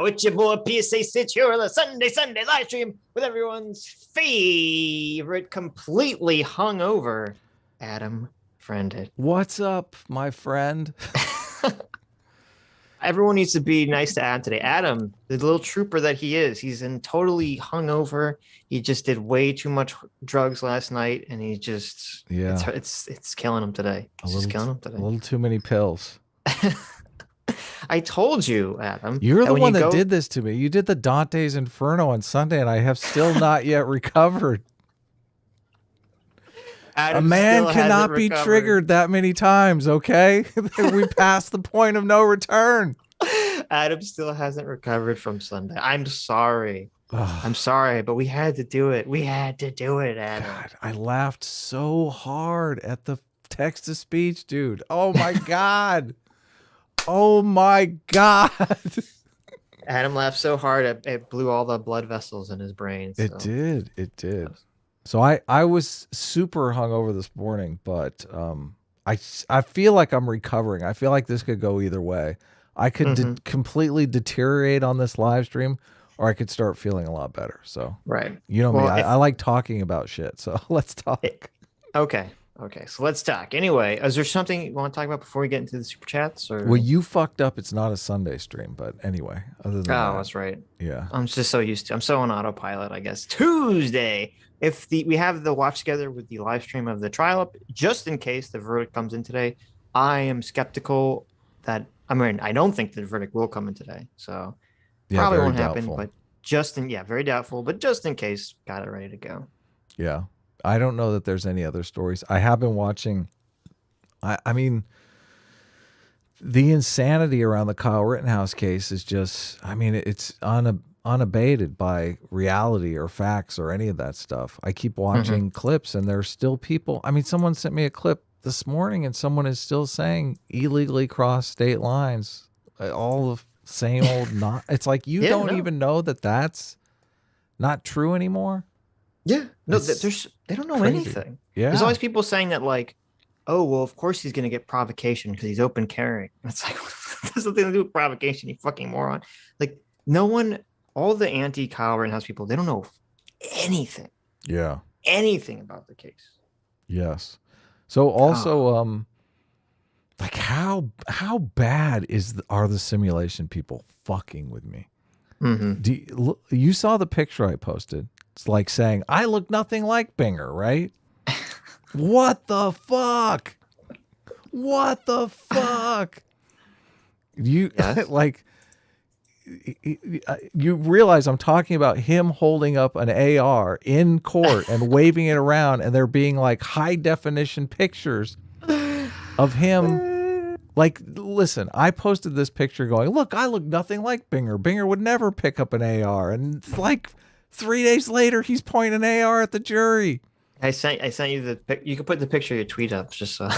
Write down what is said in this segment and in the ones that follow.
now. It's your boy PSA Stitch here on the Sunday live stream with everyone's favorite completely hungover Adam Friended. What's up, my friend? Everyone needs to be nice to Adam today. Adam, the little trooper that he is, he's in totally hungover. He just did way too much drugs last night, and he just it's killing him today. It's just killing him today. A little too many pills. I told you, Adam. You're the one that did this to me. You did the Dante's Inferno on Sunday, and I have still not yet recovered. Adam a man cannot be triggered that many times, okay? We passed the point of no return. Adam still hasn't recovered from Sunday. I'm sorry. I'm sorry, but we had to do it. We had to do it, Adam. God, I laughed so hard at the text-to-speech, dude. Oh, my God. Oh, my God. Adam laughed so hard, it blew all the blood vessels in his brain. So. It did. It did. So I was super hungover this morning, but I feel like I'm recovering. I feel like this could go either way. I could completely deteriorate on this live stream, or I could start feeling a lot better. So you know me, I like talking about shit. So let's talk. Okay, so let's talk. Anyway, is there something you want to talk about before we get into the super chats? Or? Well, you fucked up. It's not a Sunday stream, but anyway, other than that, that's right. Yeah, I'm just so used to. I'm so on autopilot, I guess. Tuesday. If we have the watch together with the live stream of the trial up, just in case the verdict comes in today, I am skeptical that I don't think the verdict will come in today, so probably won't happen. But very doubtful. But just in case, got it ready to go. Yeah, I don't know that there's any other stories. I have been watching. I mean, the insanity around the Kyle Rittenhouse case is just. I mean, it's unabated by reality or facts or any of that stuff. I keep watching clips and there's still people. I mean, someone sent me a clip this morning and someone is still saying illegally cross state lines. All the same old not. It's like you don't even know that that's not true anymore. Yeah. No, they don't know crazy. Anything. Yeah. There's always people saying that like, oh, well, of course he's going to get provocation because he's open carrying. It's like, there's nothing to do with provocation, you fucking moron. Like no one, all the anti-Kyle Rittenhouse people, they don't know anything. Yeah. Anything about the case. Yes. So also, like how bad are the simulation people fucking with me? You saw the picture I posted. It's like saying, I look nothing like Binger, right? What the fuck? What the fuck? You like... You realize I'm talking about him holding up an AR in court and waving it around, and there being like high definition pictures of him. Like, listen, I posted this picture going, look, I look nothing like Binger. Binger would never pick up an AR. And like 3 days later, he's pointing an AR at the jury. I sent you the you can put the picture of your tweet up just so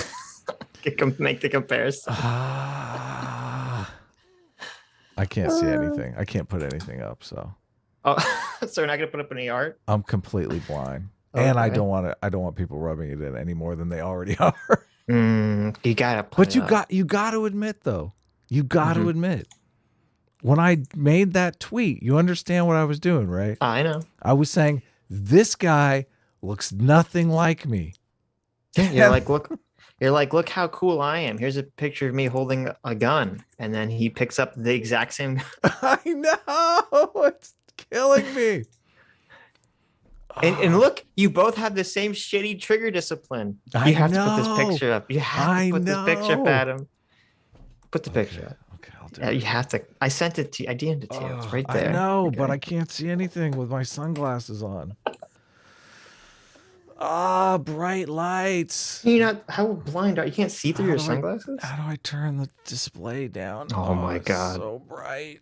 you can make the comparison. I can't see anything. I can't put anything up. So, so we're not gonna put up any art. I'm completely blind, and I don't want people rubbing it in any more than they already are. You gotta. You got to admit though. You got to admit. When I made that tweet, you understand what I was doing, right? I know. I was saying this guy looks nothing like me. You're like, look how cool I am. Here's a picture of me holding a gun. And then he picks up the exact same. I know. It's killing me. And look, you both have the same shitty trigger discipline. You have to put this picture up. You have to put this picture up, Adam. Put the picture up. Okay, I'll do it. You have to. I sent it to you. I DM'd it to you. It's right there. I know, but I can't see anything with my sunglasses on. Bright lights. You're not, how blind are you? You can't see through your sunglasses? How do I turn the display down? Oh my God. So bright.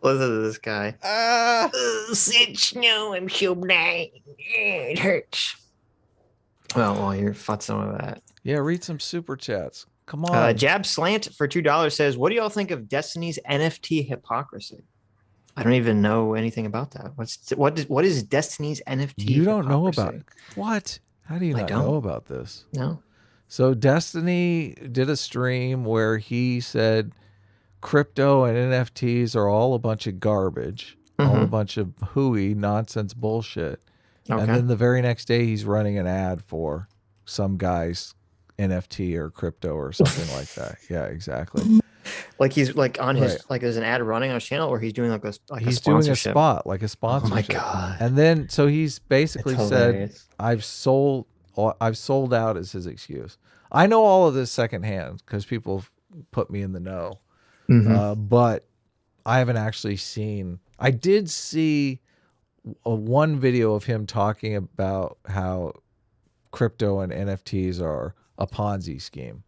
Listen to this guy. No, I'm so blind. It hurts. Well, you're futzing with that. Yeah, read some super chats. Come on. Jab Slant for $2 says, what do y'all think of Destiny's NFT hypocrisy? I don't even know anything about that. What is Destiny's NFT? You don't know about it. What? How do you not know about this? No. So Destiny did a stream where he said, crypto and NFTs are all a bunch of garbage, all a bunch of hooey nonsense bullshit. Okay. And then the very next day he's running an ad for some guy's NFT or crypto or something like that. Yeah, exactly. Like he's like on his Right. like there's an ad running on his channel, or he's doing like He's a doing a sponsorship. spot, like a Oh sponsorship. my god. And then so he's basically It's said, hilarious. I've sold out is his excuse. I know all of this secondhand because people put me in the know. But I haven't actually seen. I did see one video of him talking about how crypto and NFTs are a Ponzi scheme.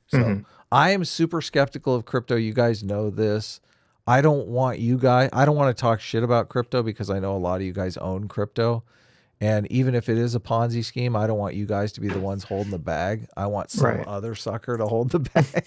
So I am super skeptical of crypto. You guys know this. I don't want to talk shit about crypto because I know a lot of you guys own crypto. And even if it is a Ponzi scheme, I don't want you guys to be the ones holding the bag. I want some other sucker to hold the bag.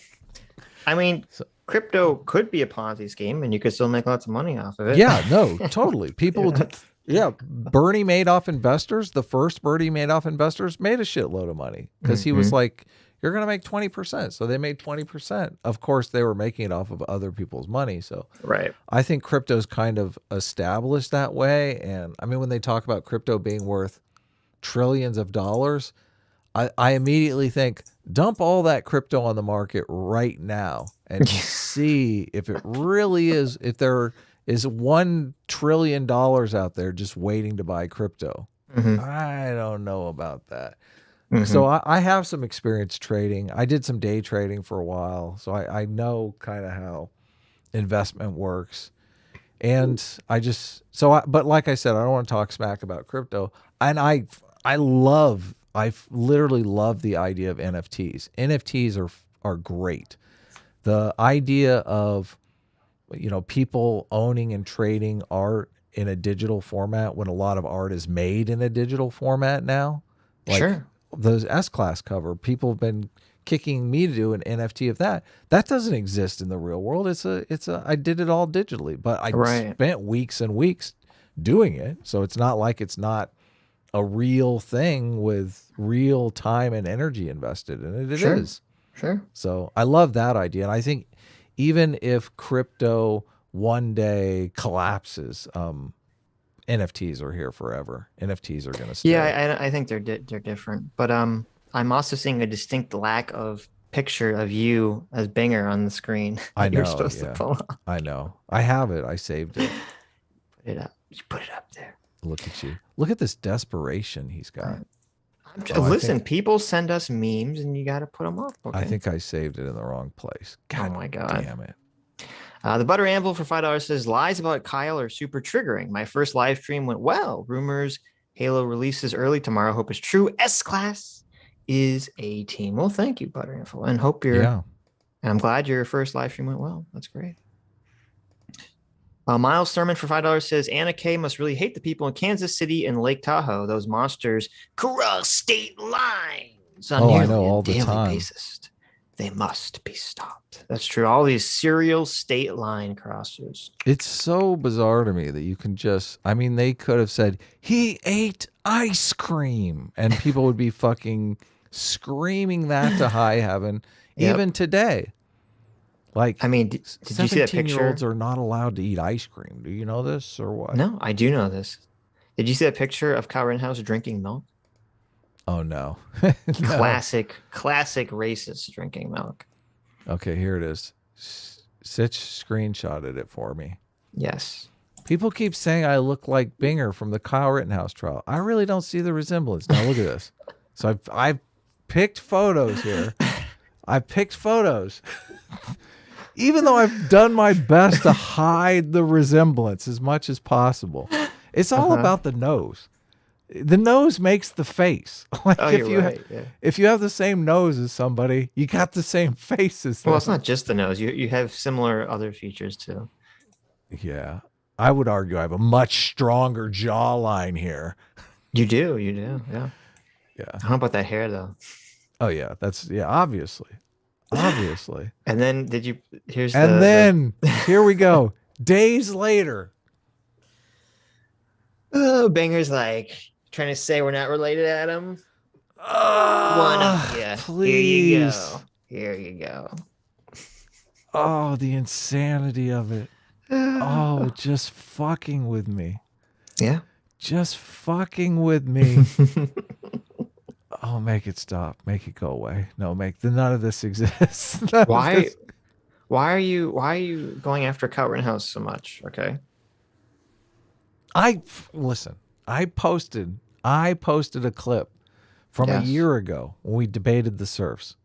I mean, crypto could be a Ponzi scheme and you could still make lots of money off of it. Yeah, no, totally. People, Bernie Madoff investors, the first Bernie Madoff investors made a shitload of money because he was like, you're going to make 20%. So they made 20%. Of course, they were making it off of other people's money. So I think crypto's kind of established that way. And I mean, when they talk about crypto being worth trillions of dollars, I immediately think dump all that crypto on the market right now and see if it really is, if there is $1 trillion out there just waiting to buy crypto. I don't know about that. So I have some experience trading. I did some day trading for a while. So I know kind of how investment works. And but like I said, I don't want to talk smack about crypto. And I literally love the idea of NFTs. NFTs are great. The idea of, people owning and trading art in a digital format when a lot of art is made in a digital format now. Like those S-Class cover, people have been kicking me to do an NFT of that. That doesn't exist in the real world. I did it all digitally, but I spent weeks and weeks doing it. So it's not like it's not a real thing with real time and energy invested in it. It is. Sure. So I love that idea. And I think even if crypto one day collapses, NFTs are here forever. NFTs are going to stay. Yeah, I think they're different. But I'm also seeing a distinct lack of picture of you as Binger on the screen. I know. You're supposed to pull up. I know. I have it. I saved it. Put it up. You put it up there. Look at you. Look at this desperation he's got. Listen, people send us memes and you got to put them up. Okay? I think I saved it in the wrong place. God, oh my God. Damn it. The Butter Anvil for $5 says, lies about Kyle are super triggering. My first live stream went well. Rumors Halo releases early tomorrow. Hope is true. S-Class is a team. Well, thank you, Butter Anvil. And hope you're, and I'm glad your first live stream went well. That's great. Miles Thurman for $5 says, Anna Kay must really hate the people in Kansas City and Lake Tahoe. Those monsters cross state lines on I know, all the daily time. basis. They must be stopped. That's true. All these serial state line crossers. It's so bizarre to me that you can they could have said, he ate ice cream. And people would be fucking screaming that to high heaven, even today. Like, did you see that picture? 17-year-olds are not allowed to eat ice cream. Do you know this or what? No, I do know this. Did you see that picture of Kyle Rittenhouse drinking milk? Oh, no. No. Classic racist drinking milk. Okay, here it is. Sitch screenshotted it for me. Yes. People keep saying I look like Binger from the Kyle Rittenhouse trial. I really don't see the resemblance. Now, look at this. So I've picked photos here. I picked photos. Even though I've done my best to hide the resemblance as much as possible. It's all about the nose. The nose makes the face. Like if you have the same nose as somebody, you got the same face as them. Well, it's not just the nose. You have similar other features too. Yeah. I would argue I have a much stronger jawline here. You do. Yeah. Yeah. I don't know about that hair though. Oh yeah. Obviously. And then here we go. Days later. Oh, Banger's like trying to say we're not related, Adam. One up, yeah. Please. Here you go. Oh, the insanity of it. Oh, just fucking with me. Yeah. Just fucking with me. Oh, make it stop. Make it go away. No, none of this exists. None of Why this. why are you going after Kyle Rittenhouse so much? Okay. Listen. I posted a clip from a Yes. year ago when we debated the Serfs.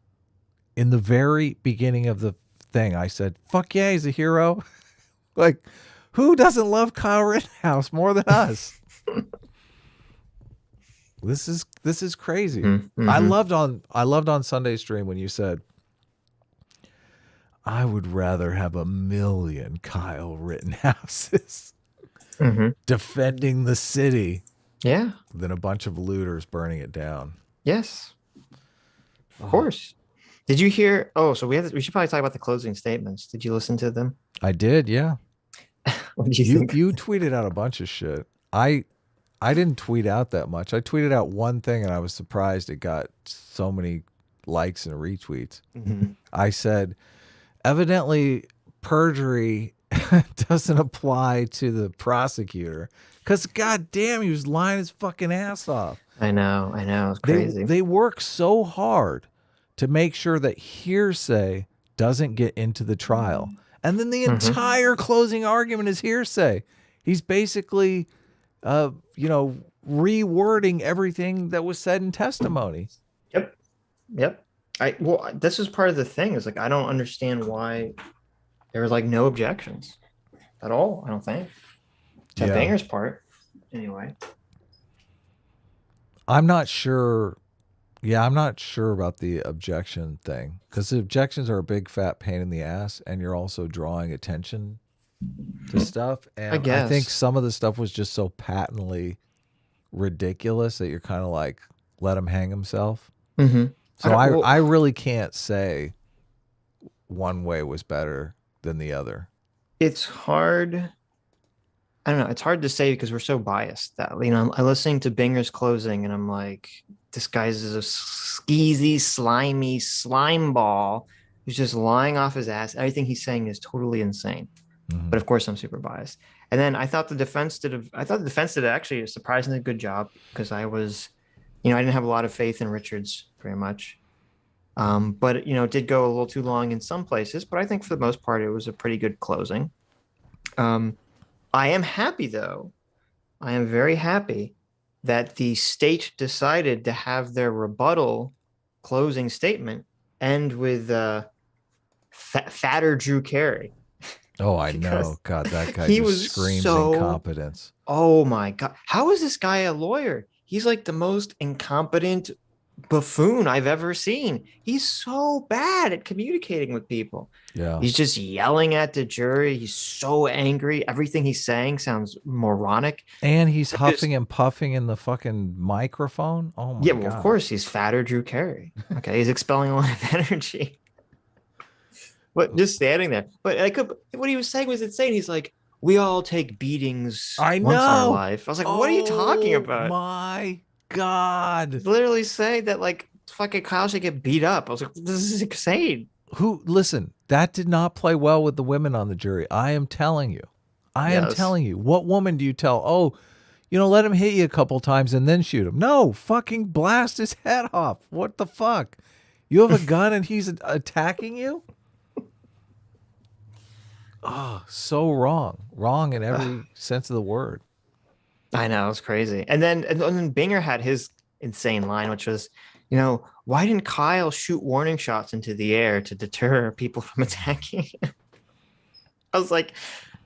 In the very beginning of the thing, I said, "Fuck yeah, he's a hero." Like, who doesn't love Kyle Rittenhouse more than us? This is crazy. Mm-hmm. I Mm-hmm. loved on Sunday stream when you said, I would rather have a million Kyle Rittenhouses Mm-hmm. defending the city Yeah. than a bunch of looters burning it down. Yes. Of Oh, course. Did you hear? Oh, so we should probably talk about the closing statements. Did you listen to them? I did, yeah. What did you think? You tweeted out a bunch of shit. I didn't tweet out that much. I tweeted out one thing and I was surprised it got so many likes and retweets. Mm-hmm. I said, evidently perjury doesn't apply to the prosecutor because goddamn, he was lying his fucking ass off. I know. It's crazy. They work so hard to make sure that hearsay doesn't get into the trial. And then the entire closing argument is hearsay. He's basically, rewording everything that was said in testimony. Yep. Well, this is part of the thing. Is like I don't understand why there was like no objections at all. I don't think. To Banger's part, anyway. I'm not sure. Yeah, I'm not sure about the objection thing because the objections are a big fat pain in the ass, and you're also drawing attention to stuff. And I guess. I think some of the stuff was just so patently ridiculous that you're kind of like, let him hang himself. Mm-hmm. So I really can't say one way was better than the other. It's hard. I don't know. It's hard to say because we're so biased that, I'm listening to Binger's closing and I'm like, this guy's a skeezy, slimy slime ball who's just lying off his ass. Everything he's saying is totally insane. Mm-hmm. But of course, I'm super biased. And then I thought the defense did actually a surprisingly good job because I didn't have a lot of faith in Richards very much. But it did go a little too long in some places. But I think for the most part, it was a pretty good closing. I am happy, though. I am very happy that the state decided to have their rebuttal closing statement end with fatter Drew Carey. Oh, I know. God, that guy was screams so incompetence. Oh my God. How is this guy a lawyer? He's like the most incompetent buffoon I've ever seen. He's so bad at communicating with people. Yeah. He's just yelling at the jury. He's so angry. Everything he's saying sounds moronic. And he's huffing and puffing in the fucking microphone. Oh my God. Yeah, well, of course, he's fatter Drew Carey. Okay, he's expelling a lot of energy. But just standing there. But what he was saying was insane. He's like, we all take beatings once in our life. I was like, what are you talking about? My God. He's literally saying that like fucking Kyle should get beat up. I was like, this is insane. Listen, that did not play well with the women on the jury. I am telling you. am telling you. What woman do you tell? Oh, let him hit you a couple times and then shoot him. No, fucking blast his head off. What the fuck? You have a gun and he's attacking you? Oh, so wrong. Wrong in every sense of the word. I know, it's crazy. And then Binger had his insane line, which was, why didn't Kyle shoot warning shots into the air to deter people from attacking him? I was like,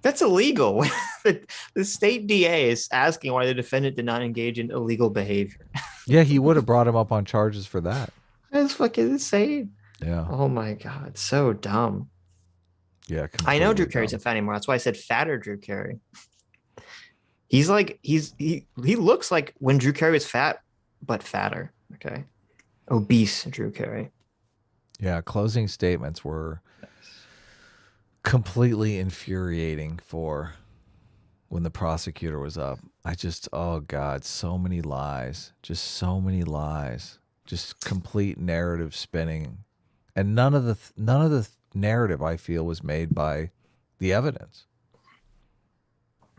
that's illegal. The state DA is asking why the defendant did not engage in illegal behavior. Yeah, he would have brought him up on charges for that. That's fucking insane. Yeah. Oh my God, so dumb. Yeah, I know Drew Carey's not fat anymore. That's why I said fatter Drew Carey. He's like he looks like when Drew Carey was fat, but fatter. Okay, obese Drew Carey. Yeah, closing statements were completely infuriating for when the prosecutor was up. Oh God, so many lies, just so many lies, just complete narrative spinning, and none of the narrative, I feel, was made by the evidence.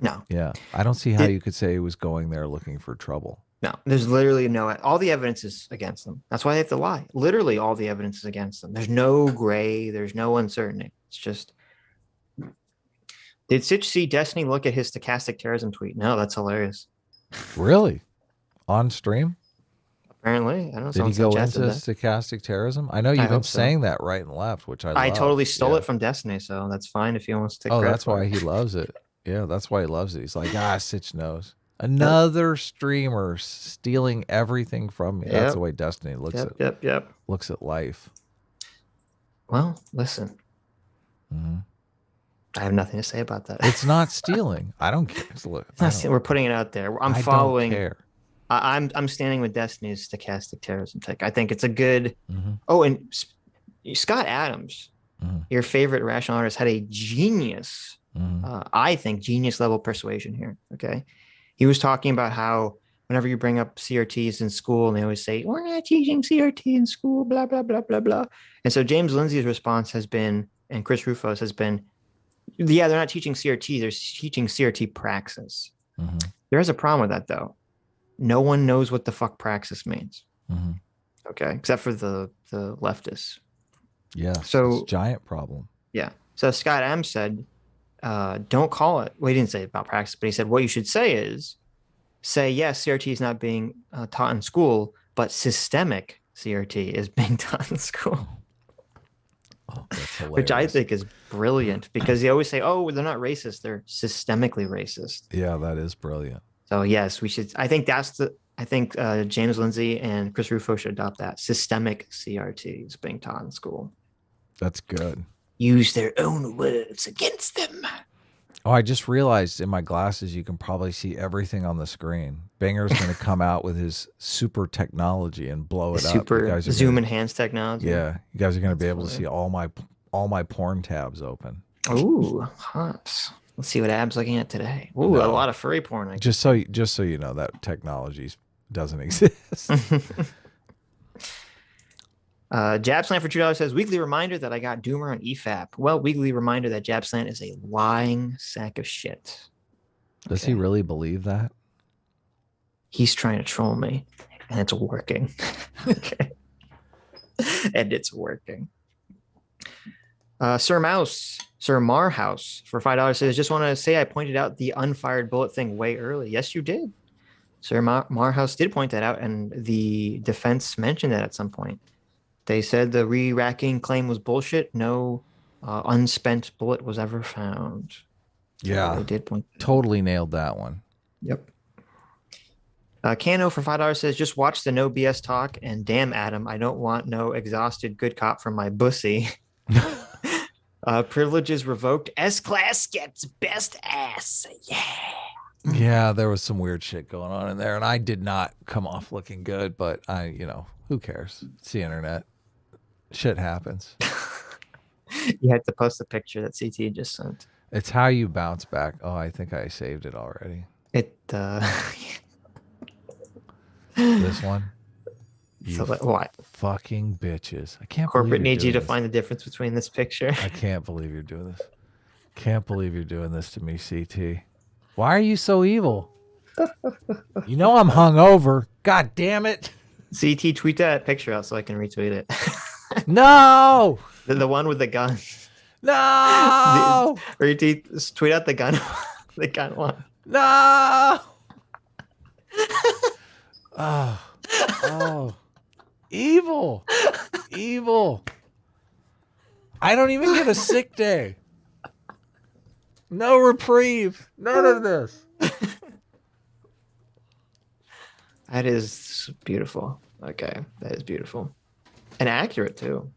No. Yeah. I don't see how you could say he was going there looking for trouble. No, there's literally no, all the evidence is against them. That's why they have to lie. Literally all the evidence is against them. There's no gray. There's no uncertainty. It's just, did Sitch see Destiny look at his stochastic terrorism tweet? No, that's hilarious. Really? On stream? Apparently. I don't know. Did he go into stochastic terrorism? I know you've been saying that right and left, which I love. totally stole it from Destiny, so that's fine if he wants to take credit. Oh, that's why he loves it. Yeah, that's why he loves it. He's like, Sitch knows. Another streamer stealing everything from me. Yep. That's the way Destiny looks looks at life. Well, listen. I have nothing to say about that. It's not stealing. I don't care. Look, we're putting it out there. I'm following. Don't care. I'm standing with Destiny's stochastic terrorism take. I think it's a good. Oh, and Scott Adams, your favorite rational artist, had a genius. I think genius level persuasion here. Okay. He was talking about how whenever you bring up CRTs in school, and they always say, we're not teaching CRT in school, blah, blah, blah, blah, blah. And so James Lindsay's response has been, and Chris Rufo's has been, yeah, they're not teaching CRT, they're teaching CRT praxis. There is a problem with that, though. No one knows what the fuck praxis means. Okay, except for the leftists. Yeah, so it's a giant problem. Yeah. So Scott M said, don't call it. Well, he didn't say about practice, but he said what you should say is yes, CRT is not being taught in school, but systemic CRT is being taught in school. Oh, which I think is brilliant because they always say, oh, they're not racist, they're systemically racist. Yeah, that is brilliant. So yes, we should. I think James Lindsay and Chris Rufo should adopt that. Systemic CRT is being taught in school. That's good. Use their own words against them. Oh, I just realized in my glasses you can probably see everything on the screen. Banger's going to come out with his super technology and blow it up. Super zoom enhanced technology. Yeah, you guys are going to be able to see all my porn tabs open. Ooh, hot. Let's see what Ab's looking at today. Ooh, a lot of furry porn. Just so you know, that technology doesn't exist. Jabslant for $2 says, weekly reminder that I got Doomer on EFAP. Well, weekly reminder that Jabslant is a lying sack of shit. Does he really believe that? He's trying to troll me, and it's working. Okay. And it's working. Sir Marhouse for $5 says, just want to say I pointed out the unfired bullet thing way early. Yes, you did. Sir Marhouse did point that out, and the defense mentioned that at some point. They said the re-racking claim was bullshit. No unspent bullet was ever found. Yeah, they did point. Totally nailed that one. Yep. Cano for $5 says, just watch the no BS talk, and damn, Adam, I don't want no exhausted good cop from my bussy. Privileges revoked. S-class gets best ass. Yeah. Yeah, there was some weird shit going on in there, and I did not come off looking good, but who cares? It's the internet. Shit happens. You had to post a picture that CT just sent. It's how you bounce back. Oh, I think I saved it already. This one? So what? Fucking bitches. I can't Corporate needs you to find the difference between this picture. I can't believe you're doing this. Can't believe you're doing this to me, CT. Why are you so evil? You know I'm hungover. God damn it. CT, tweet that picture out so I can retweet it. No! The one with the gun. No! Tweet out the gun. The gun one. No! Oh. Evil. Evil. I don't even get a sick day. No reprieve. None of this. That is beautiful. Okay, that is beautiful. And accurate, too.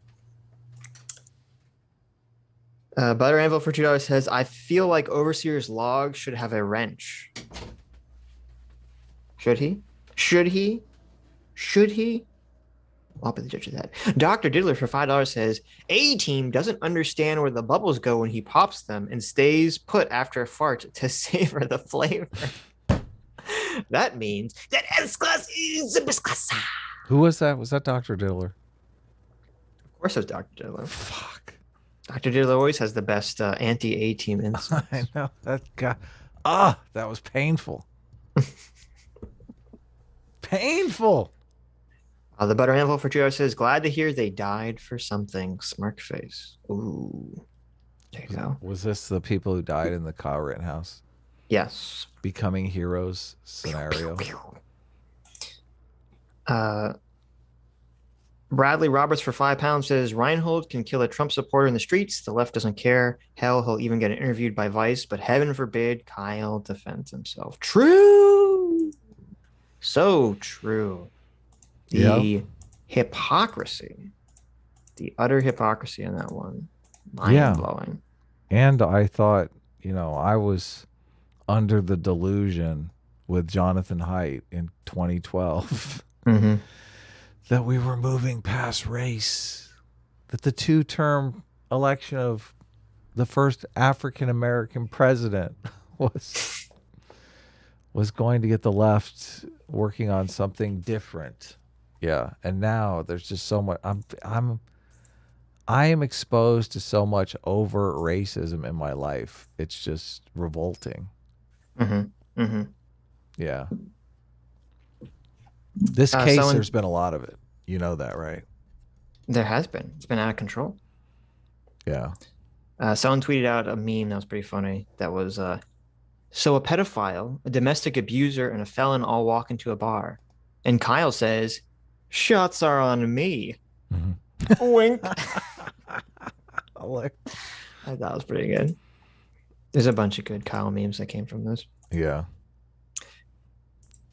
Butter Anvil for $2 says, I feel like Overseer's log should have a wrench. Should he? Should he? Should he? I'll be the judge of that. Dr. Diddler for $5 says, A-Team doesn't understand where the bubbles go when he pops them and stays put after a fart to savor the flavor. That means that S-Class is a biscassa. Who was that? Was that Dr. Diddler? Of course it was Dr. Diddler. Fuck. Dr. DeLois has the best anti-A team insights. I know that guy. Ah, that was painful. Painful. The Butter Handful for 2 hours says, glad to hear they died for something. Smirk face. Ooh. There you go. Was this the people who died in the Kyle Rittenhouse? Yes. Becoming heroes scenario? Bradley Roberts for £5 says, Reinhold can kill a Trump supporter in the streets. The left doesn't care. Hell, he'll even get interviewed by Vice, but heaven forbid Kyle defends himself. True. So true. The hypocrisy. The utter hypocrisy in that one. Mind-blowing. And I thought, I was under the delusion with Jonathan Haidt in 2012 that we were moving past race, that the 2-term election of the first African-American president was going to get the left working on something different. Yeah, and now there's just so much. I am exposed to so much overt racism in my life. It's just revolting. Yeah. This case, there's been a lot of it. You know that, right? There has been. It's been out of control. Yeah. Someone tweeted out a meme that was pretty funny. That was, so a pedophile, a domestic abuser, and a felon all walk into a bar. And Kyle says, shots are on me. Wink. I thought it was pretty good. There's a bunch of good Kyle memes that came from this. Yeah.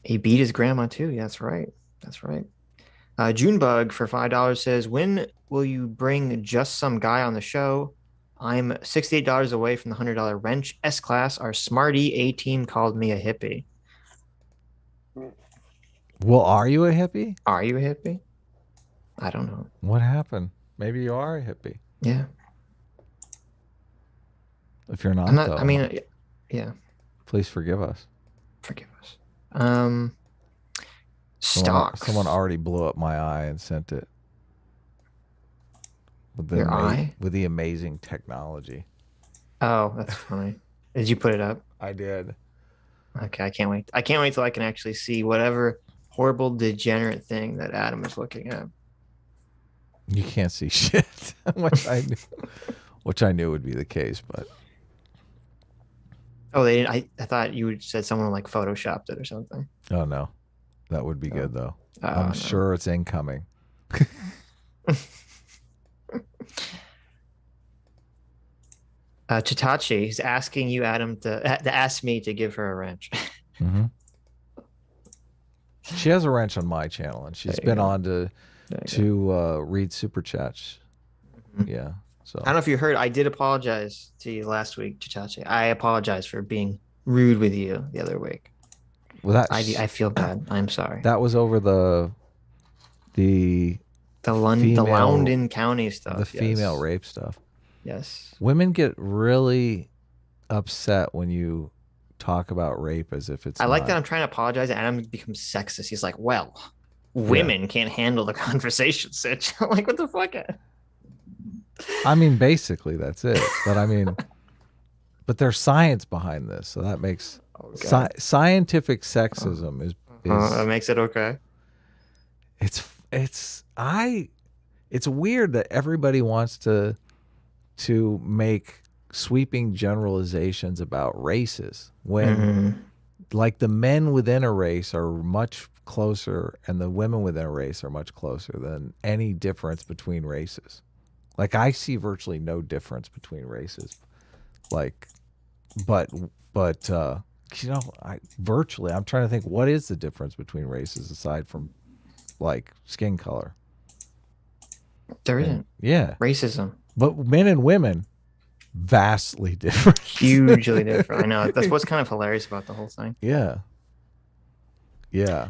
He beat his grandma too. Yeah, that's right. That's right. Junebug for $5 says, when will you bring just some guy on the show? I'm $68 away from the $100 wrench S-Class. Our smarty A-team called me a hippie. Well, are you a hippie? Are you a hippie? I don't know. What happened? Maybe you are a hippie. Yeah. If you're not, though, I mean, yeah. Please forgive us. Forgive us. Stocks. Someone already blew up my eye and sent it. With Your eye? With the amazing technology. Oh, that's funny. Did you put it up? I did. Okay, I can't wait. I can't wait till I can actually see whatever horrible degenerate thing that Adam is looking at. You can't see shit, which I knew would be the case, but. Oh, they didn't. I thought you said someone like photoshopped it or something. Oh no, that would be good though. I'm sure it's incoming. Chitachi is asking you, Adam, to ask me to give her a wrench. She has a wrench on my channel, and she's been on to read Superchats. Yeah. So I don't know if you heard, I did apologize to you last week, Chitachi. I apologize for being rude with you the other week. Well, I feel bad. I'm sorry. That was over the Loudoun County stuff. The female rape stuff. Yes. Women get really upset when you talk about rape as if it's I like that I'm trying to apologize and Adam becomes sexist. He's like, well, women can't handle the conversation, Sitch. I'm like, what the fuck? I mean, basically that's it. But I mean, but there's science behind this, so that makes scientific sexism is that makes it okay. It's weird that everybody wants to make sweeping generalizations about races when like the men within a race are much closer and the women within a race are much closer than any difference between races. Like I see virtually no difference between races. Like, but virtually I'm trying to think, what is the difference between races aside from like skin color? There isn't. Yeah. Racism. But men and women, vastly different. Hugely different. I know. That's what's kind of hilarious about the whole thing. Yeah. Yeah.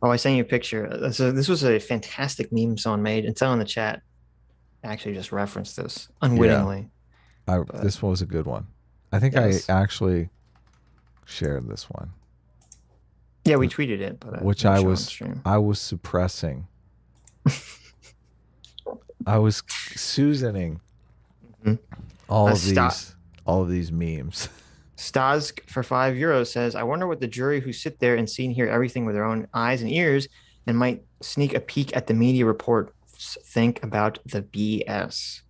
Oh, I sent you a picture. So this was a fantastic meme someone made, and someone in the chat actually just referenced this unwittingly. Yeah. This one was a good one. I think I actually shared this one. Yeah, we tweeted it, but which I was suppressing. I was Susaning Mhm. All of Sta these memes. Staz for €5 says, I wonder what the jury who sit there and see and hear everything with their own eyes and ears and might sneak a peek at the media reports think about the BS.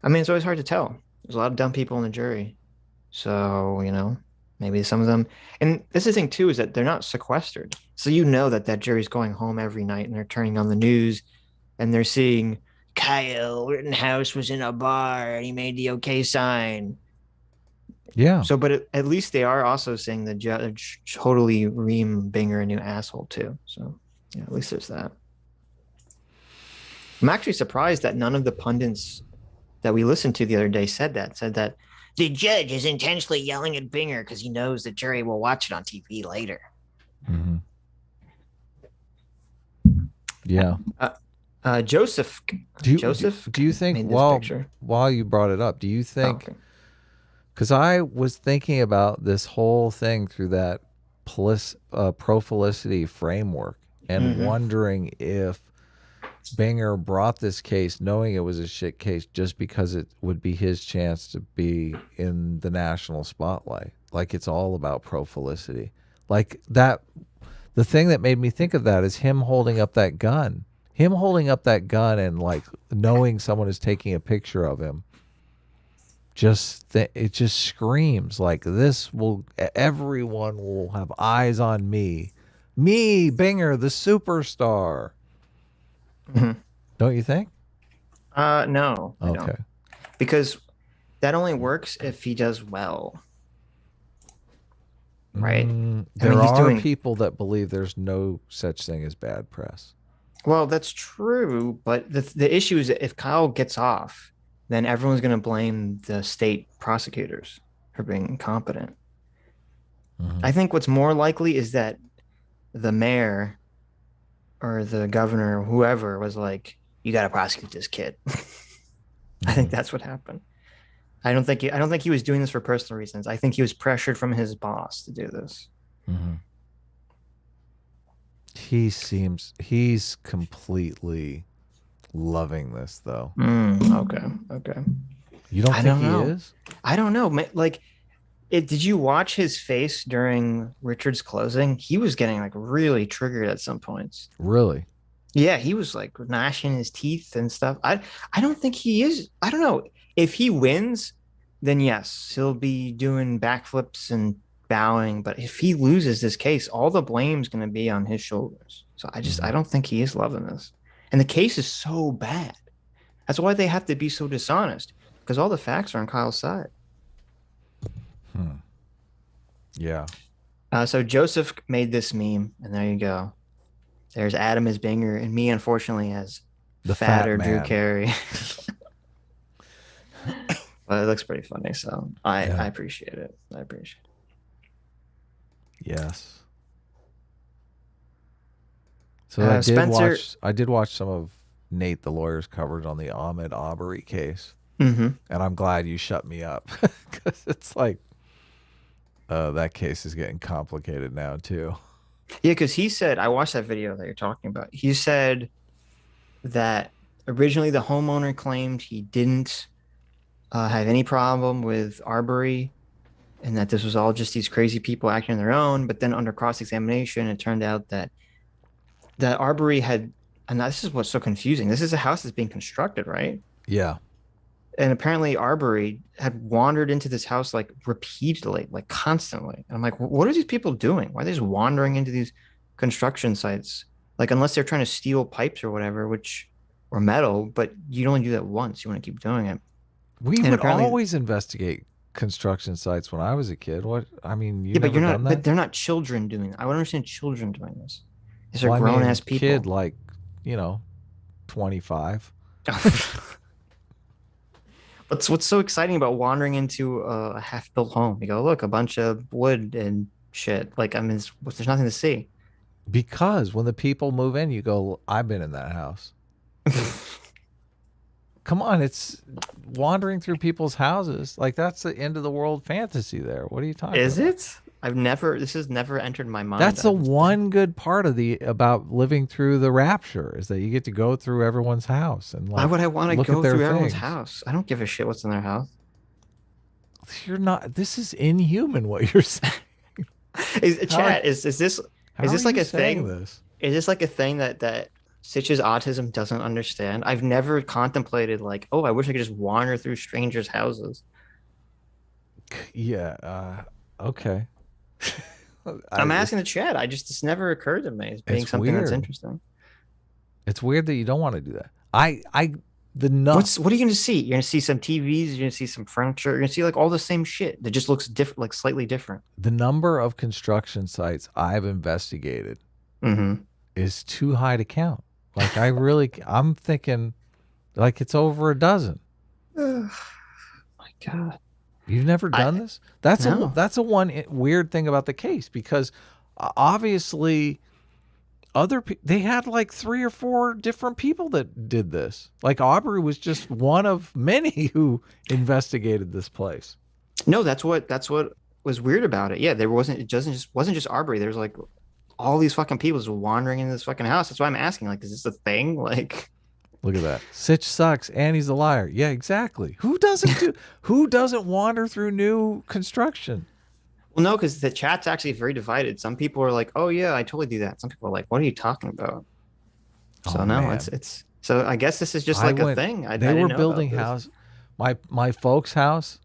I mean, it's always hard to tell. There's a lot of dumb people in the jury. So, maybe some of them. And this is the thing, too, is that they're not sequestered. So you know that that jury's going home every night and they're turning on the news and they're seeing Kyle Rittenhouse was in a bar and he made the okay sign. Yeah. So, but at least they are also saying the judge totally ream Binger a new asshole, too. So, yeah, at least there's that. I'm actually surprised that none of the pundits that we listened to the other day said that the judge is intentionally yelling at Binger because he knows the jury will watch it on TV later. Mm-hmm. Yeah. Joseph. Do you think while you brought it up, do you think? Because I was thinking about this whole thing through that pro-felicity framework and wondering if Binger brought this case knowing it was a shit case just because it would be his chance to be in the national spotlight. Like, it's all about pro-felicity. Like that, the thing that made me think of that is him holding up that gun. Him holding up that gun and like knowing someone is taking a picture of him. It just screams like everyone will have eyes on me. Me, Binger, the superstar. Mm-hmm. Don't you think? No. Okay. I don't. Because that only works if he does well. Right? There are people that believe there's no such thing as bad press. Well, that's true. But the issue is that if Kyle gets off, then everyone's going to blame the state prosecutors for being incompetent. Mm-hmm. I think what's more likely is that the mayor or the governor or whoever was like, you got to prosecute this kid. I think that's what happened. I don't think he was doing this for personal reasons. I think he was pressured from his boss to do this. Mm-hmm. He's completely loving this though. Okay. You don't think he is? I don't know. Like, did you watch his face during Richard's closing? He was getting like really triggered at some points. Really? Yeah, he was like gnashing his teeth and stuff. I don't think he is. I don't know. If he wins, then yes, he'll be doing backflips and bowing. But if he loses this case, all the blame's going to be on his shoulders. So I don't think he is loving this. And the case is so bad. That's why they have to be so dishonest, because all the facts are on Kyle's side. Yeah. So Joseph made this meme, and there you go. There's Adam as Binger, and me, unfortunately, as the fatter Drew Carey. Well, it looks pretty funny, so I appreciate it. Yes. So I did watch some of Nate the lawyer's coverage on the Ahmed Arbery case, and I'm glad you shut me up because it's like that case is getting complicated now too. Yeah, because he said, I watched that video that you're talking about. He said that originally the homeowner claimed he didn't have any problem with Arbery and that this was all just these crazy people acting on their own. But then under cross-examination, it turned out that Arbery had, and this is what's so confusing. This is a house that's being constructed, right? Yeah. And apparently Arbery had wandered into this house like repeatedly, like constantly. And I'm like, what are these people doing? Why are they just wandering into these construction sites? Like, unless they're trying to steal pipes or whatever, or metal, but you don't only do that once. You want to keep doing it. We would always investigate construction sites when I was a kid. What? I mean, but you're not. But they're not children doing it. I would understand children doing this. These are grown-ass people. Kid, like, 25. What's so exciting about wandering into a half-built home? You go, look, a bunch of wood and shit. Like, I mean, there's nothing to see. Because when the people move in, you go, I've been in that house. Come on, it's wandering through people's houses. Like, that's the end of the world fantasy there. What are you talking about? Is it? This has never entered my mind. That's the one good part of the about living through the rapture is that you get to go through everyone's house and Why like would I want to look at go their through everyone's things. house? I don't give a shit what's in their house. You're not. This is inhuman. What you're saying. How are, Chat, is this how are like you a saying thing? this? Is this like a thing that Sitch's autism doesn't understand? I've never contemplated like, oh, I wish I could just wander through strangers' houses. Yeah. Okay. I'm asking the chat. It's never occurred to me as being it's something that's weird. interesting. It's weird that you don't want to do that. The nut. What are you gonna see? You're gonna see some TVs, you're gonna see some furniture, you're gonna see like all the same shit that just looks different, like slightly different. The number of construction sites I've investigated Mm-hmm. is too high to count. Like I'm thinking, like it's over a dozen. Oh my God. You've never done this? No. That's a weird thing about the case because obviously they had like 3 or 4 different people that did this. Like Arbery was just one of many who investigated this place. No, that's what was weird about it. Yeah, wasn't just Arbery. There's like all these fucking people just wandering in this fucking house. That's why I'm asking, like, is this a thing? Like, Look at that. Sitch sucks and he's a liar. Yeah, exactly. Who doesn't wander through new construction? well, no, because the chat's actually very divided. Some people are like, oh yeah, I totally do that. Some people are like, what are you talking about? So Oh no, man. it's so I guess this is just like a thing. I They didn't were know building about house. My folks' house.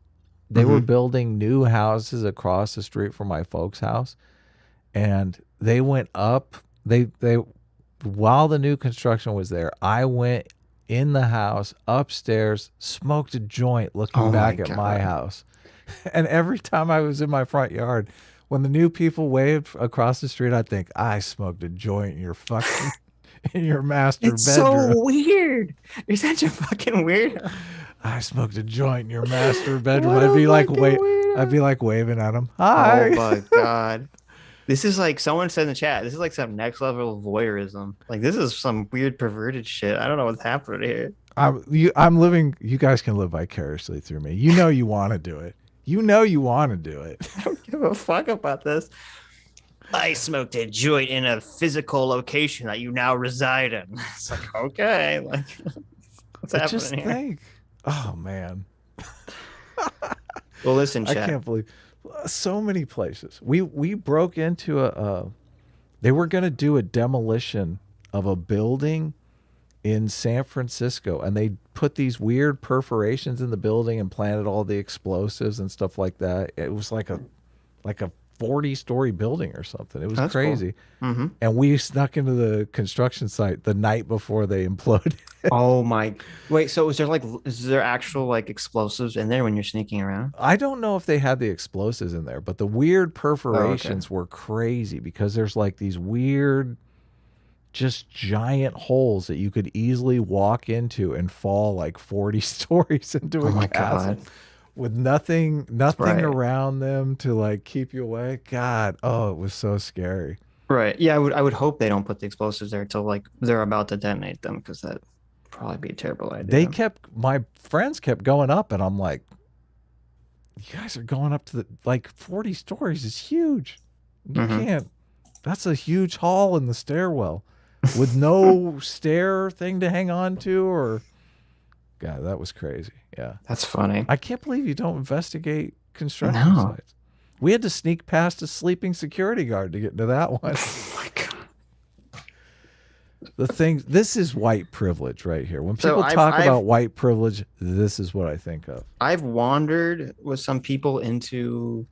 They were building new houses across the street from my folks' house, and they went up. They while the new construction was there, I went in the house upstairs, smoked a joint, looking Oh my back at my God. house, and every time I was in my front yard. When the new people waved across the street, I'd think I smoked a joint in your fucking in your master It's so bedroom. weird. You're such a fucking weirdo. I smoked a joint in your master bedroom. What I'd a be like fucking weirdo. I'd be like waving at him. Oh Hi. my God. This is like someone said in the chat. This is like some next level of voyeurism. Like this is some weird perverted shit. I don't know what's happening here. I'm living. You guys can live vicariously through me. You know you want to do it. You know you want to do it. I don't give a fuck about this. I smoked a joint in a physical location that you now reside in. It's like, okay, like what's But happening just here? think. Oh man, Well, listen, I chat. can't believe so many places. We broke into they were going to do a demolition of a building in San Francisco, and they put these weird perforations in the building and planted all the explosives and stuff like that. It was like a 40-story building or something. It was That's crazy. cool. Mm-hmm. And we snuck into the construction site the night before they imploded. Oh my. Wait, so is there actual like explosives in there when you're sneaking around? I don't know if they had the explosives in there, but the weird Oh, okay. perforations were crazy because there's like these weird, just giant holes that you could easily walk into and fall like 40 stories into Oh a my chasm God. with nothing Right. around them to like keep you away. God, oh, it was so scary. Right. Yeah, I would hope they don't put the explosives there till like they're about to detonate them because that'd probably be a terrible idea. My friends kept going up, and I'm like, you guys are going up to the like 40 stories is huge. You Mhm. can't. That's a huge hall in the stairwell with no stair thing to hang on to, or God, that was crazy. Yeah. That's funny. I can't believe you don't investigate construction No. sites. We had to sneak past a sleeping security guard to get into that one. Oh my God. This is white privilege right here. When So people I've talk I've about white privilege, this is what I think of. I've wandered with some people into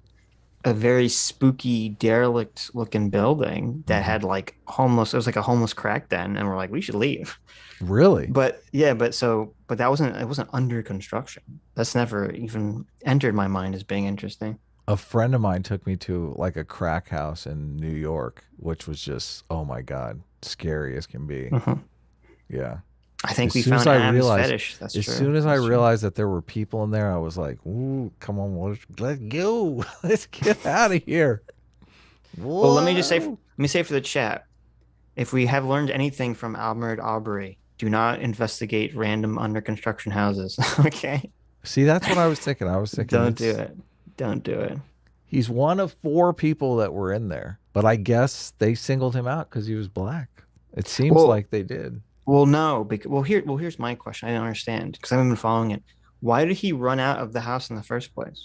a very spooky, derelict looking building that had like homeless, it was like a homeless crack den, and we're like, we should leave. Really? But yeah, but that it wasn't under construction. That's never even entered my mind as being interesting. A friend of mine took me to like a crack house in New York, which was just, oh my God, scary as can be. Mhm. Yeah. I think As we soon as found I Adam's realized, fetish. That's as true. soon as I That's true. realized that there were people in there, I was like, ooh, come on, let's go. Let's get out of here. Well, let me just say, Whoa. let me say for the chat, if we have learned anything from Arbery, do not investigate random under construction houses. Okay, See, that's what I was thinking. I was thinking, don't do it. Don't do it. He's one of 4 people that were in there, but I guess they singled him out because he was black. It seems Well, like they did. well, no, because here's my question. I don't understand because I haven't been following it. Why did he run out of the house in the first place?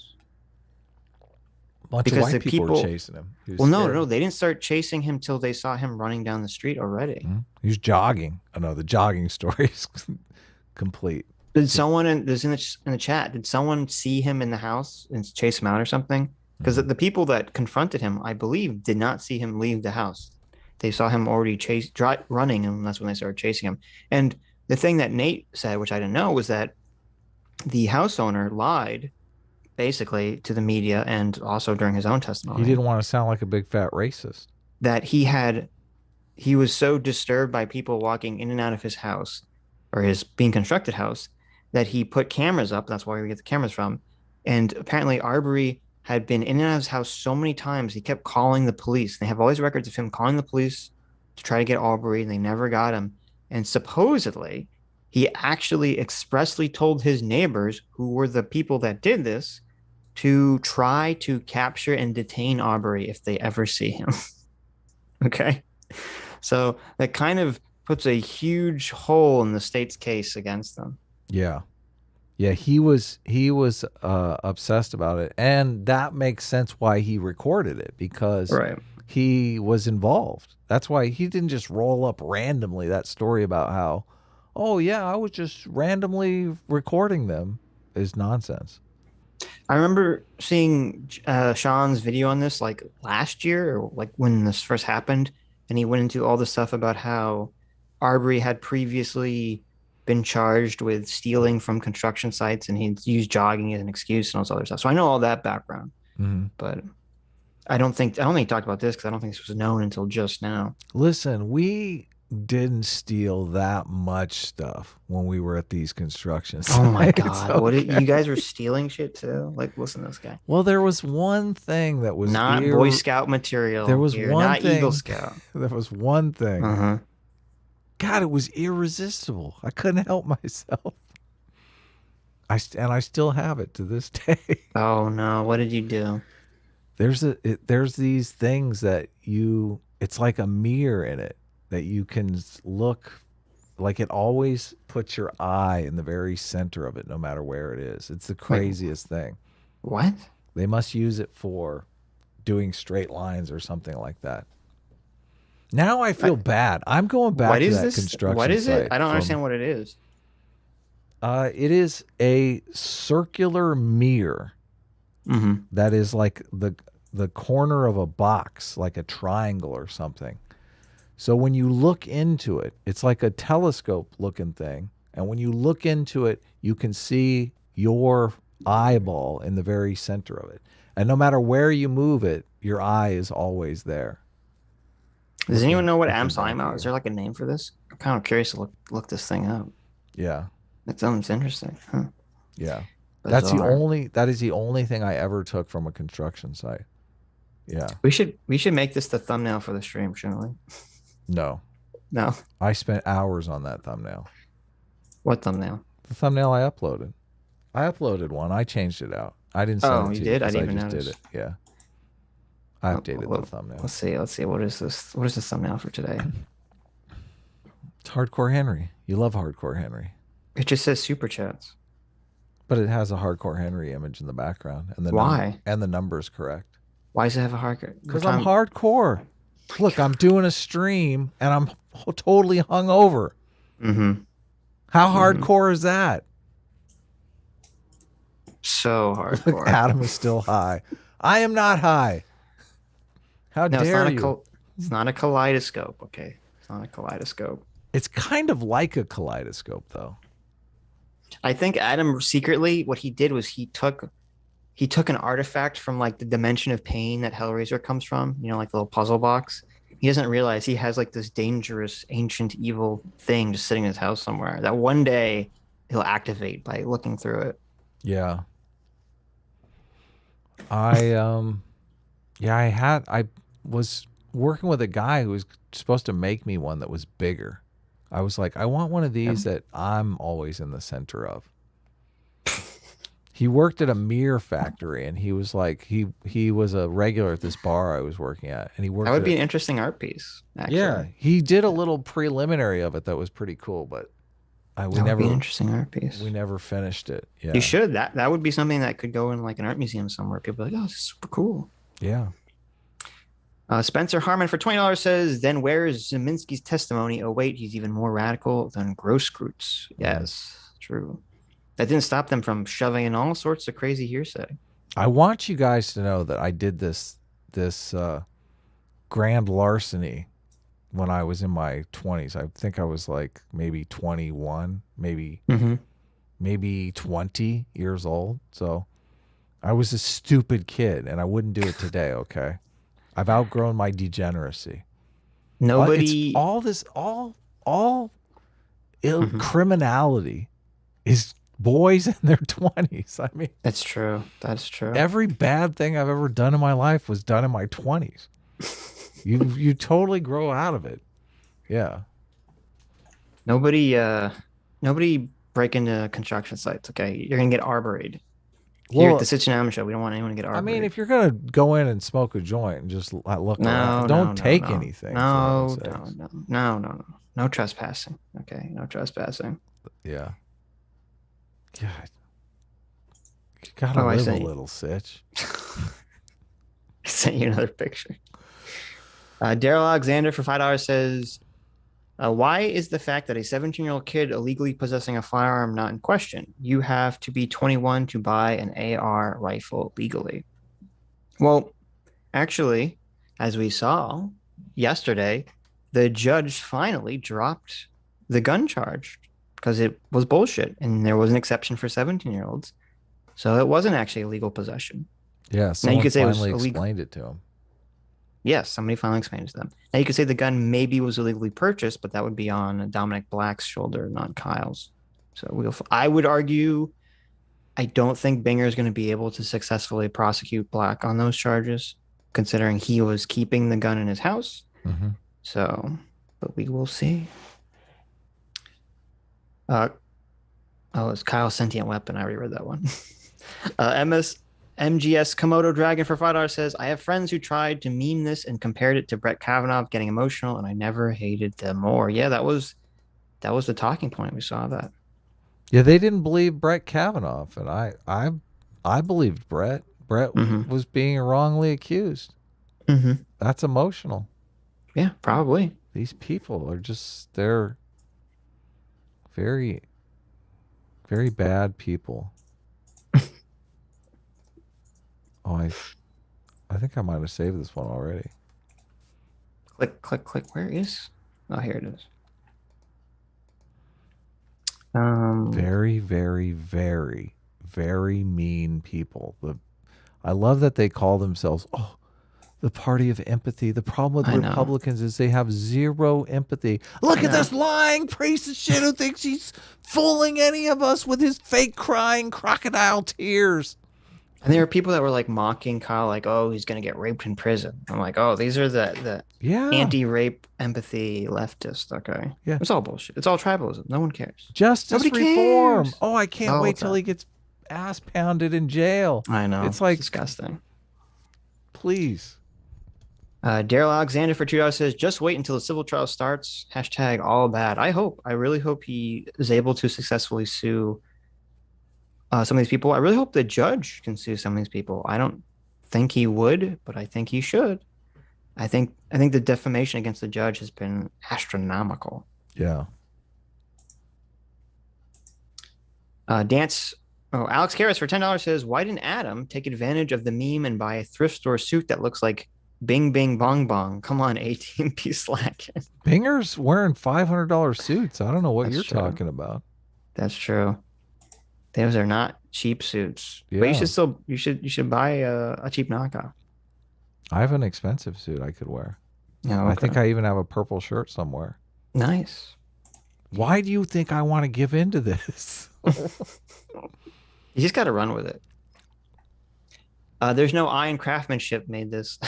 A bunch of Because white the people were people, chasing him. He was well, no, scared. no, they didn't start chasing him till they saw him running down the street already. He was jogging. I know the jogging story is complete. Did someone in this in the chat? Did someone see him in the house and chase him out or something? Because the people that confronted him, I believe, did not see him leave the house. They saw him already running, and that's when they started chasing him. And the thing that Nate said, which I didn't know, was that the house owner lied basically to the media and also during his own testimony. He didn't want to sound like a big fat racist. That he was so disturbed by people walking in and out of his house or his being constructed house that he put cameras up. That's where we get the cameras from. And apparently Arbery had been in and out of his house so many times, he kept calling the police. They have all these records of him calling the police to try to get Arbery, and they never got him. And supposedly, he actually expressly told his neighbors, who were the people that did this, to try to capture and detain Arbery if they ever see him. Okay? So that kind of puts a huge hole in the state's case against them. Yeah. Yeah, he was obsessed about it, and that makes sense why he recorded it, because he was involved. That's why he didn't just roll up randomly that story about how, oh yeah, I was just randomly recording them, is nonsense. I remember seeing Sean's video on this like last year, or like when this first happened, and he went into all the stuff about how Arbery had previously been charged with stealing from construction sites, and he'd used jogging as an excuse and all this other stuff. So I know all that background, but I don't think he talked about this because I don't think this was known until just now. Listen, we didn't steal that much stuff when we were at these construction sites. Oh my God. Okay. You guys were stealing shit too? Like, listen to this guy. Well, there was one thing that was not Boy Scout material. There was here, one not thing, Eagle Scout. There was one thing. God, it was irresistible. I couldn't help myself. I still have it to this day. Oh no, what did you do? There's these things that it's like a mirror in it that you can look, like it always puts your eye in the very center of it, no matter where it is. It's the craziest thing. What? They must use it for doing straight lines or something like that. Now I feel bad. I'm going back to that construction What is site. it? I don't understand what it is. It is a circular mirror that is like the corner of a box, like a triangle or something. So when you look into it, it's like a telescope looking thing. And when you look into it, you can see your eyeball in the very center of it. And no matter where you move it, your eye is always there. Does anyone know what I'm talking about? Is there like a name for this? I'm kind of curious to look this thing up. Yeah. That sounds interesting. Huh? Yeah. Bizarre. That is the only thing I ever took from a construction site. Yeah. We should make this the thumbnail for the stream, shouldn't we? No. No. I spent hours on that thumbnail. What thumbnail? The thumbnail I uploaded. I uploaded one. I changed it out. I didn't send it to you. Did? I didn't even just notice. did it. Yeah. I updated the thumbnail. Let's see. What is this? What is the thumbnail for today? It's Hardcore Henry. You love Hardcore Henry. It just says Superchats. But it has a Hardcore Henry image in the background. And why? And the number's correct. Why does it have a hardcore? Because I'm hardcore. Look, I'm doing a stream and I'm totally hungover. How hardcore is that? So hardcore. Adam is still high. I am not high. How dare you? It's not a kaleidoscope, okay? It's not a kaleidoscope. It's kind of like a kaleidoscope, though. I think Adam secretly, what he did was he took an artifact from like the dimension of pain that Hellraiser comes from, you know, like the little puzzle box. He doesn't realize he has like this dangerous, ancient, evil thing just sitting in his house somewhere that one day he'll activate by looking through it. Yeah. I was working with a guy who was supposed to make me one that was bigger. I was like, I want one of these that I'm always in the center of. He worked at a mirror factory, and he was like he was a regular at this bar I was working at, and he That worked would at be it. an interesting art piece, Yeah, actually. he did a little preliminary of it that was pretty cool, but we That would be an never interesting art piece. finished it. You Yeah, should. That would be something that could go in like an art museum somewhere. People are like, oh, this is super cool. yeah. Spencer Harmon for $20 says, then where is Zeminski's testimony? Oh, wait, he's even more radical than Grosskreutz. Yes, true. That didn't stop them from shoving in all sorts of crazy hearsay. I want you guys to know that I did this grand larceny when I was in my 20s. I think I was like maybe 21, maybe 20 years old. So I was a stupid kid, and I wouldn't do it today. Okay, I've outgrown my degeneracy. Nobody. It's all this, all Mhm. criminality is boys in their 20s. I mean, That's true. That's true. every bad thing I've ever done in my life was done in my 20s. You totally grow out of it. Yeah. Nobody. Nobody break into construction sites. Okay, you're gonna get arboried. Here at Well, the Sitchin Show, we don't want anyone to get I mean, arboried. if you're gonna go in and smoke a joint and just look No, around, no, don't no, take no, anything for heaven's no, no, sakes. no, no, no, no, no trespassing. Okay, no trespassing. Yeah. God, you gotta Oh, I live a sent you. little, Sitch. I sent you another picture. Daryl Alexander for $5 says, why is the fact that a 17-year-old kid illegally possessing a firearm not in question? You have to be 21 to buy an AR rifle legally. Well, actually, as we saw yesterday, the judge finally dropped the gun charge because it was bullshit and there was an exception for 17-year-olds. So it wasn't actually illegal possession. Yeah, Now you someone could say it was finally illegal. explained it to him. Yes, somebody finally explained it to them. Now you could say the gun maybe was illegally purchased, but that would be on Dominic Black's shoulder, not Kyle's. So I would argue I don't think Binger is going to be able to successfully prosecute Black on those charges, considering he was keeping the gun in his house. Mm-hmm. So, but we will see. It's Kyle's sentient weapon. I already read that one. MGS Komodo Dragon for $5 says, I have friends who tried to meme this and compared it to Brett Kavanaugh getting emotional, and I never hated them more. Yeah, that was the talking point. We saw that. Yeah, they didn't believe Brett Kavanaugh, and I believed Brett. Brett was being wrongly accused. That's emotional. Yeah, probably. These people are they're very, very bad people. Oh, I think I might have saved this one already. Click, click, click. Where is? Oh, here it is. Very, very, very, very mean people. I love that they call themselves, the party of empathy. The problem with Republicans is they have zero empathy. Look at this lying piece of shit who thinks he's fooling any of us with his fake crying crocodile tears. And there are people that were like mocking Kyle, like, oh, he's going to get raped in prison. I'm like, oh, these are the anti-rape empathy leftist. Okay. Yeah. It's all bullshit. It's all tribalism. No one cares. Justice Nobody reform. cares. Oh, I can't wait till he gets ass pounded in jail. I know. It's like disgusting. Please. Daryl Alexander for $2 says, just wait until the civil trial starts. # all bad. I really hope he is able to successfully sue some of these people. I really hope the judge can sue some of these people. I don't think he would, but I think he should. I think the defamation against the judge has been astronomical. Yeah. Alex Karras for $10 says, why didn't Adam take advantage of the meme and buy a thrift store suit that looks like Bing Bing Bong Bong? Come on, AT&T slacking. Binger's wearing $500 suits. I don't know what That's you're true. talking about. That's true. Those are not cheap suits. Yeah. But you should buy a cheap knockoff. I have an expensive suit I could wear. Oh, okay. I think I even have a purple shirt somewhere. Nice. Why do you think I want to give into this? You just got to run with it. There's no eye and craftsmanship made this.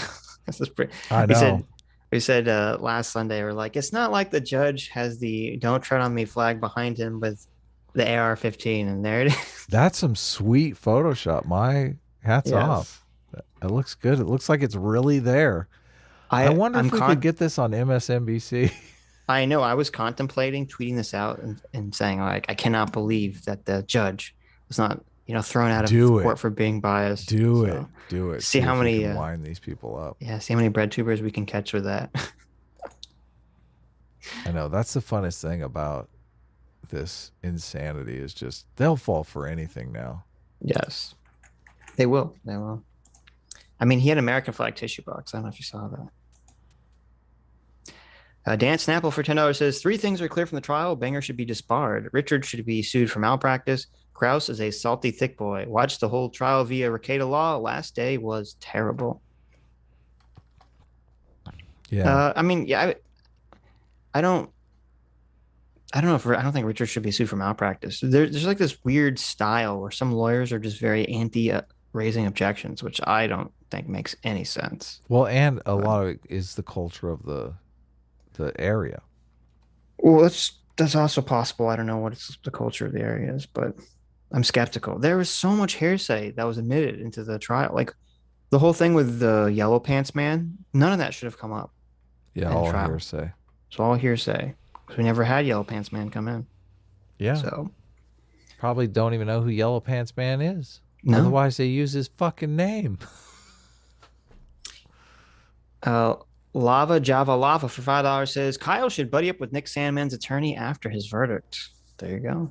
This is pretty. I know. We said last Sunday, we're like, it's not like the judge has the "Don't tread on me" flag behind him with the AR-15, and there it is. That's some sweet Photoshop. My hats Yes. off. It looks good. It looks like it's really there. I wonder I'm if we could get this on MSNBC. I know I was contemplating tweeting this out and saying like I cannot believe that the judge was not thrown out of Do court it. for being biased. Do So, it. Do it. See how if many we can wind these people up. Yeah, see how many bread tubers we can catch with that. I know that's the funnest thing about this insanity is just they'll fall for anything now. Yes, they will. They will. I mean, he had American flag tissue box. I don't know if you saw that. Dan Snapple for $10 says 3 things are clear from the trial. Banger should be disbarred. Richard should be sued for malpractice. Krause is a salty thick boy. Watched the whole trial via Rekieta Law. Last day was terrible. Yeah. I mean, yeah, I don't think Richard should be sued for malpractice. There's like this weird style where some lawyers are just very anti raising objections, which I don't think makes any sense. Well, and a lot of it is the culture of the area. Well, that's also possible. I don't know what the culture of the area is, but I'm skeptical. There was so much hearsay that was admitted into the trial. Like the whole thing with the yellow pants man, none of that should have come up. Yeah, all hearsay. It's all hearsay. Because we never had yellow pants man come in. Yeah. So probably don't even know who Yellow Pants Man is. No. Otherwise, they use his fucking name. Lava Java Lava for $5 says Kyle should buddy up with Nick Sandman's attorney after his verdict. There you go.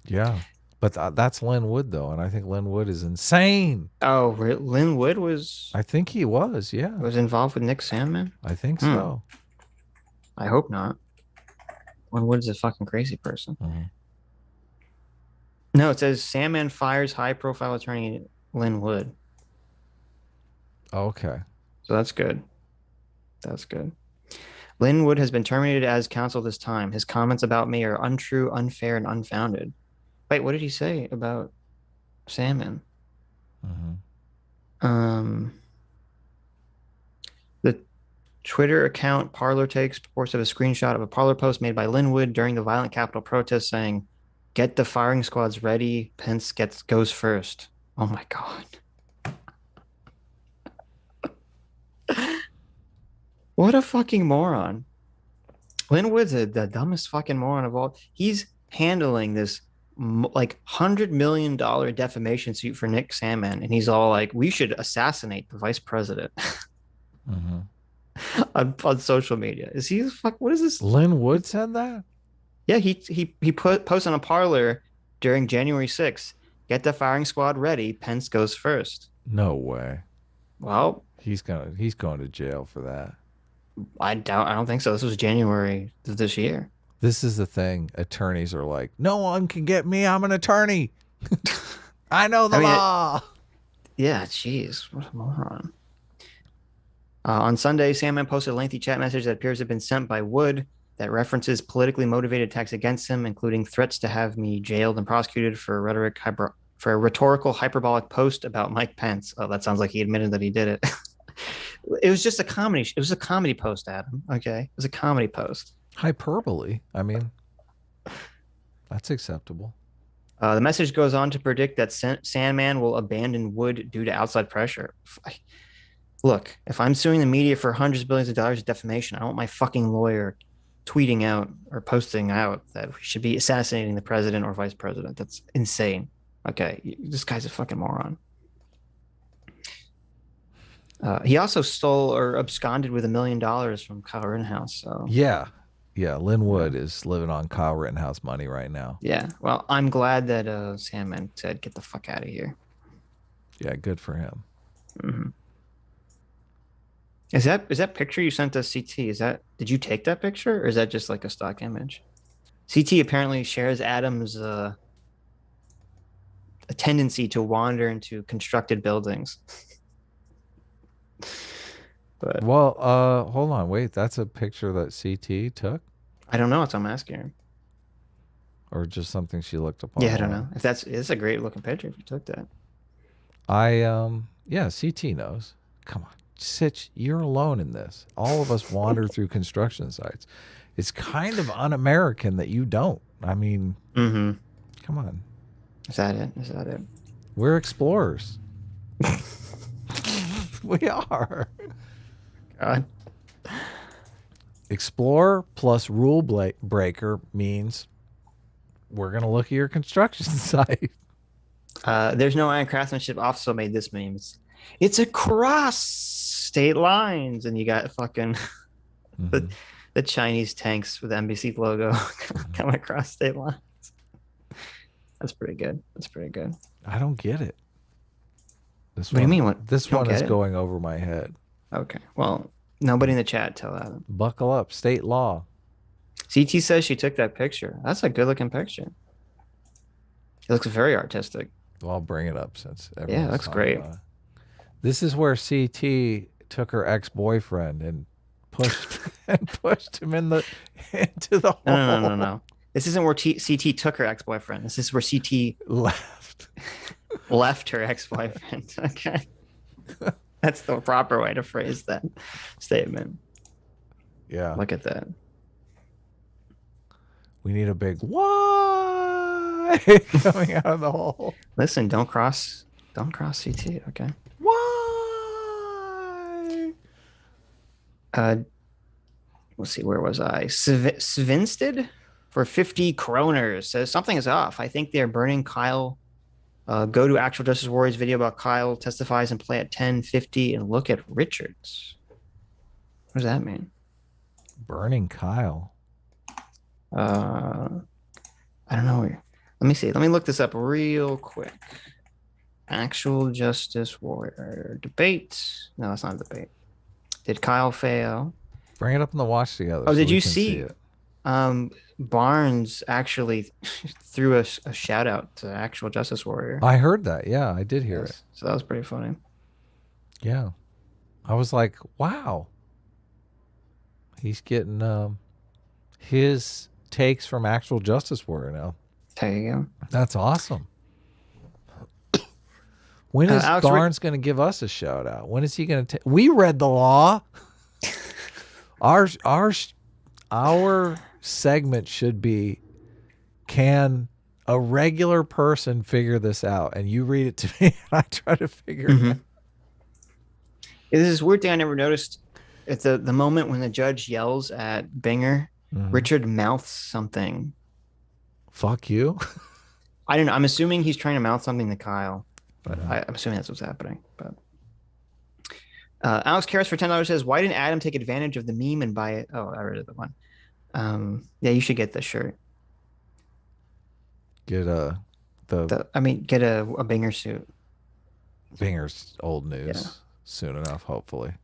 Yeah, but that's Lin Wood though, and I think Lin Wood is insane. Oh, Lin Wood was? I think he was. Yeah, was involved with Nick Sandman. I think so. I hope not. Lin Wood's a fucking crazy person. Mm-hmm. No, it says Sandman fires high-profile attorney Lin Wood. Okay, so that's good. That's good. Lin Wood has been terminated as counsel this time. His comments about me are untrue, unfair, and unfounded. Wait, what did he say about Sandman? Mm-hmm. The Twitter account Parlor Takes purports to have a screenshot of a Parlor post made by Lin Wood during the violent Capitol protest saying, "Get the firing squads ready. Pence goes first." Oh my God. What a fucking moron. Lin Wood's the dumbest fucking moron of all. He's handling this like $100 million defamation suit for Nick Sandman, and he's all like, we should assassinate the vice president. on social media. Is he what is this? Lin Wood said that? Yeah, he posted on a Parlor during January 6th. Get the firing squad ready. Pence goes first. No way. Well, he's going to jail for that. I don't think so. This was January of this year. This is the thing. Attorneys are like, no one can get me. I'm an attorney. I know the law. Yeah, jeez. What a moron. On Sunday, Sandman posted a lengthy chat message that appears to have been sent by Wood that references politically motivated attacks against him, including threats to have me jailed and prosecuted for a rhetorical hyperbolic post about Mike Pence. Oh, that sounds like he admitted that he did it. It was just a comedy. It was a comedy post, Adam. Okay, it was a comedy post. Hyperbole. I mean, that's acceptable. The message goes on to predict that Sandman will abandon Wood due to outside pressure. Look, if I'm suing the media for hundreds of billions of dollars of defamation, I don't want my fucking lawyer tweeting out or posting out that we should be assassinating the president or vice president. That's insane. Okay, this guy's a fucking moron. He also stole or absconded with $1 million from Kyle Rittenhouse. So yeah, Lin Wood is living on Kyle Rittenhouse money right now. Yeah, well, I'm glad that Sandman said, "Get the fuck out of here." Yeah, good for him. Mm-hmm. Is that picture you sent us, CT? Did you take that picture, or is that just like a stock image? CT apparently shares Adam's a tendency to wander into constructed buildings. But hold on, wait, that's a picture that CT took? I don't know. That's what I'm asking her. Or just something she looked up on. Yeah, I don't know. It's a great looking picture if you took that. Yeah, CT knows. Come on. Sitch, you're alone in this. All of us wander through construction sites. It's kind of un-American that you don't. I mean, Come on. Is that it? Is that it? We're explorers. We are. God. Explorer plus rule breaker means we're going to look at your construction site. There's no iron craftsmanship. Also made this meme. It's across state lines, and you got fucking the Chinese tanks with the NBC logo come across state lines. That's pretty good. That's pretty good. I don't get it. What do you mean? What? This one is going over my head. Okay. Well, nobody in the chat tell that. Buckle up. State law. CT says she took that picture. That's a good looking picture. It looks very artistic. Well, I'll bring it up since it looks great. This is where CT took her ex-boyfriend and pushed him into the hole. No. This isn't where CT took her ex-boyfriend. This is where CT left her ex-boyfriend. Okay. That's the proper way to phrase that statement. Yeah. Look at that. We need a big why coming out of the hole. Listen, don't cross CT, okay? Why? Let's see, where was I? Svinsted for 50 kroners says something is off. I think they're burning Kyle. Go to Actual Justice Warriors video about Kyle testifies and play at 10:50 and look at Richards. What does that mean? Burning Kyle. I don't know. Let me see. Let me look this up real quick. Actual Justice Warrior debate. No, that's not a debate. Did Kyle fail? Bring it up in the watch together. Oh, did you see it? Barnes actually threw a shout out to Actual Justice Warrior. I heard that. Yeah, I did hear it. So that was pretty funny. Yeah. I was like, wow. He's getting his takes from Actual Justice Warrior now. There you go. That's awesome. When is Barnes going to give us a shout out? When is he going to We read the law. Our segment should be, can a regular person figure this out? And you read it to me and I try to figure it out. This is weird thing I never noticed. At the moment when the judge yells at Binger, Richard mouths something. Fuck you. I don't know. I'm assuming he's trying to mouth something to Kyle, but I'm assuming that's what's happening. But Alex Karras for $10 says, "Why didn't Adam take advantage of the meme and buy it?" Oh, I read the one. Yeah, you should get this shirt. Get get a Binger suit. Binger's old news soon enough, hopefully.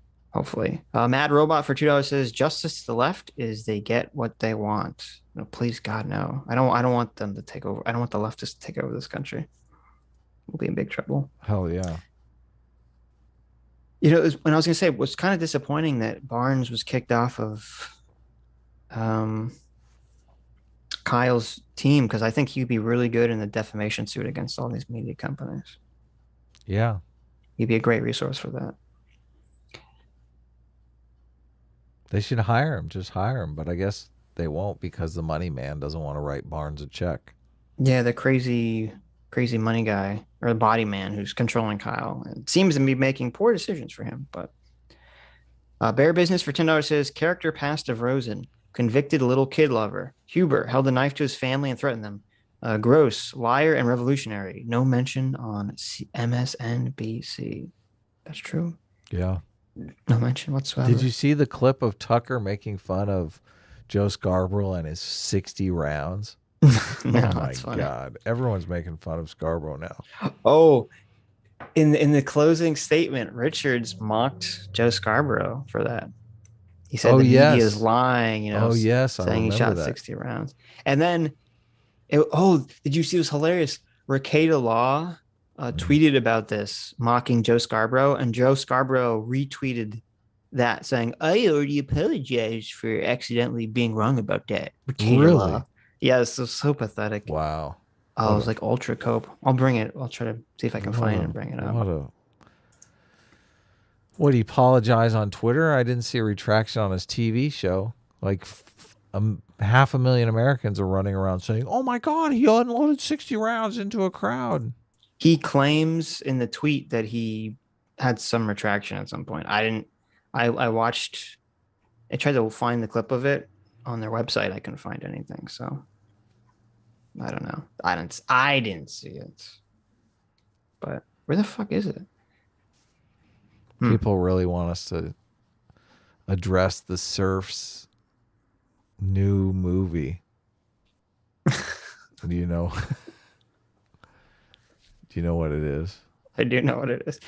Mad Robot for $2 says, "Justice to the left is they get what they want." No, please God, no. I don't want them to take over. I don't want the leftists to take over this country. We'll be in big trouble. Hell yeah. You know, when I was gonna say, it was kind of disappointing that Barnes was kicked off of Kyle's team, because I think he'd be really good in the defamation suit against all these media companies. Yeah. He'd be a great resource for that. They should hire him. Just hire him. But I guess they won't, because the money man doesn't want to write Barnes a check. Yeah, the crazy money guy, or the body man who's controlling Kyle. It seems to be making poor decisions for him. But Bear Business for $10 says, "Character past of Rosen, convicted little kid lover. Huber held a knife to his family and threatened them. Gross, liar, and revolutionary. No mention on MSNBC." That's true. Yeah. No mention whatsoever. Did you see the clip of Tucker making fun of Joe Scarborough and his 60 rounds? No, oh my God. Everyone's making fun of Scarborough now. Oh, in the closing statement, Richards mocked Joe Scarborough for that. He said the media is lying, you know. Oh, yes. Saying he shot 60 rounds. And then, did you see it was hilarious? Rekieta Law tweeted about this, mocking Joe Scarborough, and Joe Scarborough retweeted that, saying, "I already apologized for accidentally being wrong about that." Really? Law. Yeah, it's so pathetic. Wow. Oh, it was like ultra cope. I'll bring it. I'll try to see if I can find it and bring it up. What, he apologized on Twitter? I didn't see a retraction on his TV show. Like, 500,000 Americans are running around saying, "Oh my God, he unloaded 60 rounds into a crowd." He claims in the tweet that he had some retraction at some point. I didn't. I watched. I tried to find the clip of it on their website. I couldn't find anything. So I don't know. I didn't see it. But where the fuck is it? People really want us to address the Serfs new movie. Do you know? Do you know what it is? I do know what it is.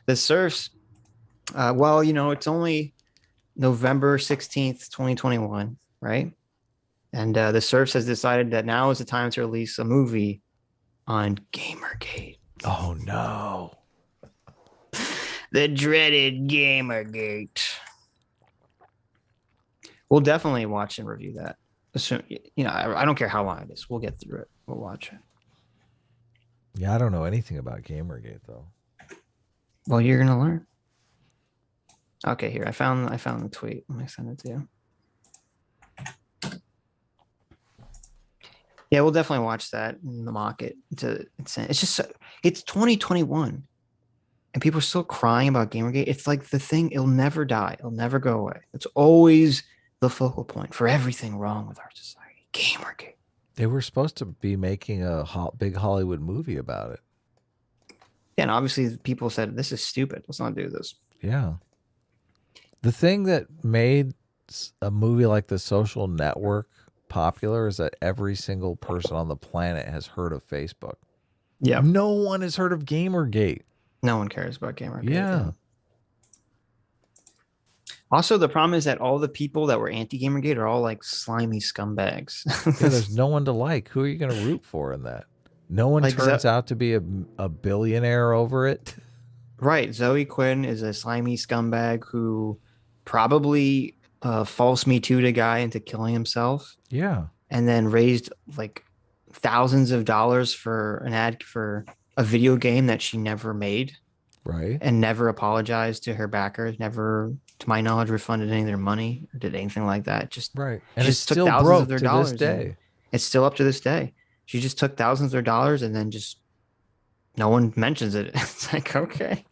The Serfs. Well, it's only November 16th, 2021, right? And the Serfs has decided that now is the time to release a movie on Gamergate. Oh no. The dreaded Gamergate. We'll definitely watch and review that. I don't care how long it is. We'll get through it. We'll watch it. Yeah, I don't know anything about Gamergate though. Well, you're gonna learn. Okay, here I found the tweet. Let me send it to you. Yeah, we'll definitely watch that in the market. It's just it's 2021, and people are still crying about Gamergate. It's like the thing; it'll never die. It'll never go away. It's always the focal point for everything wrong with our society. Gamergate. They were supposed to be making a big Hollywood movie about it. Yeah, and obviously people said this is stupid. Let's not do this. Yeah. The thing that made a movie like The Social Network popular is that every single person on the planet has heard of Facebook. Yeah. No one has heard of Gamergate. No one cares about Gamergate. Yeah. Also, the problem is that all the people that were anti-Gamergate are all like slimy scumbags. Yeah, there's no one to like. Who are you going to root for in that? No one turns out to be a billionaire over it. Right. Zoe Quinn is a slimy scumbag who probably false Me Too'd a guy into killing himself. Yeah. And then raised like thousands of dollars for an ad for a video game that she never made. Right. And never apologized to her backers, never, to my knowledge, refunded any of their money or did anything like that. Just right. And it's still broke to this day. It's still up to this day. She just took thousands of dollars and then just no one mentions it. It's like, okay.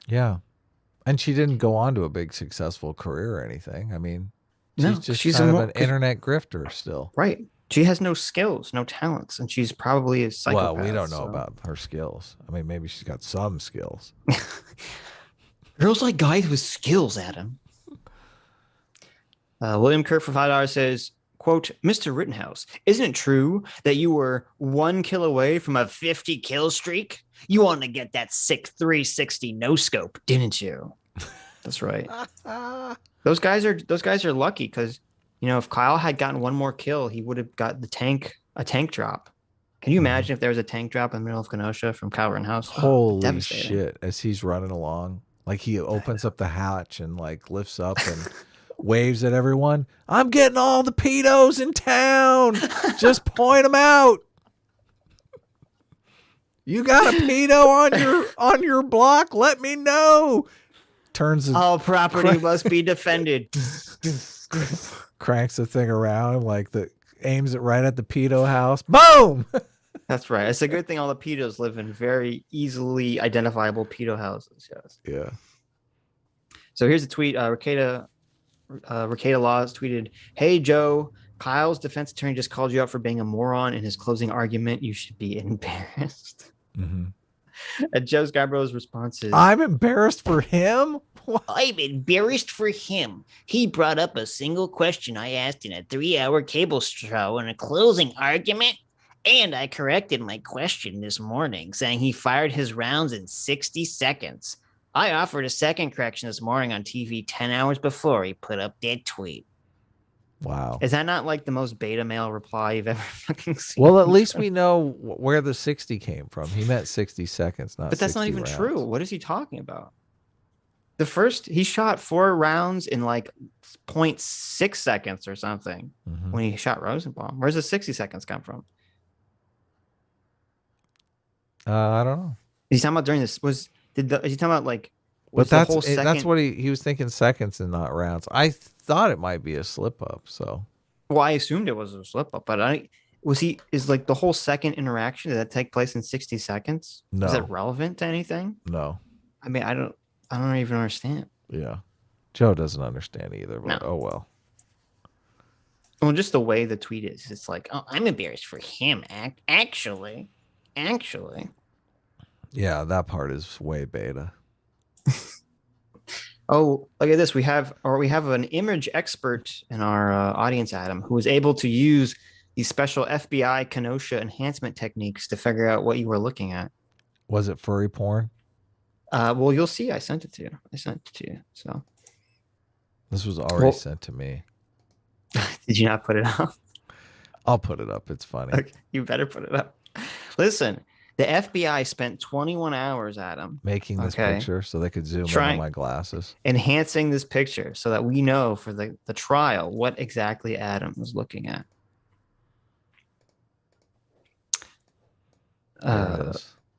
Yeah. And she didn't go on to a big successful career or anything. I mean, she's kind of an internet grifter still. Right. She has no skills, no talents, and she's probably a psychopath. Well, we don't know about her skills. I mean, maybe she's got some skills. Girls like guys with skills, Adam. William Kerr for $5 says, quote, Mr. Rittenhouse, isn't it true that you were 1 kill away from a 50 kill streak? You wanted to get that sick 360 no scope, didn't you? That's right. Those guys are lucky because, if Kyle had gotten one more kill, he would have got a tank drop. Can you imagine if there was a tank drop in the middle of Kenosha from Kyle Rittenhouse? Holy shit. As he's running along, like he opens up the hatch and like lifts up and waves at everyone. I'm getting all the pedos in town. Just point them out. You got a pedo on your block? Let me know. Turns all property must be defended. Cranks the thing around like aims it right at the pedo house. Boom. That's right. It's a good thing all the pedos live in very easily identifiable pedo houses. Yes. Yeah. So here's a tweet. Ricada Laws tweeted, "Hey Joe, Kyle's defense attorney just called you out for being a moron in his closing argument. You should be embarrassed." Mm-hmm. And Joe Scarborough's response is, "I'm embarrassed for him? I'm embarrassed for him. He brought up a single question I asked in a 3-hour cable show in a closing argument, and I corrected my question this morning, saying he fired his rounds in 60 seconds. I offered a second correction this morning on TV 10 hours before he put up that tweet." Wow. Is that not like the most beta male reply you've ever fucking seen? Well, at least we know where the 60 came from. He meant 60 seconds, not 60 But that's not even rounds. true. What is he talking about? He shot 4 rounds in like 0.6 seconds or something when he shot Rosenbaum. Where's the 60 seconds come from? I don't know. He's talking about during this is he talking about like but that's what he was thinking, seconds and not rounds. I thought it might be a slip up, so Well, I assumed it was a slip up, but is like the whole second interaction, did that take place in 60 seconds? Is that No, relevant to anything? no. I mean, I don't even understand. Yeah. Joe doesn't understand either, No. but oh well. Well, just the way the tweet is, it's like, oh, I'm embarrassed for him. Actually. Yeah, that part is way beta. Oh, look at this. We have an image expert in our audience, Adam, who was able to use these special FBI Kenosha enhancement techniques to figure out what you were looking at. Was it furry porn? Well, you'll see. I sent it to you. So This was already sent to me. did you not put it up? I'll put it up. It's funny. Okay, you better put it up. Listen, the FBI spent 21 hours, Adam, Making this picture so they could zoom in on my glasses. Enhancing this picture so that we know for the trial what exactly Adam was looking at.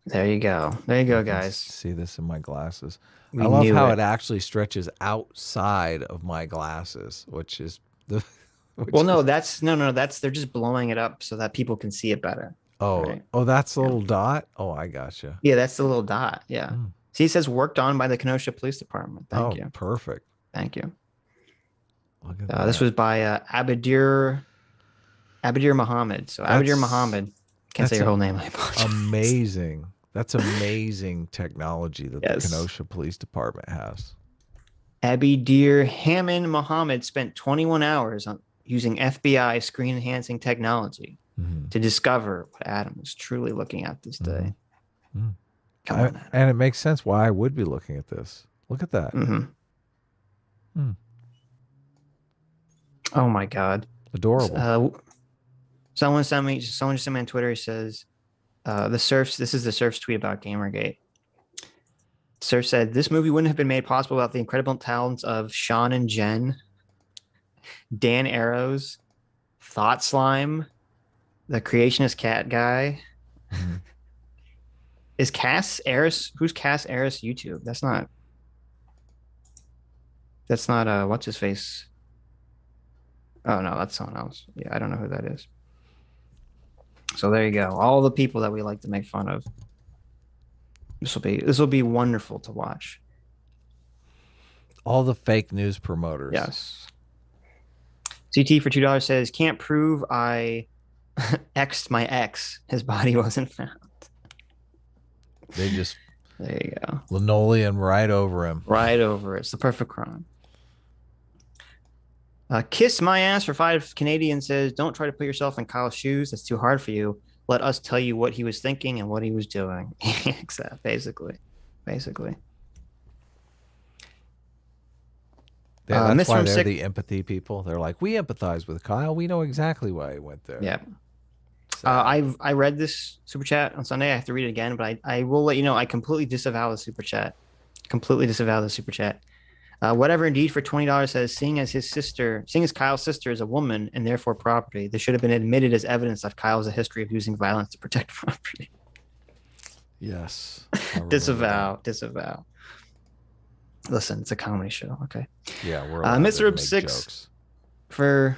There you go. There you go, guys. See this in my glasses. I love how it actually stretches outside of my glasses, which is the. Well, no, that's they're just blowing it up so that people can see it better. Oh, right? Oh, that's the little dot. Oh, I gotcha. Yeah, that's the little dot. Yeah. See, it says worked on by the Kenosha Police Department. Thank you. Perfect. Thank you. Look at that. This was by Abadir Muhammad. So Abadir Muhammad. Can't say your whole name. I apologize. Amazing. That's amazing technology that the Kenosha Police Department has. Abadir Hammond Muhammad spent 21 hours on using FBI screen enhancing technology to discover what Adam was truly looking at this day. Come on, and it makes sense why I would be looking at this. Look at that. Oh my God. Adorable. Someone just sent me on Twitter. He says, the Serfs, this is the Serfs tweet about Gamergate. Surf said, this movie wouldn't have been made possible without the incredible talents of Sean and Jen, Dan Arrows, Thought Slime, the creationist cat guy. Is Cass Eris? Who's Cass Eris YouTube? That's not what's his face? Oh no, that's someone else. Yeah, I don't know who that is. So there you go. All the people that we like to make fun of. This will be wonderful to watch. All the fake news promoters. Yes. CT for $2 says, can't prove I X'd my ex. His body wasn't found. They just there you go. Linoleum right over him. Right over it. It's the perfect crime. Kiss my ass for 5 Canadian says, don't try to put yourself in Kyle's shoes. That's too hard for you. Let us tell you what he was thinking and what he was doing. Basically. Yeah, that's why they're the empathy people. They're like, we empathize with Kyle. We know exactly why he went there. Yeah. So. I read this super chat on Sunday. I have to read it again, but I will let you know I completely disavow the super chat. Whatever indeed for $20 says, seeing as Kyle's sister is a woman and therefore property, this should have been admitted as evidence that Kyle has a history of using violence to protect property. Yes. Disavow. Listen, it's a comedy show. Okay. Yeah, we're Mr. Rib 6 for.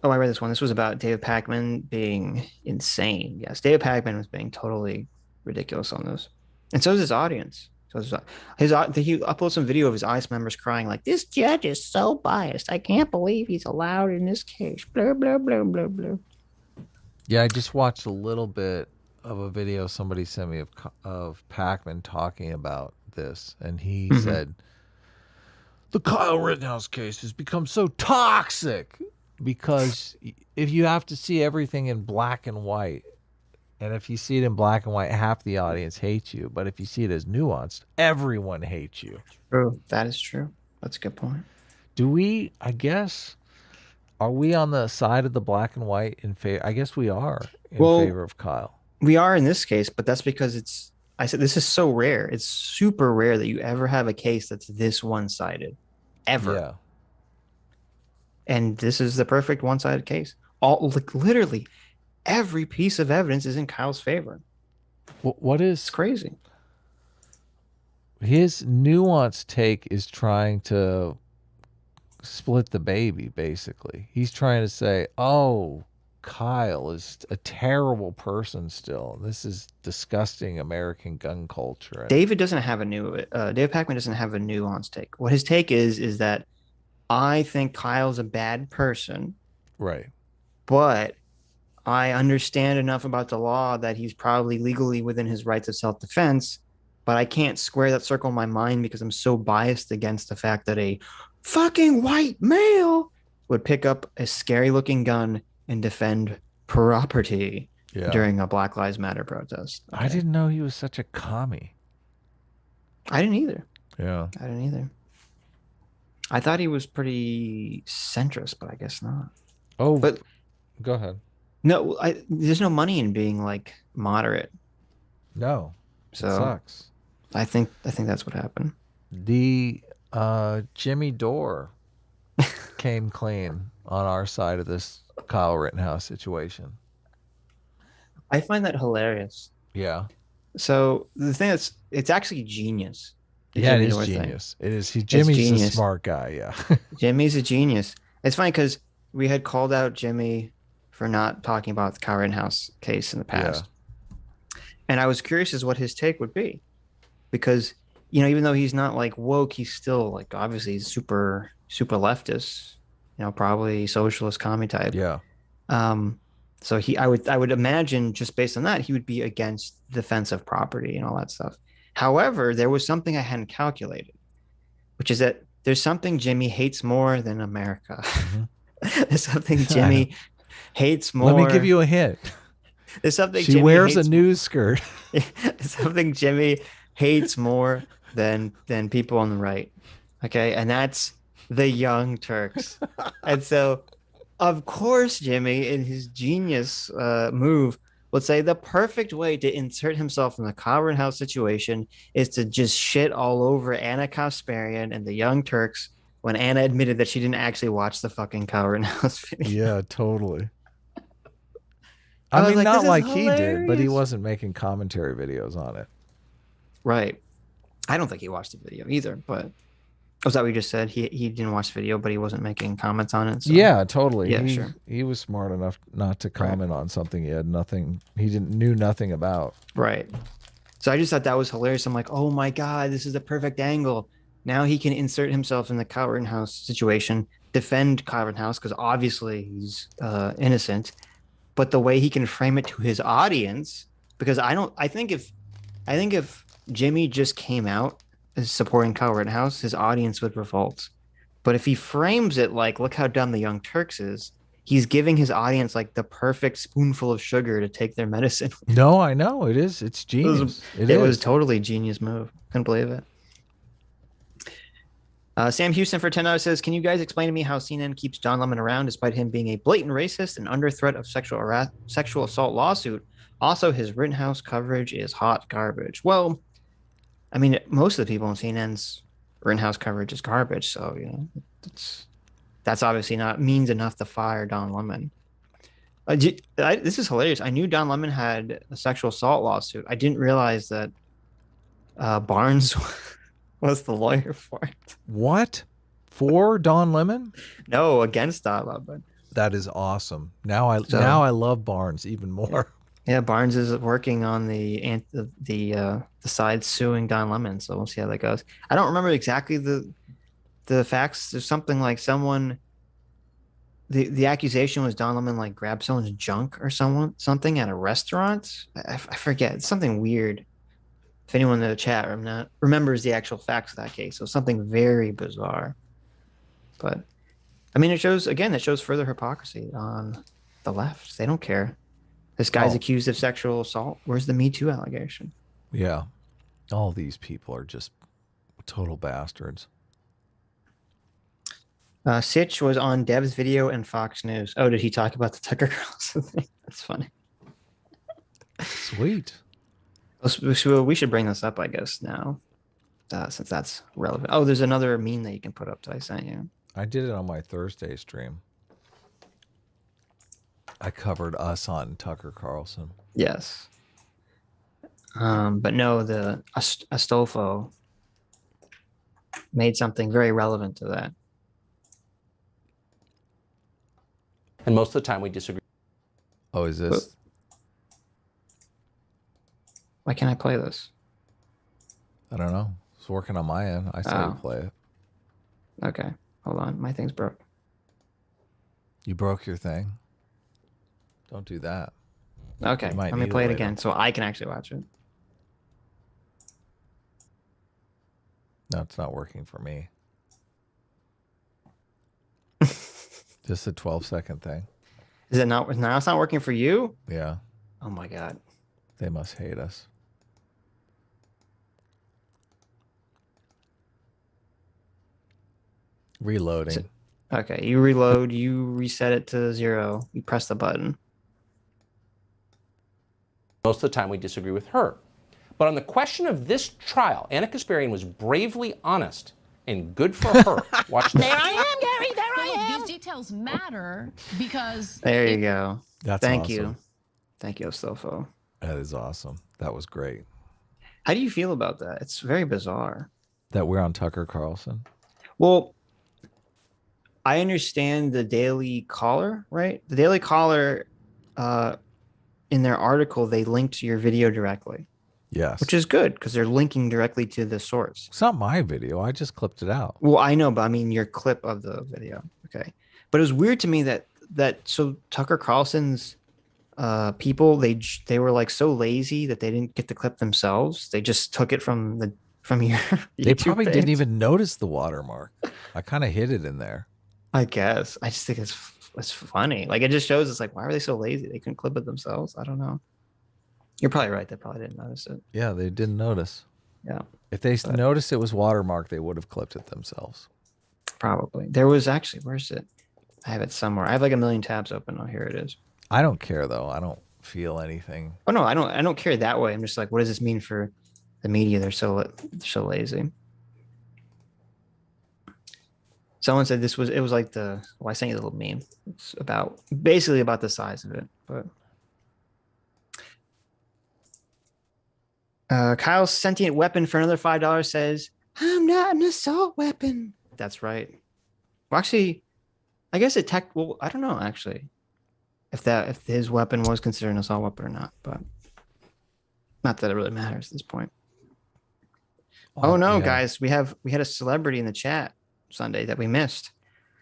Oh, I read this one. This was about David Pakman being insane. Yes, David Pakman was being totally ridiculous on this, and so is his audience. So he uploads some video of his ICE members crying like, "This judge is so biased. I can't believe he's allowed in this case." Blah blah blah blah blah. Yeah, I just watched a little bit of a video somebody sent me of Pakman talking about this, and he said, "The Kyle Rittenhouse case has become so toxic because if you have to see everything in black and white, and if you see it in black and white, half the audience hates you. But if you see it as nuanced, everyone hates you." True. That is true. That's a good point. Are we on the side of the black and white in favor? I guess we are in favor of Kyle. We are in this case, but that's because I said this is so rare. It's super rare that you ever have a case that's this one-sided. Ever. Yeah. And this is the perfect one-sided case. Literally every piece of evidence is in Kyle's favor. It's crazy. His nuanced take is trying to split the baby, basically. He's trying to say, oh, Kyle is a terrible person still. This is disgusting American gun culture. And David doesn't have a new David Pakman doesn't have a nuanced take. What his take is that I think Kyle's a bad person, right. but I understand enough about the law that he's probably legally within his rights of self-defense, but I can't square that circle in my mind because I'm so biased against the fact that a fucking white male would pick up a scary looking gun and defend property during a Black Lives Matter protest. Okay. I didn't know he was such a commie. I didn't either. Yeah. I didn't either. I thought he was pretty centrist, but I guess not. Oh, but go ahead. No, there's no money in being like moderate. No, so it sucks. I think that's what happened. The Jimmy Dore came clean on our side of this Kyle Rittenhouse situation. I find that hilarious. Yeah. So the thing is, it's actually genius. Yeah, it is genius. It is. Jimmy's a smart guy. Yeah. Jimmy's a genius. It's funny because we had called out Jimmy for not talking about the Kyle Rittenhouse case in the past. Yeah. And I was curious as what his take would be. Because, you know, even though he's not like woke, he's still like obviously super leftist, you know, probably socialist commie type. Yeah. So I would imagine just based on that, he would be against defense of property and all that stuff. However, there was something I hadn't calculated, which is that there's something Jimmy hates more than America. Mm-hmm. There's something Jimmy hates more. Let me give you a hint. There's something she wears a news skirt. Something Jimmy hates more than people on the right. Okay, and that's the Young Turks. And so, of course, Jimmy, in his genius move, would say the perfect way to insert himself in the Kyle Rittenhouse situation is to just shit all over Anna Kasparian and the Young Turks when Anna admitted that she didn't actually watch the fucking Kyle Rittenhouse video. Yeah, totally. I mean, not like he did, but he wasn't making commentary videos on it. Right. I don't think he watched the video either, but was that what you just said? He didn't watch the video, but he wasn't making comments on it. So. Yeah, totally. Yeah, sure. He was smart enough not to comment on something he knew nothing about. Right. So I just thought that was hilarious. I'm like, oh my God, this is the perfect angle. Now he can insert himself in the Kyle Rittenhouse situation, defend Kyle Rittenhouse because obviously he's innocent, but the way he can frame it to his audience, because I think if Jimmy just came out as supporting Kyle Rittenhouse, his audience would revolt. But if he frames it like, look how dumb the Young Turks is, he's giving his audience like the perfect spoonful of sugar to take their medicine. No, I know it is. It's genius. It was totally genius move. Couldn't believe it. Sam Houston for $10 says, can you guys explain to me how CNN keeps Don Lemon around despite him being a blatant racist and under threat of sexual assault lawsuit? Also, his Rittenhouse coverage is hot garbage. Well, I mean, most of the people on CNN's Rittenhouse coverage is garbage. So, you know, that's obviously not means enough to fire Don Lemon. This is hilarious. I knew Don Lemon had a sexual assault lawsuit. I didn't realize that Barnes was the lawyer for it. What? For Don Lemon? No, against Don Lemon. That is awesome. Now I love Barnes even more. Yeah, Barnes is working on the side suing Don Lemon, so we'll see how that goes. I don't remember exactly the facts. There's something like the accusation was Don Lemon like grabbed someone's junk or something at a restaurant. I forget. It's something weird. If anyone in the chat remembers the actual facts of that case, so something very bizarre. But I mean, it shows further hypocrisy on the left. They don't care. This guy's accused of sexual assault. Where's the Me Too allegation? Yeah. All these people are just total bastards. Sitch was on Dev's video and Fox News. Oh, did he talk about the Tucker Carlson thing? That's funny. Sweet. So we should bring this up, I guess, now, since that's relevant. Oh, there's another meme that you can put up that I sent you. I did it on my Thursday stream. I covered us on Tucker Carlson. Yes. But no, the Astolfo made something very relevant to that. And most of the time we disagree. Oh, is this? Why can't I play this? I don't know. It's working on my end. I saw you play it. Okay. Hold on. My thing's broke. You broke your thing? Don't do that. Okay. Let me play it again so I can actually watch it. No, it's not working for me. Just a 12-second thing. Is it not? Now it's not working for you? Yeah. Oh my God. They must hate us. Reloading. Okay, you reload, you reset it to 0, you press the button. Most of the time we disagree with her. But on the question of this trial, Anna Kasparian was bravely honest and good for her. Watch this. There I am, Gary, there I am. These details matter because... There you go. Thank you. Thank you, Ostofo. That is awesome. That was great. How do you feel about that? It's very bizarre. That we're on Tucker Carlson? Well, I understand the Daily Caller, right? The Daily Caller, in their article, they linked to your video directly. Yes. Which is good because they're linking directly to the source. It's not my video. I just clipped it out. Well, I know, but I mean your clip of the video. Okay. But it was weird to me that so Tucker Carlson's people, they were like so lazy that they didn't get the clip themselves. They just took it from your They YouTube probably page. didn't even notice the watermark. I kind of hid it in there. I guess. I just think it's funny. Like it just shows it's like, why were they so lazy? They couldn't clip it themselves. I don't know. You're probably right. They probably didn't notice it. Yeah, they didn't notice. Yeah. If they noticed it was watermarked, they would have clipped it themselves. Probably. There was actually, where's it? I have it somewhere. I have like a million tabs open. Oh, here it is. I don't care though. I don't feel anything. Oh no, I don't care that way. I'm just like, what does this mean for the media? They're so lazy. Someone said it was like I sent you the little meme. It's basically about the size of it. But Kyle's sentient weapon for another $5 says, I'm not an assault weapon. That's right. Well, actually, I guess well, I don't know actually if his weapon was considered an assault weapon or not, but not that it really matters at this point. Oh no, yeah. Guys, we had a celebrity in the chat Sunday that we missed.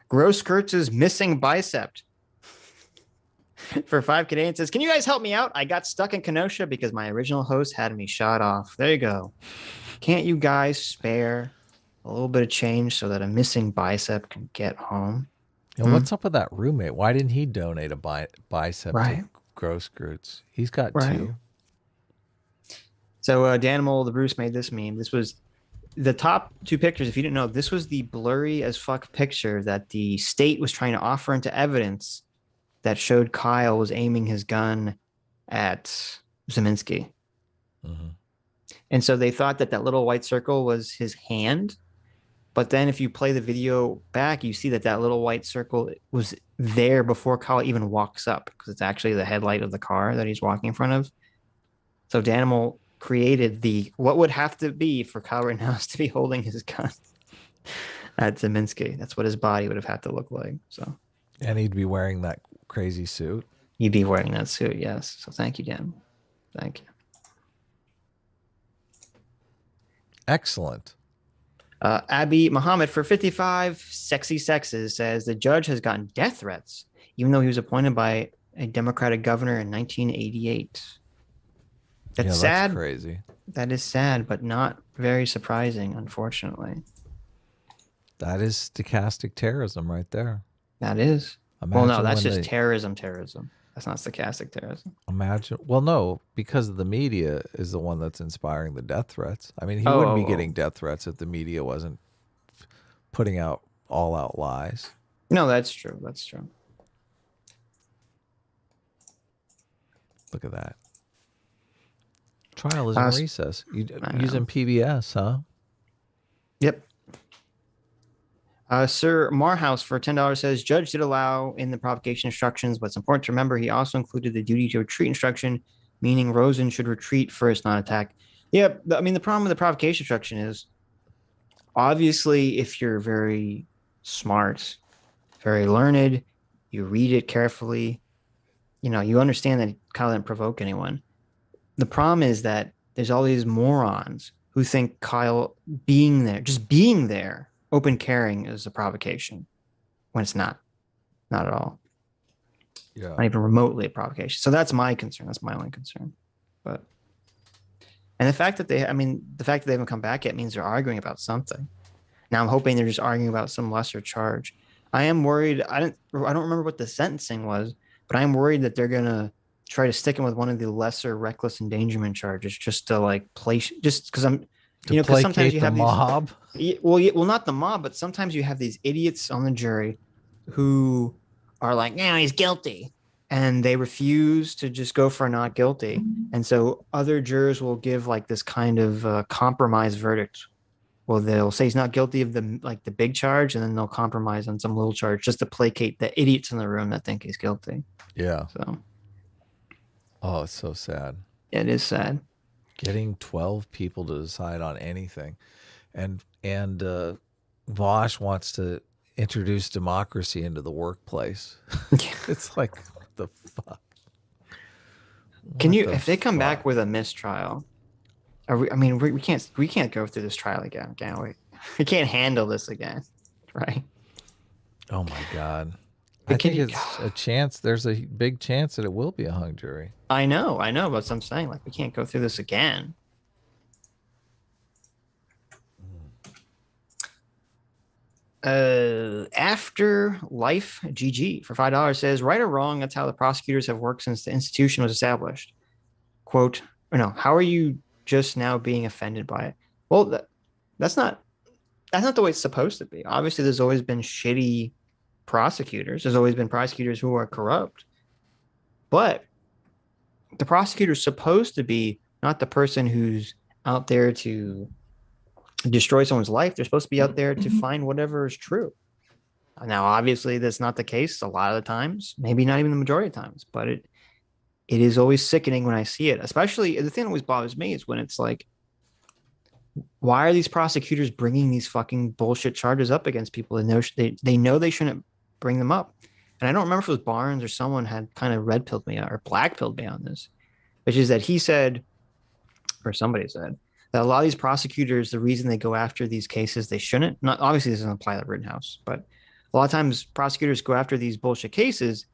Gross Kurtz's missing bicep. For 5 Canadian says, can you guys help me out? I got stuck in Kenosha because my original host had me shot off. There you go. Can't you guys spare a little bit of change so that a missing bicep can get home? And what's up with that roommate? Why didn't he donate a bicep to Gross Kurtz? He's got 2. So Danimal the Bruce made this meme. This was the top 2 pictures. If you didn't know, this was the blurry as fuck picture that the state was trying to offer into evidence that showed Kyle was aiming his gun at Zeminski. Mm-hmm. And so they thought that little white circle was his hand. But then if you play the video back, you see that little white circle was there before Kyle even walks up because it's actually the headlight of the car that he's walking in front of. So Danimal created what would have to be for Kyle Rittenhouse to be holding his gun at Zeminski. That's what his body would have had to look like. So, and he'd be wearing that crazy suit. You'd be wearing that suit, yes. So thank you, Dan. Thank you. Excellent. Abby Muhammad for 55 sexy sexes says the judge has gotten death threats, even though he was appointed by a Democratic governor in 1988. That's sad. That's crazy. That is sad, but not very surprising, unfortunately. That is stochastic terrorism right there. That is. Well, no, that's just terrorism. That's not stochastic terrorism. Imagine. Well, no, because the media is the one that's inspiring the death threats. I mean, he wouldn't be getting death threats if the media wasn't putting out all-out lies. No, that's true. That's true. Look at that. Trial is in recess. Using PBS, huh? Yep. Sir Marhouse for $10 says, judge did allow in the provocation instructions, but it's important to remember he also included the duty to retreat instruction, meaning Rosen should retreat first, not attack. Yeah, I mean, the problem with the provocation instruction is, obviously, if you're very smart, very learned, You read it carefully. You know, you understand that Kyle didn't provoke anyone. The problem is that there's all these morons who think Kyle being there, just being there, open carrying is a provocation when it's not at all. Yeah. Not even remotely a provocation. So that's my concern. That's my only concern. But, and the fact that they haven't come back yet means they're arguing about something. Now I'm hoping they're just arguing about some lesser charge. I am worried. I don't remember what the sentencing was, but I'm worried that they're going to try to stick him with one of the lesser reckless endangerment charges just to like place, just because because sometimes you have the mob. Well, not the mob, but sometimes you have these idiots on the jury who are like, no, he's guilty. And they refuse to just go for not guilty. And so other jurors will give like this kind of compromise verdict. Well, they'll say he's not guilty of the big charge, and then they'll compromise on some little charge just to placate the idiots in the room that think he's guilty. Yeah. So. Oh, it's so sad. It is sad. Getting 12 people to decide on anything. And Vosh wants to introduce democracy into the workplace. It's like, what the fuck? If they come back with a mistrial, we can't go through this trial again, can we? We can't handle this again, right? Oh my God. I think it's a chance. There's a big chance that it will be a hung jury. I know, but I'm saying, like, we can't go through this again. After Life GG for $5 says, right or wrong, that's how the prosecutors have worked since the institution was established. Quote, how are you just now being offended by it? Well, that's not the way it's supposed to be. Obviously, there's always been shitty prosecutors. There's always been prosecutors who are corrupt. But the prosecutor's supposed to be not the person who's out there to destroy someone's life. They're supposed to be out there to find whatever is true. Now, obviously, that's not the case a lot of the times, maybe not even the majority of times, but it is always sickening when I see it. Especially, the thing that always bothers me is when it's like, why are these prosecutors bringing these fucking bullshit charges up against people? They know they shouldn't bring them up. And I don't remember if it was Barnes or someone had kind of red pilled me or black pilled me on this, which is that he said, or somebody said, that a lot of these prosecutors, the reason they go after these cases, they shouldn't. Not obviously this doesn't apply to Rittenhouse, but a lot of times prosecutors go after these bullshit cases.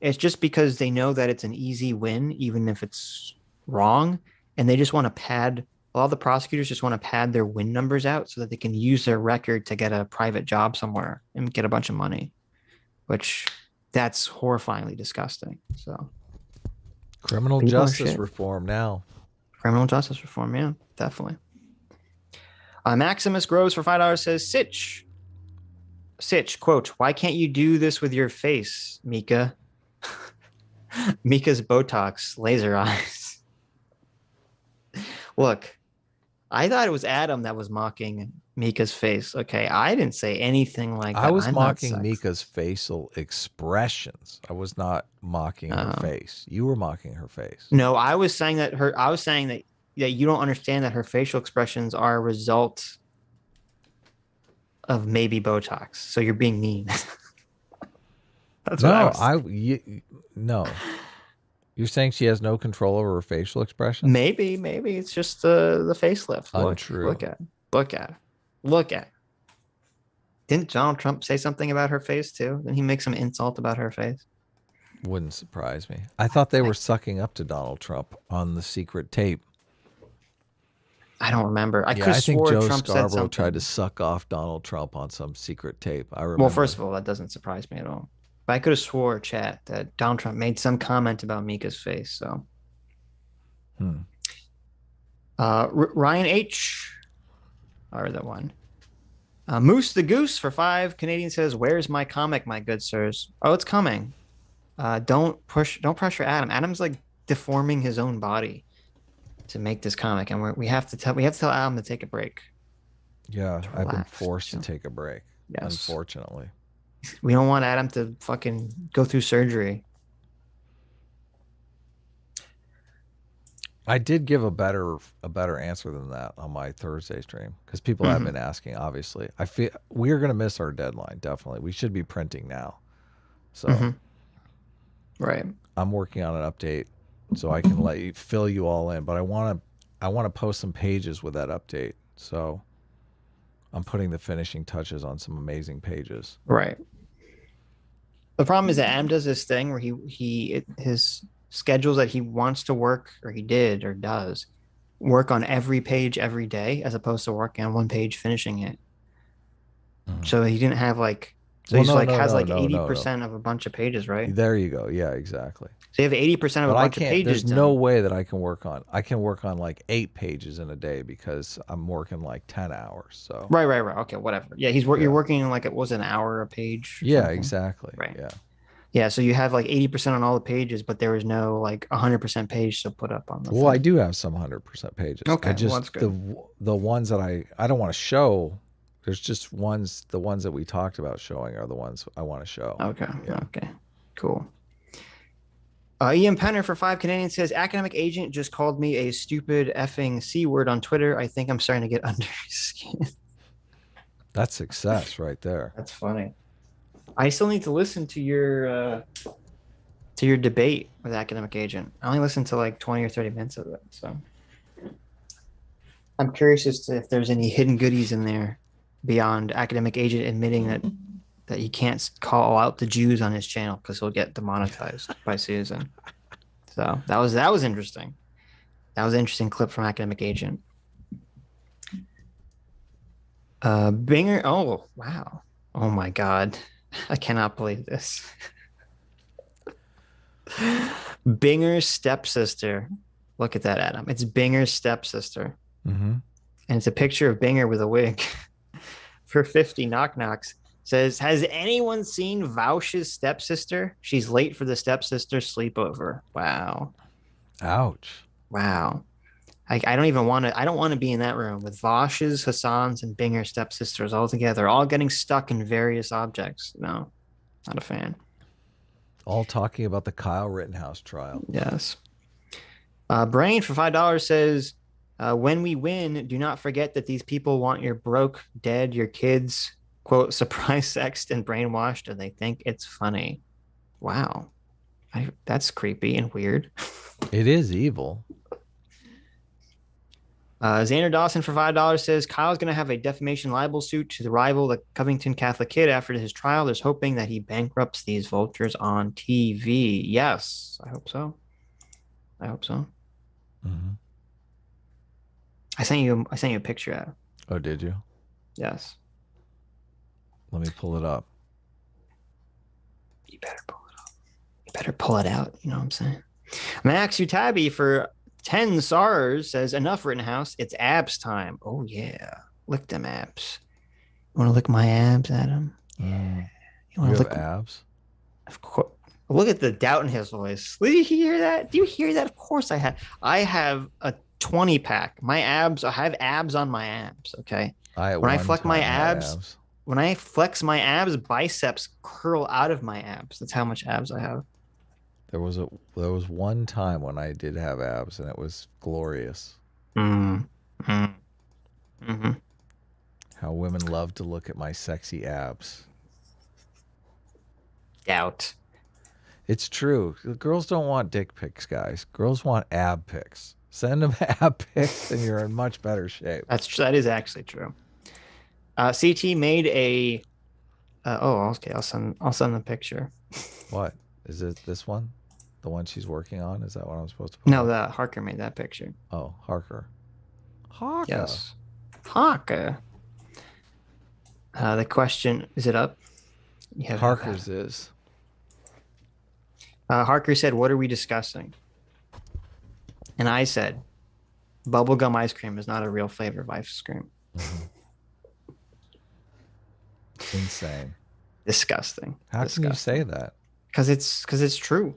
It's just because they know that it's an easy win, even if it's wrong, and they just want to pad. A lot of the prosecutors just want to pad their win numbers out so that they can use their record to get a private job somewhere and get a bunch of money, which that's horrifyingly disgusting. So, criminal justice reform now. Criminal justice reform, yeah, definitely. Maximus Groves for $5 says, Sitch, quote, why can't you do this with your face, Mika? Mika's Botox, laser eyes. Look, I thought it was Adam that was mocking Mika's face. Okay, I didn't say anything like that. I was mocking Mika's facial expressions. I was not mocking her face. You were mocking her face. No, I was saying that you don't understand that her facial expressions are a result of maybe Botox. So you're being mean. That's what I was. No. You're saying she has no control over her facial expression? Maybe it's just the facelift. Untrue. Look at it. Didn't Donald Trump say something about her face too? Didn't he make some insult about her face? Wouldn't surprise me. I thought they were sucking up to Donald Trump on the secret tape. I don't remember. I think Joe Scarborough tried to suck off Donald Trump on some secret tape. I remember. Well, first of all, that doesn't surprise me at all. But I could have swore, chat, that Donald Trump made some comment about Mika's face. So, Ryan H. Or that one. Moose the Goose for 5 Canadian says, "Where's my comic, my good sirs?" Oh, it's coming. Don't pressure Adam. Adam's like deforming his own body to make this comic, and we have to tell Adam to take a break. Yeah, I've been forced to take a break. Yes, unfortunately. We don't want Adam to fucking go through surgery. I did give a better answer than that on my Thursday stream because people have been asking. Obviously, I feel we're gonna miss our deadline. Definitely, we should be printing now. So Right. I'm working on an update so I can fill you all in, but I want to post some pages with that update. So I'm putting the finishing touches on some amazing pages. Right. The problem is that Adam does this thing where his schedules that he wants to work, or he did or does work on every page every day, as opposed to working on one page finishing it. So he didn't have like, so he's like has like 80% of a bunch of pages, right? There you go. Yeah, exactly. So you have 80% of a bunch of pages. There's no way that I can work on. I can work on like 8 pages in a day because I'm working like 10 hours. So right. Okay, whatever. Yeah, you're working like it was an hour a page. Yeah, something. exactly. Right. Yeah. Yeah, so you have like 80% on all the pages, but there was no like 100% page to put up on the Well, I do have some 100% pages. Okay, I just, well, that's good. The ones that I don't want to show. There's just the ones that we talked about showing are the ones I want to show. Okay. Yeah. Okay. Cool. Ian Penner for 5 Canadian says, academic agent just called me a stupid effing C word on Twitter. I think I'm starting to get under his skin. That's success right there. That's funny. I still need to listen to your debate with academic agent. I only listened to like 20 or 30 minutes of it. So I'm curious as to if there's any hidden goodies in there beyond academic agent admitting that he can't call out the Jews on his channel because he'll get demonetized by Susan. So that was interesting. That was an interesting clip from academic agent. Binger. Oh, wow. Oh my God. I cannot believe this. Binger's stepsister. Look at that, Adam. It's Binger's stepsister. Mm-hmm. And it's a picture of Binger with a wig. For 50 knock knocks, says, has anyone seen Vaush's stepsister? She's late for the stepsister sleepover. Wow. Ouch. Wow. I don't want to be in that room with Vaush's, Hassan's, and Binger's stepsisters all together, all getting stuck in various objects. No, not a fan. All talking about the Kyle Rittenhouse trial. Yes. Brain for $5 says, when we win, do not forget that these people want your broke, dead, your kids, quote, surprise sexed and brainwashed, and they think it's funny. Wow. That's creepy and weird. It is evil. Xander Dawson for $5 says, Kyle's going to have a defamation libel suit to rival the Covington Catholic kid after his trial. There's hoping that he bankrupts these vultures on TV. Yes, I hope so. Mm-hmm. I sent you a picture of it. Oh, did you? Yes. Let me pull it up. You better pull it up. You better pull it out. You know what I'm saying? Max Utabi for 10 SARS says, enough Rittenhouse. It's abs time. Oh, yeah. Lick them abs. You want to lick my abs, Adam? Yeah. You want to lick abs? Of course. Look at the doubt in his voice. Did you hear that? Do you hear that? Of course I have. I have a 20 pack. My abs, I have abs on my abs. Okay. When I flex my abs, biceps curl out of my abs. That's how much abs I have. There was one time when I did have abs, and it was glorious. Mm-hmm. How women love to look at my sexy abs. Doubt. It's true. Girls don't want dick pics, guys. Girls want ab pics. Send them ab pics, and you're in much better shape. That is actually true. CT made a. Okay. I'll send the picture. What is it? This one, the one she's working on. Is that what I'm supposed to put? No, the Harker made that picture. Oh, Harker. Yes, Harker. The question is it up? Harker's is. Harker said, "What are we discussing?" And I said, "Bubblegum ice cream is not a real flavor of ice cream." Mm-hmm. Insane. Disgusting. How can you say that? Because it's true.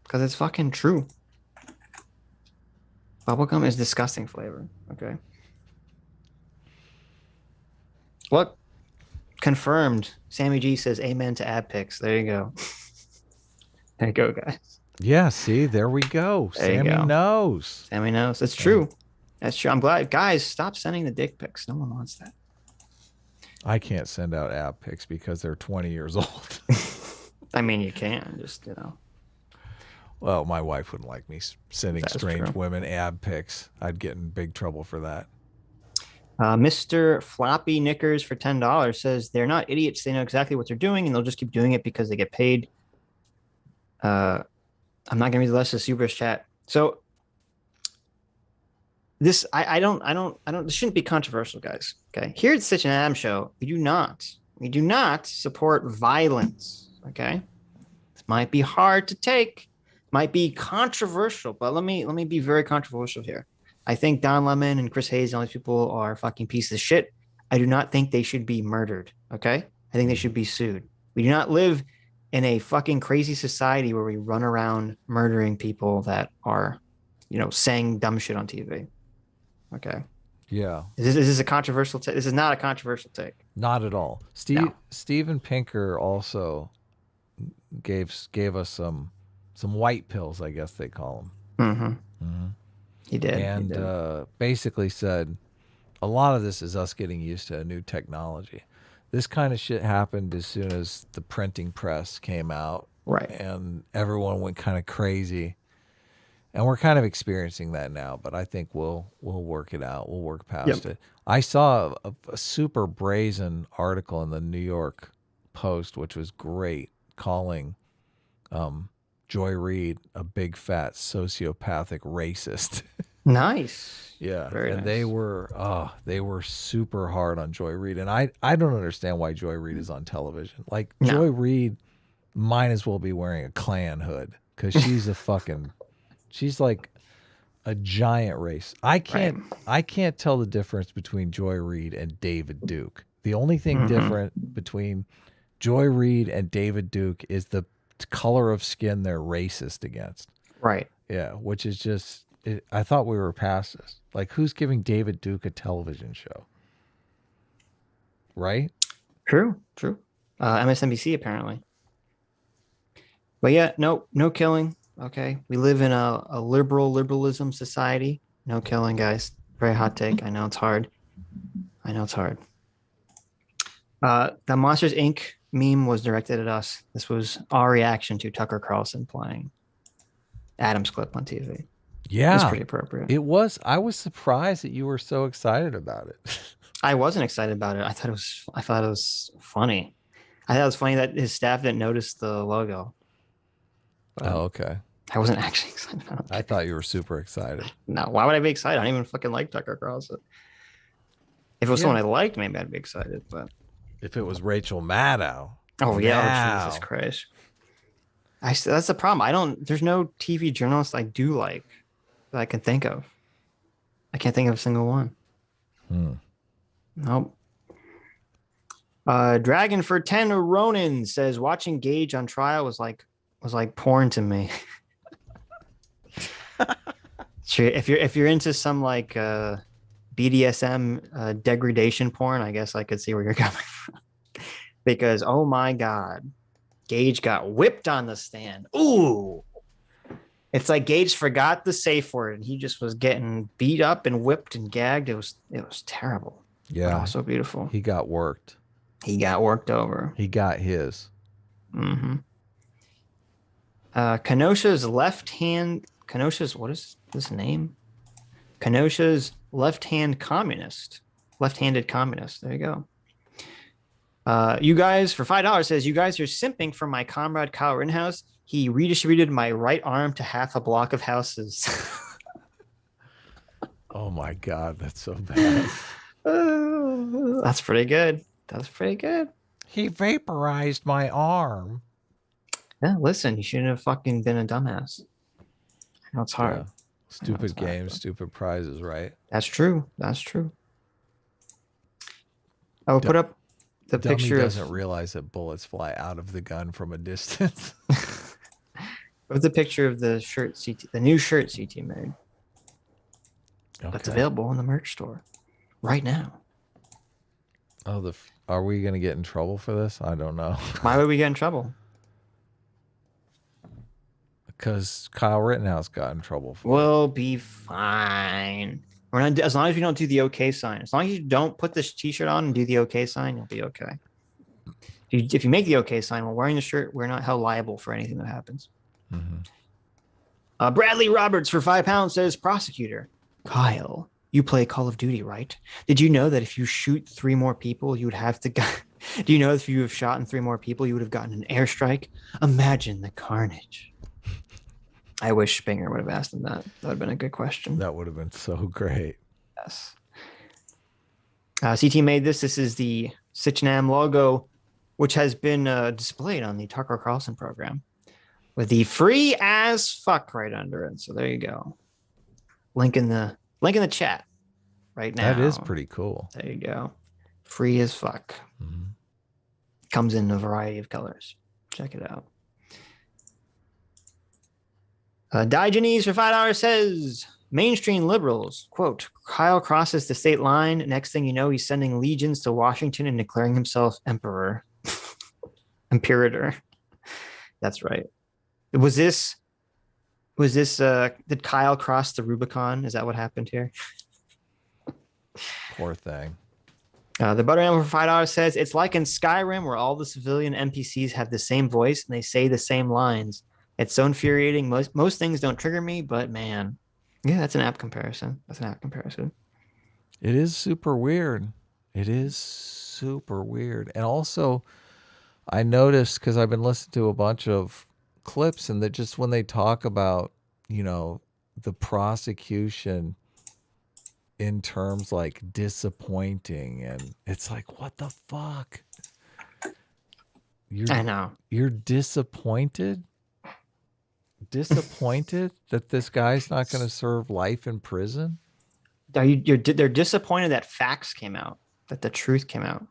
Because it's fucking true. Bubblegum is disgusting flavor. Okay. Look, confirmed. Sammy G says amen to ab pics. There you go. There you go, guys. Yeah, see, there we go. Sammy knows. Sammy knows. It's true. That's true. I'm glad. Guys, stop sending the dick pics. No one wants that. I can't send out ab pics because they're 20 years old. I mean, you can just, Well, my wife wouldn't like me sending That's strange true. women ab pics. I'd get in big trouble for that. Mr. Floppy Knickers for $10 says they're not idiots. They know exactly what they're doing, and they'll just keep doing it because they get paid. I'm not gonna read the rest of the super chat. So this, I don't. This shouldn't be controversial, guys. Okay, here at Stitch and Adam Show, we do not support violence. Okay, this might be hard to take, might be controversial, but let me be very controversial here. I think Don Lemon and Chris Hayes and all these people are fucking pieces of shit. I do not think they should be murdered. Okay, I think they should be sued. We do not live in a fucking crazy society where we run around murdering people that are, saying dumb shit on TV. Okay. Yeah. Is this a controversial take? This is not a controversial take. Not at all. Steven Pinker also gave us some white pills, I guess they call them. Mm-hmm. He did. And basically said a lot of this is us getting used to a new technology. This kind of shit happened as soon as the printing press came out. Right. And everyone went kind of crazy. And we're kind of experiencing that now, but I think we'll work it out. We'll work past it. I saw a super brazen article in the New York Post, which was great, calling Joy Reid a big fat sociopathic racist. Nice. Yeah. Very and nice. they were super hard on Joy Reid. And I don't understand why Joy Reid is on television. Like No. Joy Reid might as well be wearing a Klan hood because she's a fucking she's like a giant race. I can't tell the difference between Joy Reid and David Duke. The only thing different between Joy Reid and David Duke is the color of skin they're racist against. Right. Yeah, which is just I thought we were past this. Like, who's giving David Duke a television show? Right? True. MSNBC apparently. But yeah, no killing. Okay, we live in a liberalism society. No killing, guys. Very hot take. I know it's hard. The Monsters Inc. meme was directed at us. This was our reaction to Tucker Carlson playing Adam's clip on TV. Yeah, it was pretty appropriate. It was. I was surprised that you were so excited about it. I wasn't excited about it. I thought it was funny. I thought it was funny that his staff didn't notice the logo. Oh, okay. I wasn't actually excited about it. I thought you were super excited. No, why would I be excited? I don't even fucking like Tucker Carlson. If it was someone I liked, maybe I'd be excited. But if it was Rachel Maddow, oh Jesus Christ, that's the problem. There's no TV journalist I do like that I can think of. I can't think of a single one. Nope. Dragon for 10 Ronin says watching Gage on trial was like porn to me. Sure, if you're into some like BDSM degradation porn, I guess I could see where you're coming from. Because oh my god, Gage got whipped on the stand. Ooh, it's like Gage forgot the safe word and he just was getting beat up and whipped and gagged. It was terrible. Yeah, but also beautiful. He got worked. He got worked over. He got his. Kenosha's left hand. Kenosha's, what is this name? Kenosha's left-handed communist. There you go. You guys, for $5 says, you guys are simping for my comrade Kyle Rittenhouse. He redistributed my right arm to half a block of houses. Oh my God, that's so bad. That's pretty good. He vaporized my arm. Yeah, listen, you shouldn't have fucking been a dumbass. I know it's hard. Yeah. Stupid games, stupid prizes, right? That's true. I will put up the picture. Dummy doesn't realize that bullets fly out of the gun from a distance. With the picture of the shirt CT, the new shirt CT made. Okay. That's available in the merch store right now. Oh, are we gonna get in trouble for this? I don't know. Why would we get in trouble? Because Kyle Rittenhouse got in trouble for We'll be fine. We're not, as long as we don't do the OK sign. As long as you don't put this T-shirt on and do the OK sign, you'll be okay. If you make the OK sign while wearing the shirt, we're not held liable for anything that happens. Bradley Roberts for £5 says, prosecutor, Kyle, you play Call of Duty, right? Did you know that if you shoot 3 more people, you would have to do you know if you have shot in 3 more people, you would have gotten an airstrike? Imagine the carnage. I wish Spinger would have asked him that. That would have been a good question. That would have been so great. Yes. CT made this. This is the Sitchnam logo, which has been displayed on the Tucker Carlson program with the free as fuck right under it. So there you go. Link in the chat right now. That is pretty cool. There you go. Free as fuck. Mm-hmm. Comes in a variety of colors. Check it out. Diogenes for $5 says, mainstream liberals, quote, Kyle crosses the state line. Next thing you know, he's sending legions to Washington and declaring himself emperor. Imperator. That's right. Did Kyle cross the Rubicon? Is that what happened here? Poor thing. The Butter Animal for $5 says, it's like in Skyrim where all the civilian NPCs have the same voice and they say the same lines. It's so infuriating. Most things don't trigger me, but man. Yeah, that's an apt comparison. It is super weird. And also, I noticed, because I've been listening to a bunch of clips, and that just when they talk about, the prosecution in terms like disappointing, and it's like, what the fuck? I know. You're disappointed? Disappointed that this guy's not going to serve life in prison? They're disappointed that facts came out, that the truth came out.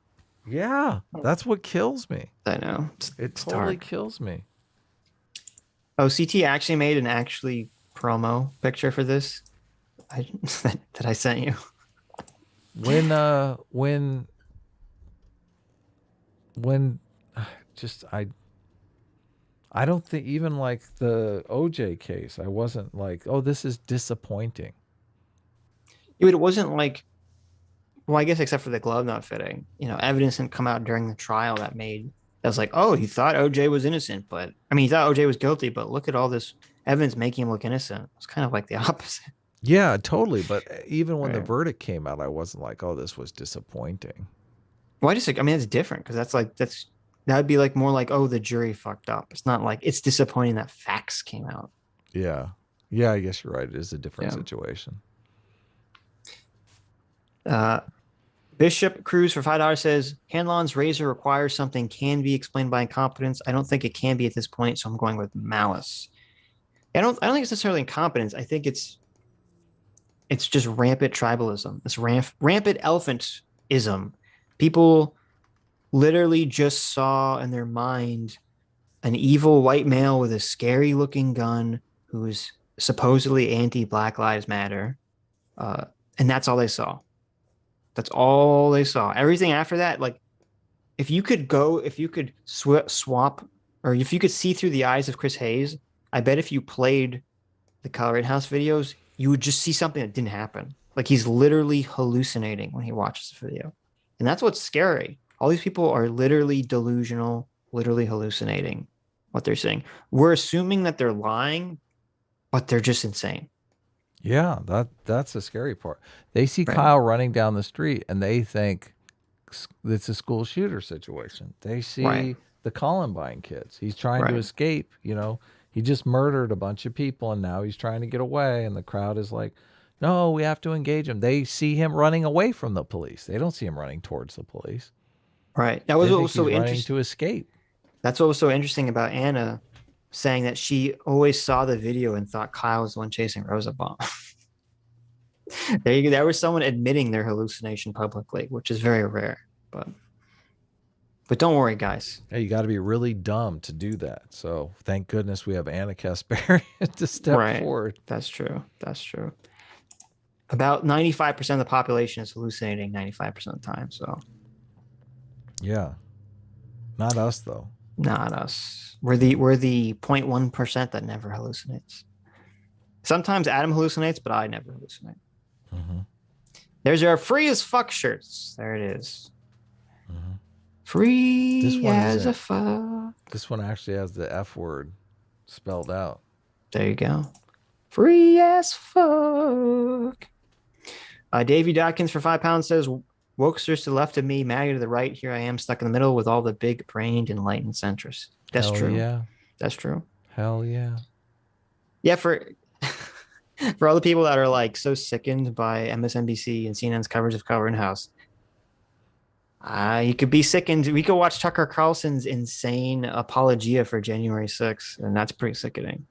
Yeah, that's what kills me. I know. It totally kills me. Oh, CT actually made an promo picture for this that I sent you. I don't think, even like the OJ case, I wasn't like, oh, this is disappointing. Yeah, but it wasn't like, well, I guess except for the glove not fitting, evidence didn't come out during the trial that was like, oh, he thought OJ was innocent, but he thought OJ was guilty, but look at all this evidence making him look innocent. It's kind of like the opposite. Yeah, totally. But even when the verdict came out, I wasn't like, oh, this was disappointing. Well, it's different because that'd be like more like, oh, the jury fucked up. It's not like it's disappointing that facts came out. Yeah. Yeah, I guess you're right. It is a different situation. Bishop Cruz for $5 says, Hanlon's razor requires something can be explained by incompetence. I don't think it can be at this point, so I'm going with malice. I don't think it's necessarily incompetence. I think it's just rampant tribalism. It's rampant elephantism. People literally just saw in their mind an evil white male with a scary looking gun who's supposedly anti-Black Lives Matter. And that's all they saw. That's all they saw. Everything after that, like if you could swap, or if you could see through the eyes of Chris Hayes, I bet if you played the Kyle Rittenhouse videos, you would just see something that didn't happen. Like he's literally hallucinating when he watches the video. And that's what's scary. All these people are literally delusional, literally hallucinating what they're saying. We're assuming that they're lying, but they're just insane. Yeah, that's the scary part. They see Kyle running down the street and they think it's a school shooter situation. They see the Columbine kids. He's trying to escape, He just murdered a bunch of people and now he's trying to get away, and the crowd is like, no, we have to engage him. They see him running away from the police. They don't see him running towards the police. Right. That was what was so interesting. To escape. That's what was so interesting about Anna saying that she always saw the video and thought Kyle was the one chasing Rosenbaum. There you go. There was someone admitting their hallucination publicly, which is very rare. But don't worry, guys. Hey, you got to be really dumb to do that. So thank goodness we have Anna Kasparian to step forward. That's true. About 95% of the population is hallucinating 95% of the time. So yeah, not us though. Not us. We're the 0.1% that never hallucinates. Sometimes Adam hallucinates, but I never hallucinate. Mm-hmm. There's our free as fuck shirts. There it is. Mm-hmm. Free as a fuck. This one actually has the F word spelled out. There you go. Free as fuck. Davey Dawkins for £5 says, "Wokesters to the left of me, MAGA to the right. Here I am stuck in the middle with all the big-brained, enlightened centrists." That's Hell true. yeah. That's true. Hell yeah. Yeah, for all the people that are like so sickened by MSNBC and CNN's coverage of Rittenhouse, you could be sickened. We could watch Tucker Carlson's insane apologia for January 6th, and that's pretty sickening.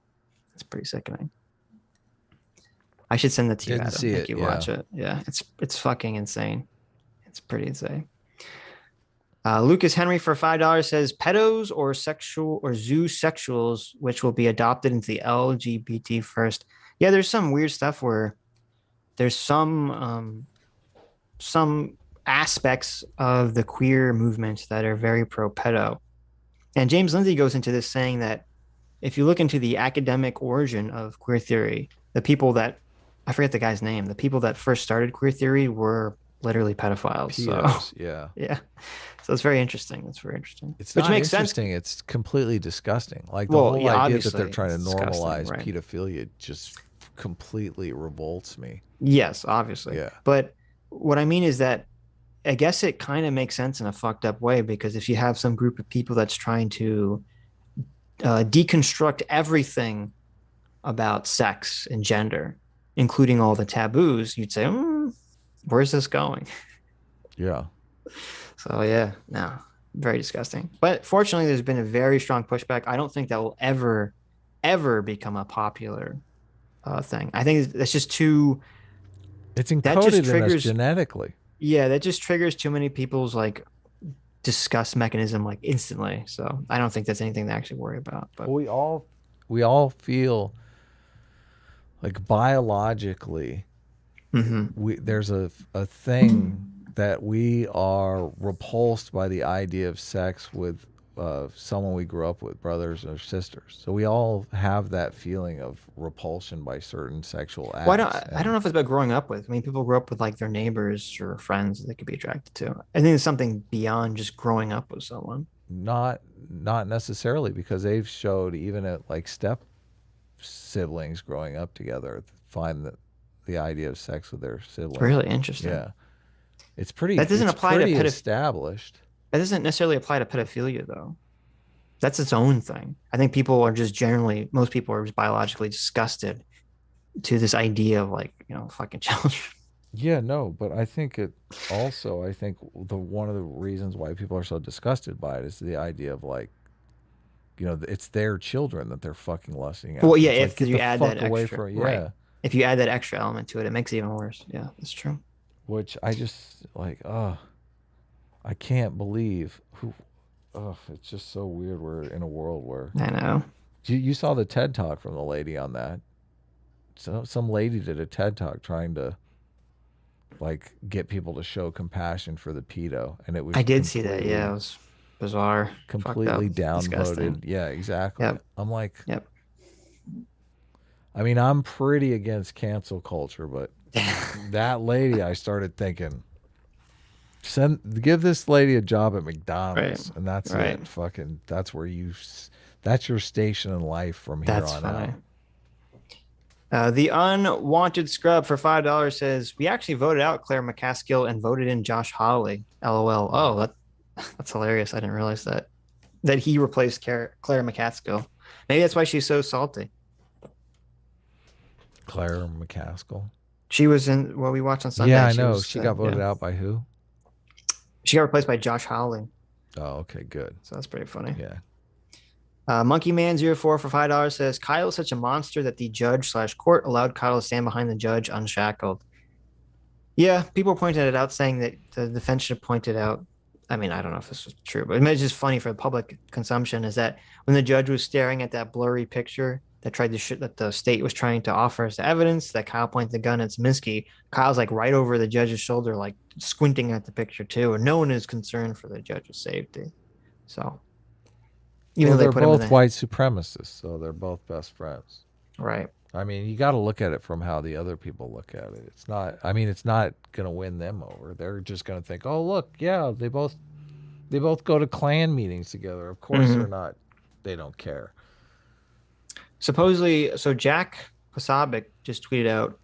It's pretty sickening. I should send that to you, Didn't Adam. see Make it, you yeah. watch it. Yeah, it's fucking insane. It's pretty insane. Lucas Henry for $5 says, "Pedos or sexual or zoosexuals, which will be adopted into the LGBT first." Yeah, there's some weird stuff where there's some aspects of the queer movement that are very pro pedo. And James Lindsay goes into this saying that if you look into the academic origin of queer theory, the people that, I forget the guy's name, the people that first started queer theory were literally pedophiles. Pedos, So yeah. yeah. So it's very interesting. That's very interesting. It's Which not makes interesting. It's completely disgusting. Like the Well, whole yeah, idea that they're obviously, trying to it's disgusting, normalize right. pedophilia just completely revolts me. Yes, obviously. Yeah. But what I mean is that I guess it kind of makes sense in a fucked up way, because if you have some group of people that's trying to deconstruct everything about sex and gender, including all the taboos, you'd say, where's this going? Yeah. So yeah, no, very disgusting. But fortunately, there's been a very strong pushback. I don't think that will ever become a popular thing. I think that's just too. It's just encoded in us triggers- genetically. Yeah, that just triggers too many people's like disgust mechanism like instantly. So I don't think that's anything to actually worry about. But We all feel like biologically there's a thing that we are repulsed by the idea of sex with someone we grew up with, brothers or sisters. So we all have that feeling of repulsion by certain sexual acts. I don't know if it's about growing up with. I mean, people grow up with like their neighbors or friends that they could be attracted to. I think it's something beyond just growing up with someone. Not necessarily, because they've showed even at like step siblings growing up together find that the idea of sex with their sibling. Really interesting. Yeah. It's pretty. That doesn't apply to established. That doesn't necessarily apply to pedophilia, though. That's its own thing. I think people are just generally, most people are just biologically disgusted to this idea of like, fucking children. Yeah, no, but I think it also, one of the reasons why people are so disgusted by it is the idea of like, it's their children that they're fucking lusting at. Well, yeah, It's if like, you get the add fuck that away extra, from it. right. Yeah. If you add that extra element to it, it makes it even worse. Yeah, that's true. Which I just like, I can't believe it's just so weird. We're in a world where I know. You saw the TED talk from the lady on that. So some lady did a TED talk trying to like get people to show compassion for the pedo, and it was. I did see that. Yeah, it was bizarre. Completely downvoted. Disgusting. Yeah, exactly. Yep. I'm like, yep. I mean, I'm pretty against cancel culture, but that lady, I started thinking, give this lady a job at McDonald's, and that's it. Fucking, that's where that's your station in life from here on out. The Unwanted Scrub for $5 says, "We actually voted out Claire McCaskill and voted in Josh Hawley. LOL." Oh, that's hilarious. I didn't realize that he replaced Claire McCaskill. Maybe that's why she's so salty. Claire McCaskill. She was in what we watched on Sunday. Yeah, I know. She got voted out by who? She got replaced by Josh Hawley. Oh, okay, good. So that's pretty funny. Yeah. Monkey Man 04 for $5 says, "Kyle is such a monster that the judge/court allowed Kyle to stand behind the judge unshackled." Yeah, people pointed it out, saying that the defense should have pointed out. I mean, I don't know if this was true, but it's just funny for the public consumption, is that when the judge was staring at that blurry picture that the state was trying to offer as evidence, that Kyle pointed the gun at Sminsky, Kyle's like right over the judge's shoulder, like squinting at the picture too, and no one is concerned for the judge's safety. So even though they're both white supremacists, so they're both best friends. Right. I mean, you got to look at it from how the other people look at it. It's not going to win them over. They're just going to think, "Oh, look, yeah, they both go to Klan meetings together. Of course they're not. They don't care." Supposedly, so Jack Posobiec just tweeted out,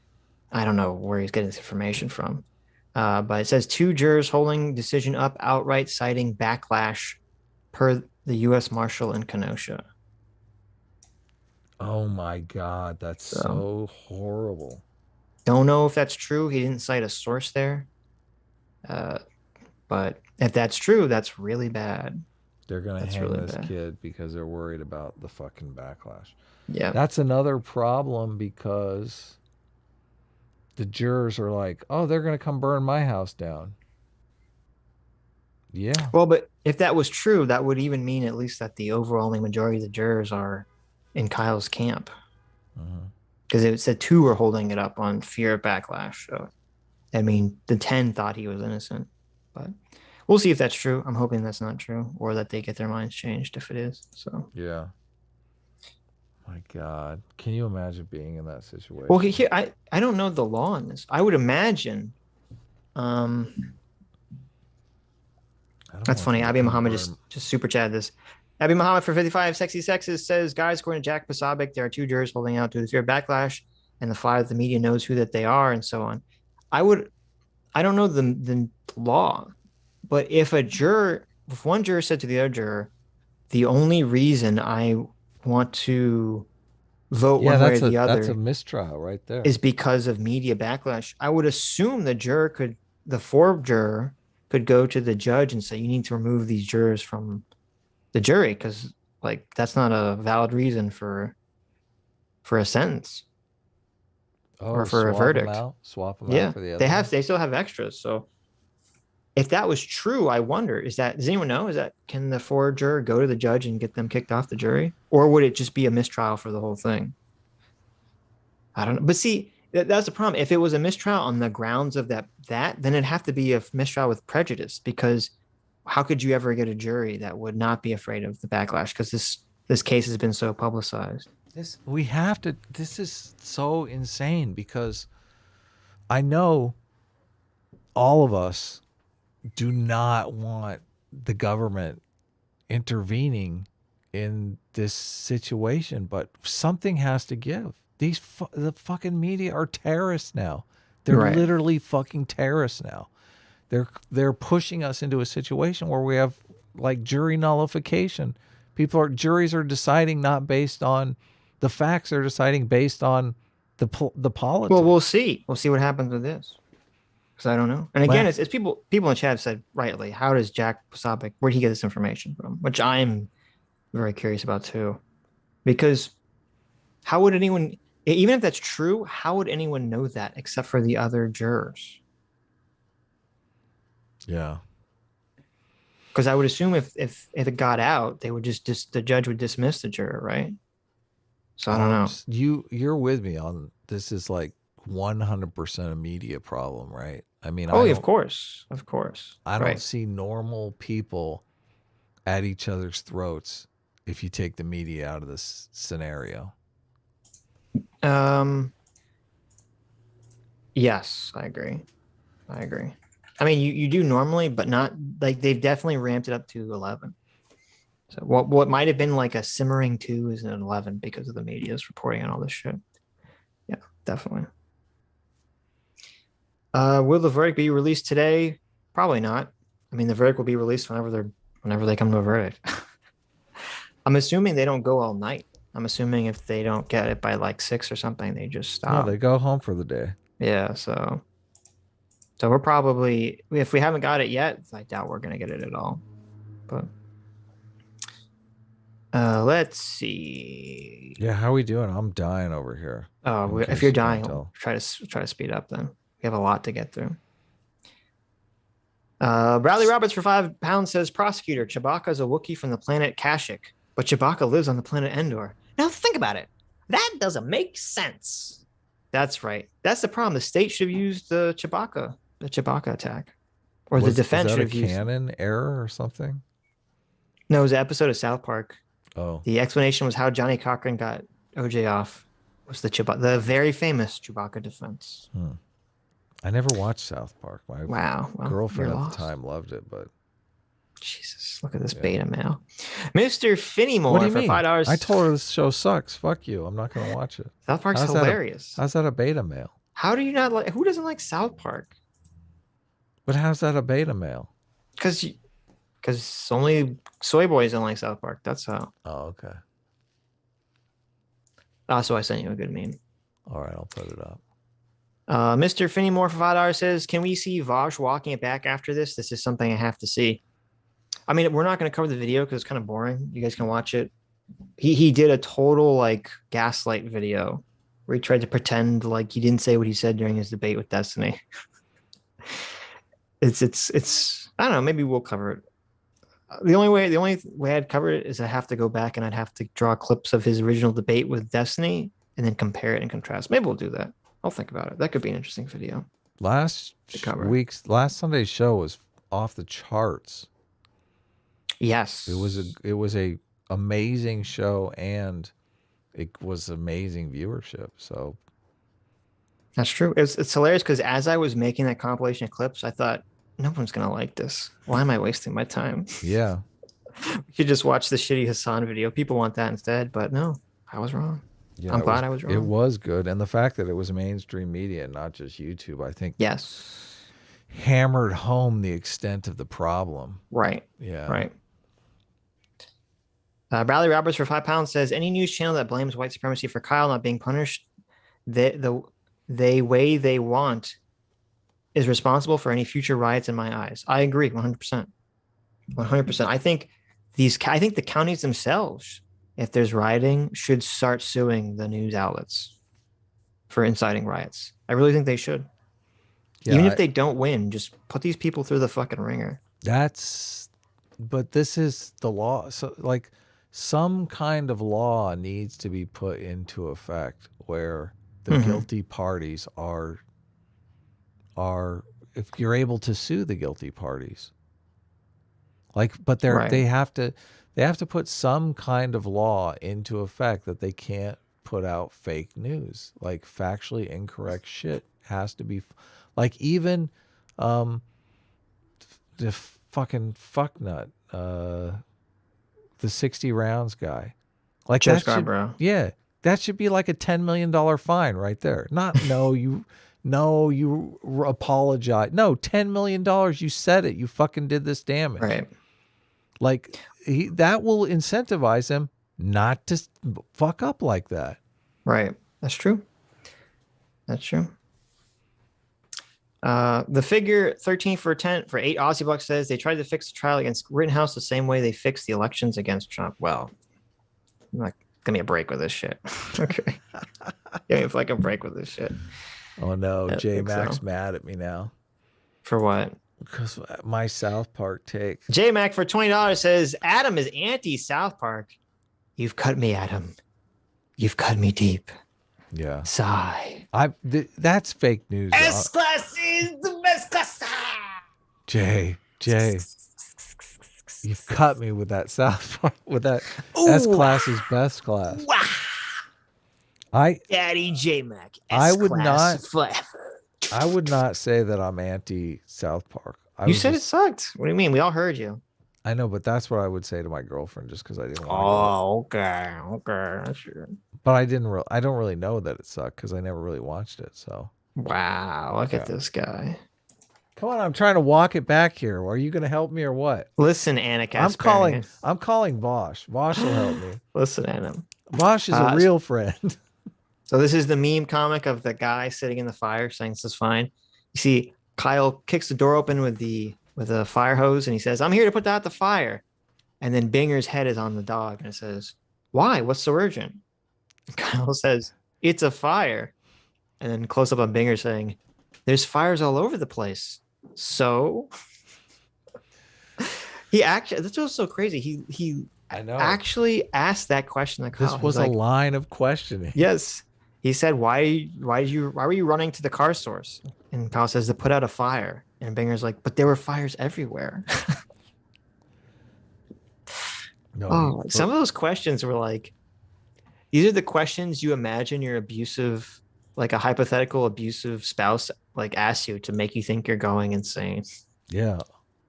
I don't know where he's getting this information from, but it says 2 jurors holding decision up outright, citing backlash per the U.S. Marshal in Kenosha. Oh my God, that's so horrible. Don't know if that's true. He didn't cite a source there. But if that's true, that's really bad. They're going to hang really this bad. kid because they're worried about the fucking backlash. Yeah. That's another problem because the jurors are like, oh, they're going to come burn my house down. Yeah. Well, but if that was true, that would even mean at least that the overwhelming majority of the jurors are in Kyle's camp. Because it said 2 were holding it up on fear of backlash. So, I mean, the 10 thought he was innocent. But we'll see if that's true. I'm hoping that's not true, or that they get their minds changed if it is. So Yeah. My God. Can you imagine being in that situation? well, here I don't know the law on this. I would imagine. That's funny. Abby Muhammad just super chatted this. Abby Muhammad for 55 Sexy Sexist says, guys, according to Jack Posobiec, there are 2 jurors holding out to the fear of backlash, and the 5 the media knows who that they are, and so on. I don't know the law, but if one juror said to the other juror, the only reason I want to vote one way or the other, that's a mistrial right there, is because of media backlash, I would assume the 4th juror could go to the judge and say, you need to remove these jurors from the jury, because like that's not a valid reason for a sentence or for a verdict. Swap them out for the other. They still have extras. So if that was true, I wonder, does anyone know? Can the 4th juror go to the judge and get them kicked off the jury? Or would it just be a mistrial for the whole thing? I don't know. But see, that's the problem. If it was a mistrial on the grounds of that, then it'd have to be a mistrial with prejudice, because how could you ever get a jury that would not be afraid of the backlash? Because this case has been so publicized. This is so insane, because I know all of us do not want the government intervening in this situation, but something has to give. The fucking media are terrorists now. They're literally fucking terrorists now. They're pushing us into a situation where we have like jury nullification. Juries are deciding not based on the facts; they're deciding based on the politics. Well, we'll see. We'll see what happens with this, because I don't know. And again, it's people in the chat have said rightly, how does Jack Posobiec, where did he get this information from? Which I'm very curious about too, because how would anyone, even if that's true, how would anyone know that except for the other jurors? Yeah. Because I would assume if it got out, they would the judge would dismiss the juror, right? So I don't know. You're with me on this. Is like 100% a media problem, right? I mean, of course. I don't see normal people at each other's throats if you take the media out of this scenario. Yes, I agree. I mean, you do normally, but not like they've definitely ramped it up to 11. So what might have been like a simmering 2 is an 11 because of the media's reporting on all this shit. Yeah, definitely. Will the verdict be released today? Probably not. I mean, the verdict will be released whenever they come to a verdict. I'm assuming they don't go all night. I'm assuming if they don't get it by like 6 or something, they just stop. No, they go home for the day. Yeah, so we're probably, if we haven't got it yet, I doubt we're gonna get it at all. But let's see. Yeah, how are we doing? I'm dying over here. Oh, if you're dying, try to speed up. Then we have a lot to get through. Bradley Roberts for £5 says, prosecutor, Chewbacca is a Wookiee from the planet Kashyyyk, but Chewbacca lives on the planet Endor. Now think about it. That doesn't make sense. That's right. That's the problem. The state should have used the Chewbacca attack, or the defense should have used. Was that a canon error or something? No, it was an episode of South Park. Oh. The explanation was how Johnny Cochran got OJ off. Was the very famous Chewbacca defense. I never watched South Park. My girlfriend at the time loved it, but Jesus, look at this beta mail. Mr. Finnymore What do you for mean? $5. I told her this show sucks. Fuck you. I'm not going to watch it. South Park's How's hilarious. How's that a beta male? How do you not like? Who doesn't like South Park? But how's that a beta male? Because only soy boys don't like South Park. That's how. Oh, okay. Also, I sent you a good meme. All right, I'll put it up. Mr. Finnymore for $5 says, "Can we see Vosh walking it back after this? This is something I have to see." I mean, we're not going to cover the video because it's kind of boring. You guys can watch it. He did a total like gaslight video where he tried to pretend like he didn't say what he said during his debate with Destiny. It's I don't know. Maybe we'll cover it. The only way I'd cover it is I have to go back and I'd have to draw clips of his original debate with Destiny and then compare it and contrast. Maybe we'll do that. I'll think about it. That could be an interesting video. Last Sunday's show was off the charts. Yes, it was a amazing show and it was amazing viewership. So that's true. It's hilarious because as I was making that compilation of clips, I thought no one's gonna like this. Why am I wasting my time? Yeah, we could just watch the shitty Hassan video. People want that instead, but no, I was wrong. yeah, I'm glad I was wrong. It was good, and the fact that it was mainstream media, not just YouTube, I think, hammered home the extent of the problem. Right. Yeah. Right. Bradley Roberts for £5 says, "Any news channel that blames white supremacy for Kyle not being punished the way they want is responsible for any future riots in my eyes." I agree 100%. 100%. I think the counties themselves, if there's rioting, should start suing the news outlets for inciting riots. I really think they should. Yeah, even if they don't win, just put these people through the fucking ringer. But this is the law. So like some kind of law needs to be put into effect where the guilty parties are if you're able to sue the guilty parties. Like, but they have to put some kind of law into effect that they can't put out fake news. Like factually incorrect shit has to be like even the fucking fucknut, the 60 rounds guy. Like Joe Scarborough. Yeah. That should be like a $10 million fine right there. Not you apologize. No, $10 million. You said it. You fucking did this damage. Right. Like that will incentivize him not to fuck up like that. Right. That's true. That's true. The figure 13 for 10 for 8 Aussie bucks says they tried to fix the trial against Rittenhouse the same way they fixed the elections against Trump. Well, like, give me a break with this shit. Okay. Give me a fucking break with this shit. Oh no, J Mac's mad at me now. For what? Because my South Park take. J Mac for $20 says Adam is anti South Park. You've cut me, Adam. You've cut me deep. Yeah. Sigh. That's fake news. S class is the best class. Jay, you've cut me with that South Park, with that S class is best class. Wow. Daddy J Mac. I would not forever. I would not say that I'm anti South Park. You said it sucked. What do you mean? We all heard you. I know, but that's what I would say to my girlfriend just because I didn't want to. Oh, okay, that's true. But I don't really know that it sucked because I never really watched it. So wow, look at this guy. Come on, I'm trying to walk it back here. Are you going to help me or what? Listen, Annika. I'm calling Vosh. Vosh will help me. Listen, Adam. Vosh is a real friend. So this is the meme comic of the guy sitting in the fire saying this is fine. You see, Kyle kicks the door open with a fire hose and he says, "I'm here to put out the fire." And then Binger's head is on the dog and it says, "Why? What's so urgent?" Kyle says, "It's a fire." And then close up on Binger saying, "There's fires all over the place. So he actually, this was so crazy. He I know actually asked that question to Kyle. This was a line of questioning. Yes. He said, why were you running to the car source? And Kyle says, to put out a fire. And Binger's like, but there were fires everywhere. Some of those questions were like, these are the questions you imagine your abusive, like a hypothetical abusive spouse, like asks you to make you think you're going insane. Yeah.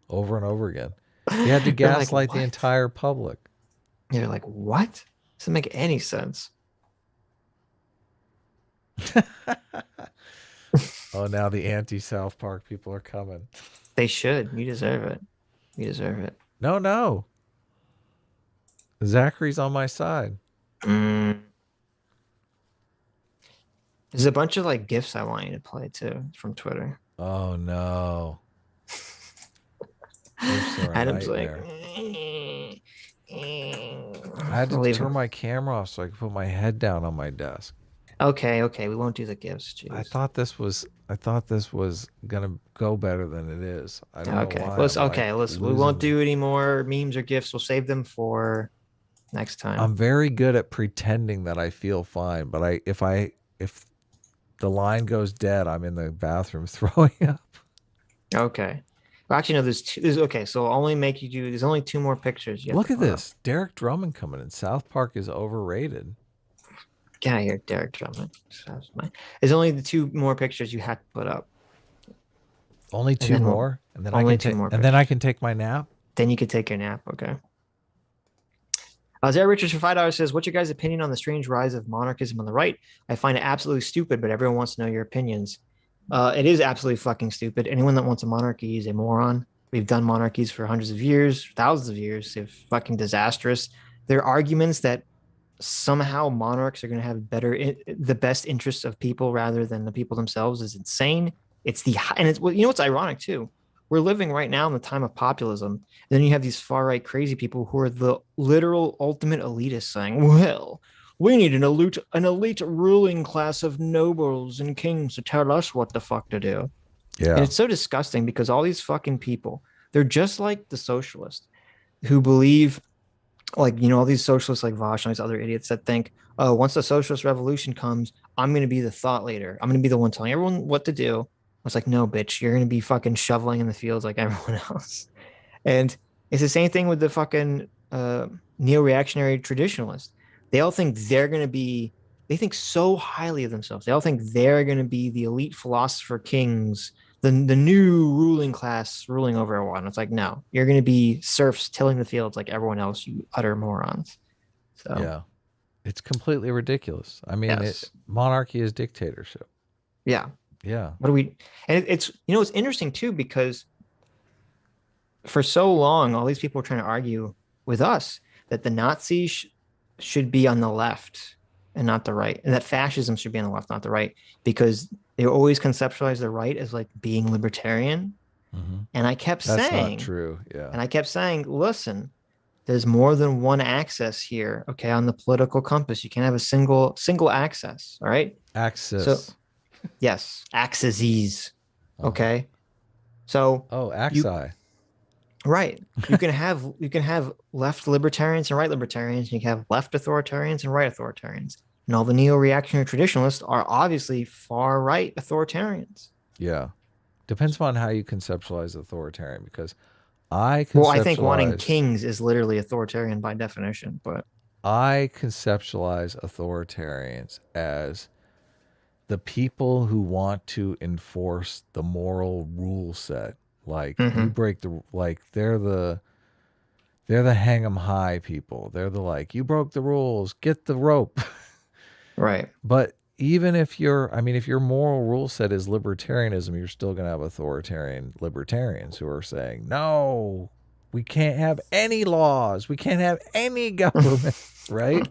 Over and over again. He had to They're like, gaslight the "What?" entire public. You're like, what? Doesn't make any sense. Oh, now the anti-South Park people are coming. They should. You deserve it. You deserve it. No. Zachary's on my side. Mm. There's a bunch of like gifs I want you to play too from Twitter. Oh no. Adam's like, I had to turn my camera off so I could put my head down on my desk. okay, we won't do the gifts. Jeez. I thought this was gonna go better than it is. I don't know why. Listen, we won't do any more memes or gifts. We'll save them for next time. I'm very good at pretending that I feel fine, but if the line goes dead, I'm in the bathroom throwing up. Okay. Well, actually, no. Okay. So I'll only make you do. There's only 2 more pictures. Look at this. Derek Drummond coming in. South Park is overrated. Get out of here, Derek Drummond. There's only the 2 more pictures you had to put up. Only 2 more, and then I can take my nap. Then you can take your nap. Okay. Zara Richards for $5 says, "What's your guys' opinion on the strange rise of monarchism on the right? I find it absolutely stupid, but everyone wants to know your opinions." It is absolutely fucking stupid. Anyone that wants a monarchy is a moron. We've done monarchies for hundreds of years, thousands of years. They're fucking disastrous. There are arguments that somehow monarchs are going to have the best interests of people rather than the people themselves is insane. What's ironic too. We're living right now in the time of populism. And then you have these far right crazy people who are the literal ultimate elitists saying, well, we need an elite ruling class of nobles and kings to tell us what the fuck to do. Yeah. And it's so disgusting because all these fucking people, they're just like the socialists who believe, like, all these socialists like Vosh and these other idiots that think, oh, once the socialist revolution comes, I'm going to be the thought leader. I'm going to be the one telling everyone what to do. I was like, no, bitch, you're going to be fucking shoveling in the fields like everyone else. And it's the same thing with the fucking neo-reactionary traditionalists. They all think they think so highly of themselves. They all think they're going to be the elite philosopher kings, the new ruling class ruling over everyone. It's like, no, you're going to be serfs tilling the fields like everyone else, you utter morons. So yeah, it's completely ridiculous. I mean, yes. Monarchy is dictatorship. Yeah. Yeah. What do we? And it's it's interesting too because for so long, all these people were trying to argue with us that the Nazis should be on the left and not the right, and that fascism should be on the left, not the right, because they always conceptualize the right as like being libertarian. Mm-hmm. And I kept saying, that's not true. Yeah. And I kept saying, listen, there's more than one axis here. Okay, on the political compass, you can't have a single axis. All right. Axis. So, yes, axes. Okay. So axi. Right. You can have left libertarians and right libertarians. You can have left authoritarians and right authoritarians. And all the neo-reactionary traditionalists are obviously far right authoritarians. Yeah. Depends upon how you conceptualize authoritarian, because I think wanting kings is literally authoritarian by definition, but I conceptualize authoritarians as the people who want to enforce the moral rule set. Like you break they're the hang 'em high people. They're the like, you broke the rules, get the rope. Right. But even if your moral rule set is libertarianism, you're still going to have authoritarian libertarians who are saying, no, we can't have any laws. We can't have any government. Right?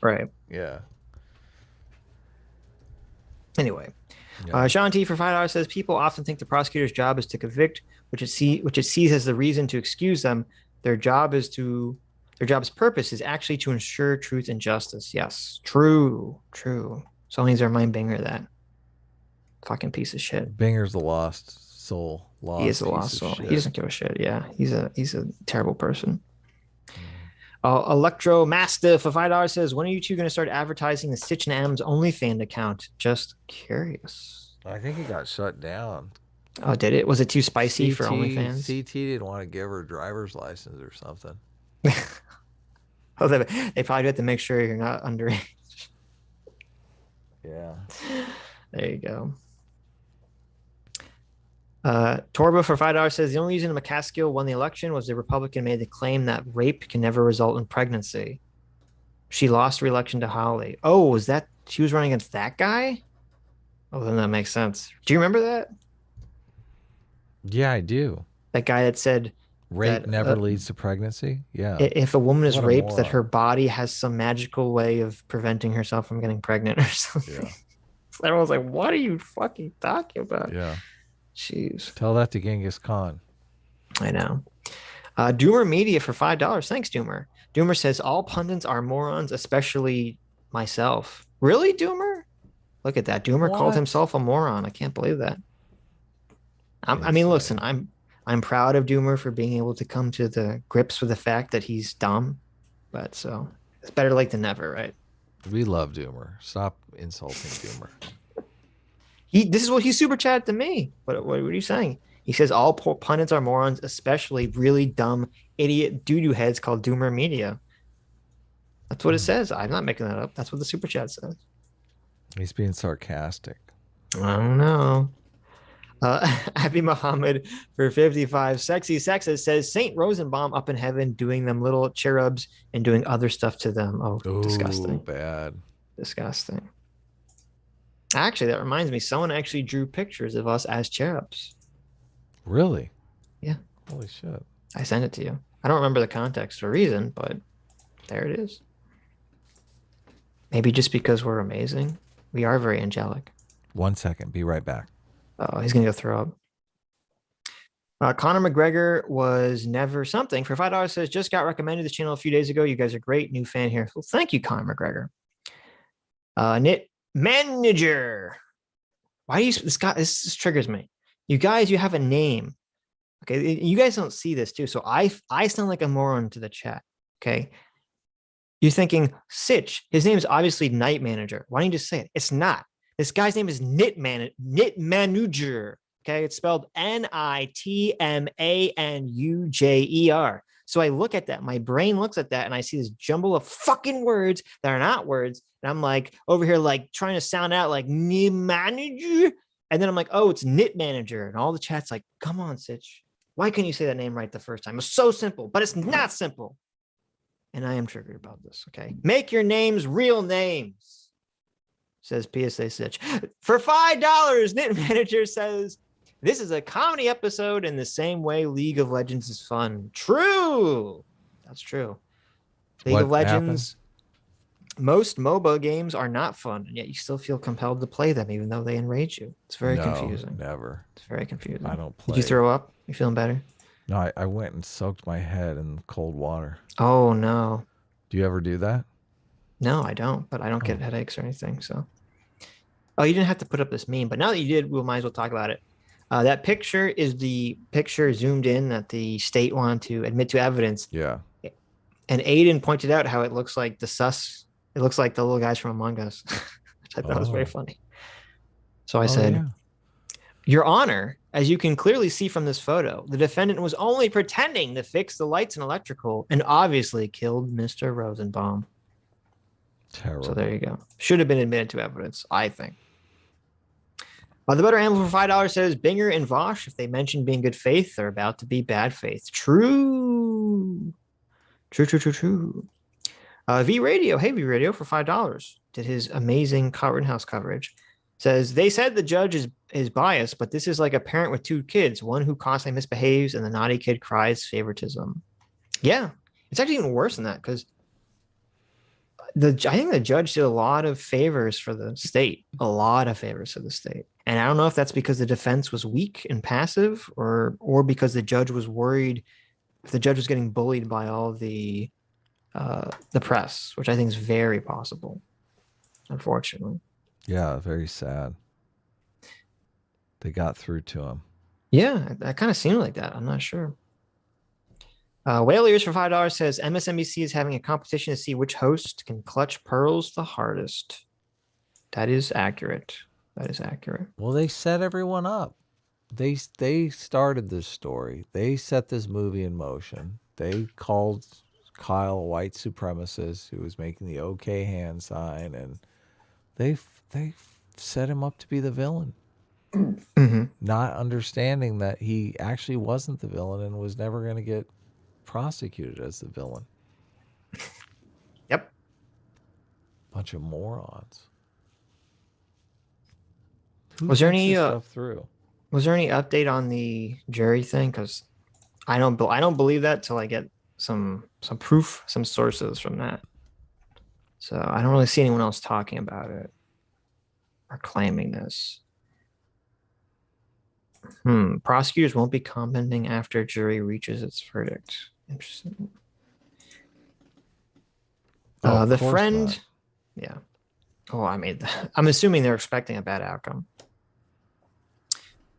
Right. Yeah. Anyway. Yeah. Sean T for $5 says, people often think the prosecutor's job is to convict, which it sees as the reason to excuse them. Their job's purpose is actually to ensure truth and justice. Yes, true. So needs to remind Binger that. Fucking piece of shit. Binger's the lost soul. He is the lost soul. He doesn't give a shit. Yeah, he's a terrible person. Electro Mastiff for $5 says, when are you two going to start advertising the Stitch and M's OnlyFans account? Just curious. I think it got shut down. Oh, did it? Was it too spicy for OnlyFans? CT didn't want to give her a driver's license or something. They probably have to make sure you're not underage. Yeah. There you go. Torba for $5 says the only reason McCaskill won the election was the Republican made the claim that rape can never result in pregnancy. She lost re-election to Holly. Oh, was that she was running against that guy? Oh, then that makes sense. Do you remember that? Yeah, I do. That guy that said Rape that never leads to pregnancy. Yeah. if a woman is What a raped, that moron. her body has some magical way of preventing herself from getting pregnant or something. Yeah. So everyone's like, "What are you fucking talking about?" Yeah. Jeez, Tell that to Genghis Khan. I know. Doomer Media for $5. Thanks, Doomer. Doomer says all pundits are morons, especially myself. Really, Doomer? Look at that. Doomer called What? himself a moron. I can't believe that. I mean, Insane. listen, I'm proud of Doomer for being able to come to the grips with the fact that he's dumb, but so it's better late than never, right? We love Doomer. Stop insulting Doomer. This is what he super chatted to me. What are you saying? He says all pundits are morons, especially really dumb idiot doo-doo heads called Doomer Media. That's what it says. I'm not making that up. That's what the super chat says. He's being sarcastic. I don't know. Abby Muhammad for 55. Sexy Sexist says Saint Rosenbaum up in heaven doing them little cherubs and doing other stuff to them. Oh, Ooh, disgusting. bad. Disgusting. Actually, that reminds me. Someone actually drew pictures of us as cherubs. Really? Yeah. Holy shit. I sent it to you. I don't remember the context or reason, but there it is. Maybe just because we're amazing. We are very angelic. 1 second. Be right back. Oh, he's going to go throw up. Conor McGregor was never something. For $5 says, just got recommended this channel a few days ago. You guys are great. New fan here. Well, thank you, Conor McGregor. Knit Manager. Why do you, this triggers me. You guys, you have a name. Okay. You guys don't see this too. So I sound like a moron to the chat. Okay. You're thinking, Sitch, his name is obviously Night Manager. Why don't you just say it? It's not. This guy's name is Knit Manager. Okay, it's spelled Nitmanujer. So I look at that. My brain looks at that, and I see this jumble of fucking words that are not words. And I'm like over here, like trying to sound out like Knit Manager. And then I'm like, oh, it's Knit Manager. And all the chat's like, come on, Sitch. Why couldn't you say that name right the first time? It's so simple, but it's not simple. And I am triggered about this. Okay, make your names real names. Says PSA Sitch. For $5, Knit Manager says, this is a comedy episode in the same way League of Legends is fun. True. That's true. League of Legends, most MOBA games are not fun, and yet you still feel compelled to play them, even though they enrage you. It's very confusing. Never. It's very confusing. I don't play. Did you throw up? You feeling better? No, I went and soaked my head in cold water. Oh, no. Do you ever do that? No, I don't, but I don't get headaches or anything, so. Oh, you didn't have to put up this meme, but now that you did, we might as well talk about it. That picture is the picture zoomed in that the state wanted to admit to evidence. Yeah. And Aiden pointed out how it looks like it looks like the little guys from Among Us, which I thought was very funny. So I said, Your Honor, as you can clearly see from this photo, the defendant was only pretending to fix the lights and electrical and obviously killed Mr. Rosenbaum. Terrible. So there you go. Should have been admitted to evidence, I think. The Better Animal for $5 says, Binger and Vosh, if they mention being good faith, they're about to be bad faith. True. True. V Radio, hey V Radio, for $5, did his amazing Rittenhouse coverage. Says, they said the judge is biased, but this is like a parent with two kids, one who constantly misbehaves and the naughty kid cries favoritism. Yeah, it's actually even worse than that, because I think the judge did a lot of favors for the state, And I don't know if that's because the defense was weak and passive, or because the judge was worried if the judge was getting bullied by all the press, which I think is very possible, unfortunately. Yeah, very sad. They got through to him. Yeah, that kind of seemed like that. I'm not sure. Whale Ears for $5 says MSNBC is having a competition to see which host can clutch pearls the hardest. That is accurate. Well, they set everyone up. They started this story. They set this movie in motion. They called Kyle a white supremacist who was making the OK hand sign, and they set him up to be the villain. not understanding that he actually wasn't the villain and was never going to get prosecuted as the villain. Yep. Bunch of morons. Was there any stuff through? Was there any update on the jury thing? Because I don't believe that till I get some proof, some sources from that. So I don't really see anyone else talking about it or claiming this. Prosecutors won't be commenting after jury reaches its verdict. Interesting. The friend, not. yeah. Oh, I'm assuming they're expecting a bad outcome.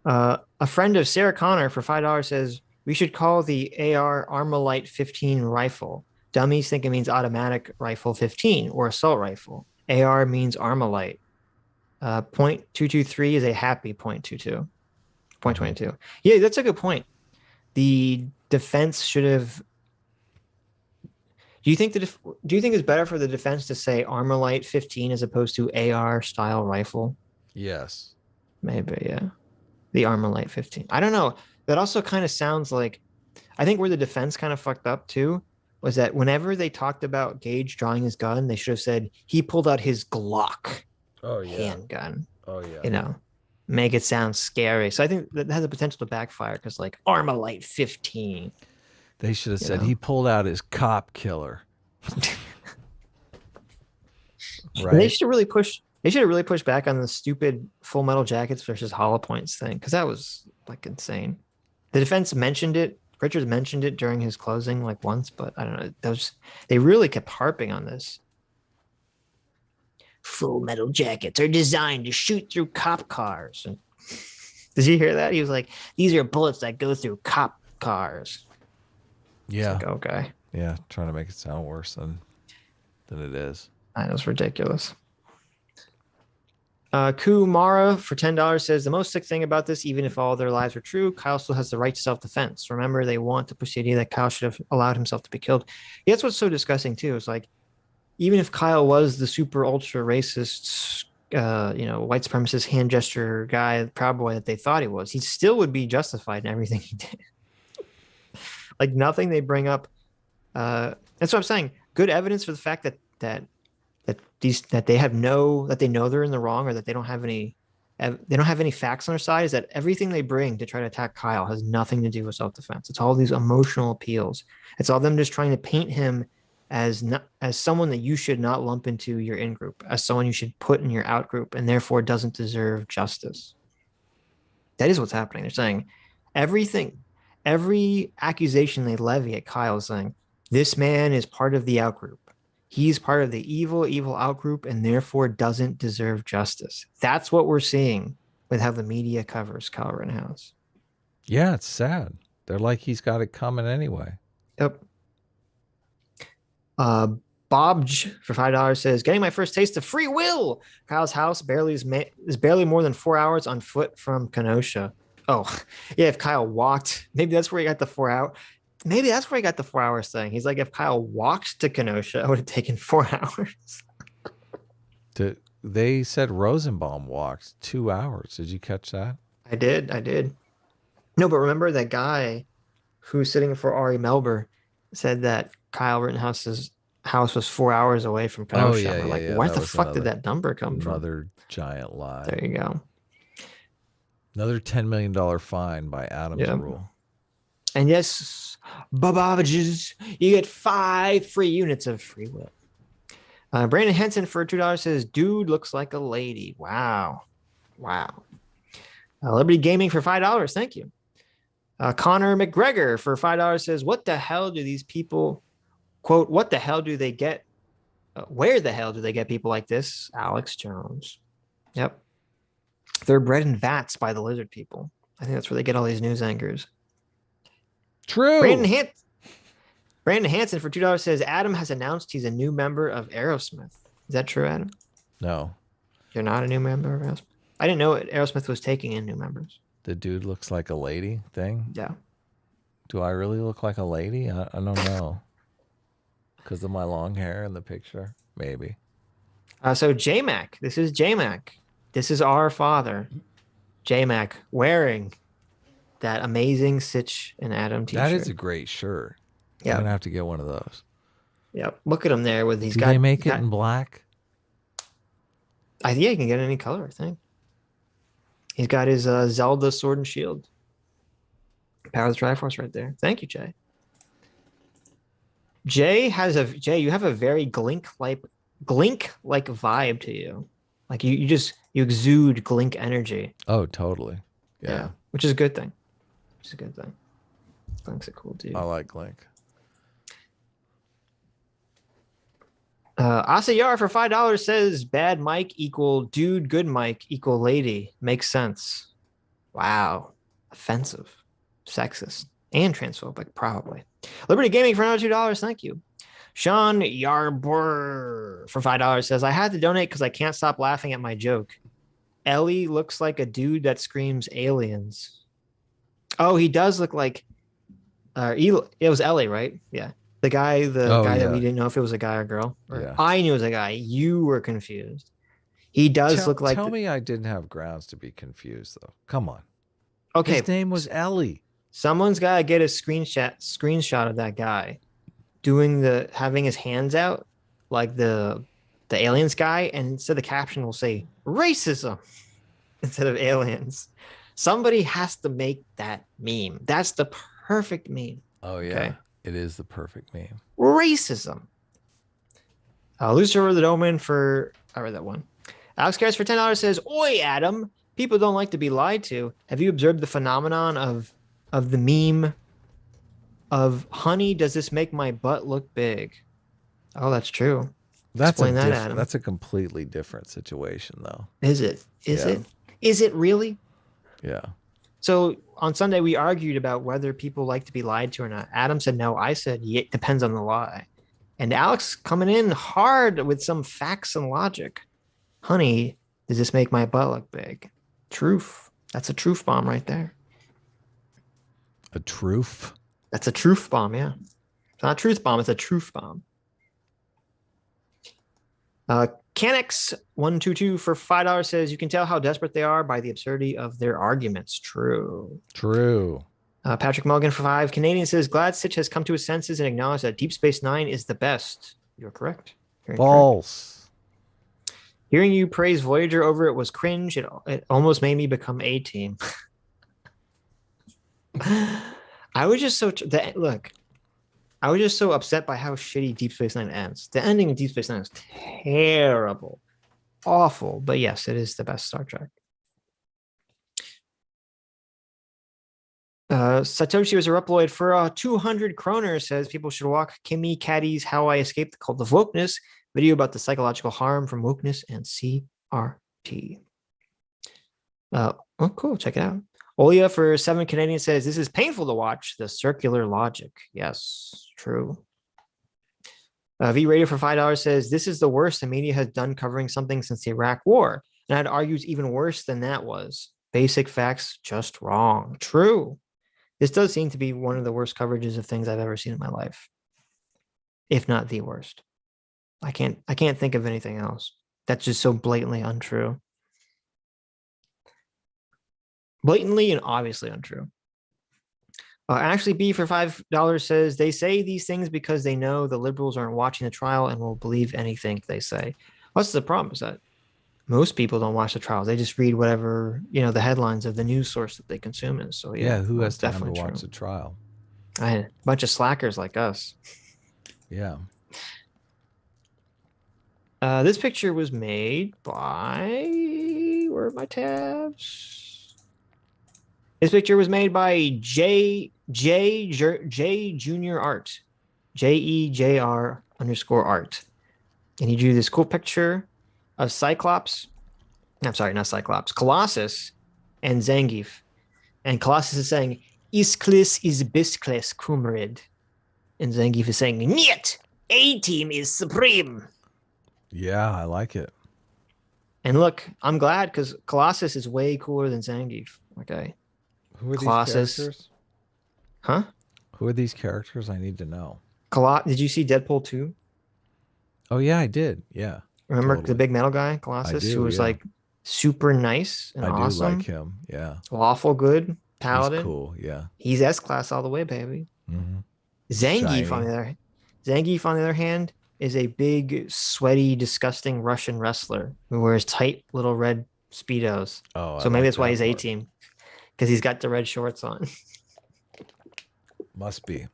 A friend of Sarah Connor for $5 says we should call the AR Armalite 15 rifle. Dummies think it means automatic rifle 15 or assault rifle. AR means Armalite. .223 is a happy .22. .22. Yeah, that's a good point. The defense should have. Do you think it's better for the defense to say Armalite 15 as opposed to AR style rifle? Yes. Maybe, yeah. The Armalite 15. I don't know. That also kind of sounds like, I think where the defense kind of fucked up too was that whenever they talked about Gage drawing his gun, they should have said he pulled out his Glock handgun. Oh yeah. You know, make it sound scary. So I think that has a potential to backfire because like Armalite 15. They should have said he pulled out his cop killer. Right. They should really push. They should have really pushed back on the stupid Full Metal Jackets versus Hollow Points thing because that was like insane. The defense mentioned it. Richards mentioned it during his closing like once, but I don't know. They really kept harping on this. Full Metal Jackets are designed to shoot through cop cars. And did you hear that? He was like, "These are bullets that go through cop cars." Yeah. Like, okay. Yeah, trying to make it sound worse than it is. I know, it's ridiculous. Kumara for $10 says the most sick thing about this, even if all their lies are true, Kyle still has the right to self-defense. Remember, they want to push the idea that Kyle should have allowed himself to be killed. Yeah, that's what's so disgusting too. It's like, even if Kyle was the super ultra racist, white supremacist hand gesture guy, Proud Boy that they thought he was, he still would be justified in everything he did. Like nothing they bring up. That's what I'm saying. Good evidence for the fact that they know they're in the wrong or that they don't have any facts on their side is that everything they bring to try to attack Kyle has nothing to do with self-defense. It's all these emotional appeals. It's all them just trying to paint him as someone that you should not lump into your in group, as someone you should put in your out group, and therefore doesn't deserve justice. That is what's happening. They're saying every accusation they levy at Kyle is saying this man is part of the out group. He's part of the evil out group and therefore doesn't deserve justice. That's what we're seeing with how the media covers Kyle Rittenhouse. Yeah, it's sad. They're like he's got it coming anyway. Yep. Bob for $5 says, getting my first taste of free will. Kyle's house is barely more than 4 hours on foot from Kenosha. Oh, yeah, if Kyle walked, maybe that's where he got the 4 hour. Maybe that's where he got the 4 hours thing. He's like, if Kyle walked to Kenosha, it would have taken 4 hours. They said Rosenbaum walked 2 hours. Did you catch that? I did. No, but remember that guy who's sitting for Ari Melber said that Kyle Rittenhouse's house was 4 hours away from Kenosha. Oh, yeah, We're like, yeah. where the fuck did that number come from? Another giant lie. There you go. Another $10 million fine by Adam's rule. And yes, Babages, you get 5 free units of free will. Brandon Henson for $2 says, dude looks like a lady. Wow. Liberty Gaming for $5. Thank you. Connor McGregor for $5 says, what the hell do these people, quote, what the hell do they get? Where the hell do they get people like this? Alex Jones. Yep. They're bred in vats by the lizard people. I think that's where they get all these news anchors. True. Brandon Hanson for $2 says Adam has announced he's a new member of Aerosmith. Is that true, Adam? No. You're not a new member of Aerosmith? I didn't know Aerosmith was taking in new members. The dude looks like a lady thing? Yeah. Do I really look like a lady? I don't know. Because of my long hair in the picture? Maybe. So J-Mac. This is J-Mac. This is our father. J-Mac wearing that amazing Sitch and Adam t-shirt. That is a great shirt. Yeah. I'm gonna have to get one of those. Yep. Look at him there with Do they make it in black? Yeah, you can get any color, I think. He's got his Zelda sword and shield. Power of the Triforce right there. Thank you, Jay. Jay, you have a very Glink like vibe to you. Like you exude Glink energy. Oh, totally. Yeah. Which is a good thing. Glink's a cool dude. I like Glink. Asayar for $5 says bad mic equal dude, good mic equal lady. Makes sense. Wow. Offensive. Sexist. And transphobic, probably. Liberty Gaming for another $2. Thank you. Sean Yarbor for $5 says, I had to donate because I can't stop laughing at my joke. Ellie looks like a dude that screams aliens. Oh, he does look like it was Ellie, right? Yeah. The guy that we didn't know if it was a guy or girl. Yeah. I knew it was a guy. You were confused. He does look like. Tell me I didn't have grounds to be confused, though. Come on. Okay. His name was Ellie. Someone's got to get a screenshot of that guy having his hands out like the aliens guy, and instead the caption will say racism instead of aliens. Somebody has to make that meme. That's the perfect meme. Oh yeah. Okay? It is the perfect meme. Racism. Lucifer the Domain I read that one. Alex Cares for $10 says, Oi, Adam. People don't like to be lied to. Have you observed the phenomenon of the meme of honey, does this make my butt look big? Oh, that's true. Explain that, Adam. That's a completely different situation, though. Is it? Is it really? Yeah. So on Sunday, we argued about whether people like to be lied to or not. Adam said no. I said it depends on the lie. And Alex coming in hard with some facts and logic. Honey, does this make my butt look big? Truth. That's a truth bomb right there. A truth? That's a truth bomb, yeah. It's not a truth bomb, it's a truth bomb. Canex122 for $5 says, you can tell how desperate they are by the absurdity of their arguments. True. Patrick Mulligan for $5. Canadian says, glad Sitch has come to his senses and acknowledged that Deep Space Nine is the best. You're correct. False. Hearing you praise Voyager over it was cringe. It almost made me become A-Team. I was just so upset by how shitty Deep Space Nine ends. The ending of Deep Space Nine is terrible, awful. But yes, it is the best Star Trek. Satoshi was a Reploid for 200 kroner says people should walk Kimmy Caddy's How I Escaped the Cult of Wokeness video about the psychological harm from wokeness and CRT. Oh, cool. Check it out. Olia for 7 Canadian says, this is painful to watch. The circular logic. Yes, true. V Radio for $5 says, this is the worst the media has done covering something since the Iraq War. And I'd argue it's even worse than that was. Basic facts, just wrong. True. This does seem to be one of the worst coverages of things I've ever seen in my life. If not the worst. I can't think of anything else. That's just so blatantly untrue. Blatantly and obviously untrue. Ashley B for $5 says, they say these things because they know the liberals aren't watching the trial and will believe anything they say. What's the problem is that most people don't watch the trials. They just read whatever, the headlines of the news source that they consume. And so, yeah, who has time to watch the trial? A bunch of slackers like us. Yeah. This picture was made by, where are my tabs? This picture was made by J Junior Art, JEJR_art. And he drew this cool picture of Cyclops. I'm sorry, not Cyclops, Colossus and Zangief. And Colossus is saying, Isklis is Bisklis Kumrid. And Zangief is saying, Niet! A-Team is supreme. Yeah, I like it. And look, I'm glad because Colossus is way cooler than Zangief. Okay. Who are Colossus. These characters? Huh? Who are these characters? I need to know. Did you see Deadpool 2? Oh, yeah, I did. Yeah. Remember the big metal guy, Colossus, who was like super nice and I awesome. do like him. Yeah. Lawful good paladin. He's cool. Yeah. He's S-class all the way, baby. Mm-hmm. Zangief on the other hand, is a big, sweaty, disgusting Russian wrestler who wears tight little red Speedos. Oh, so maybe that's why he's A-team, because he's got the red shorts on. Must be.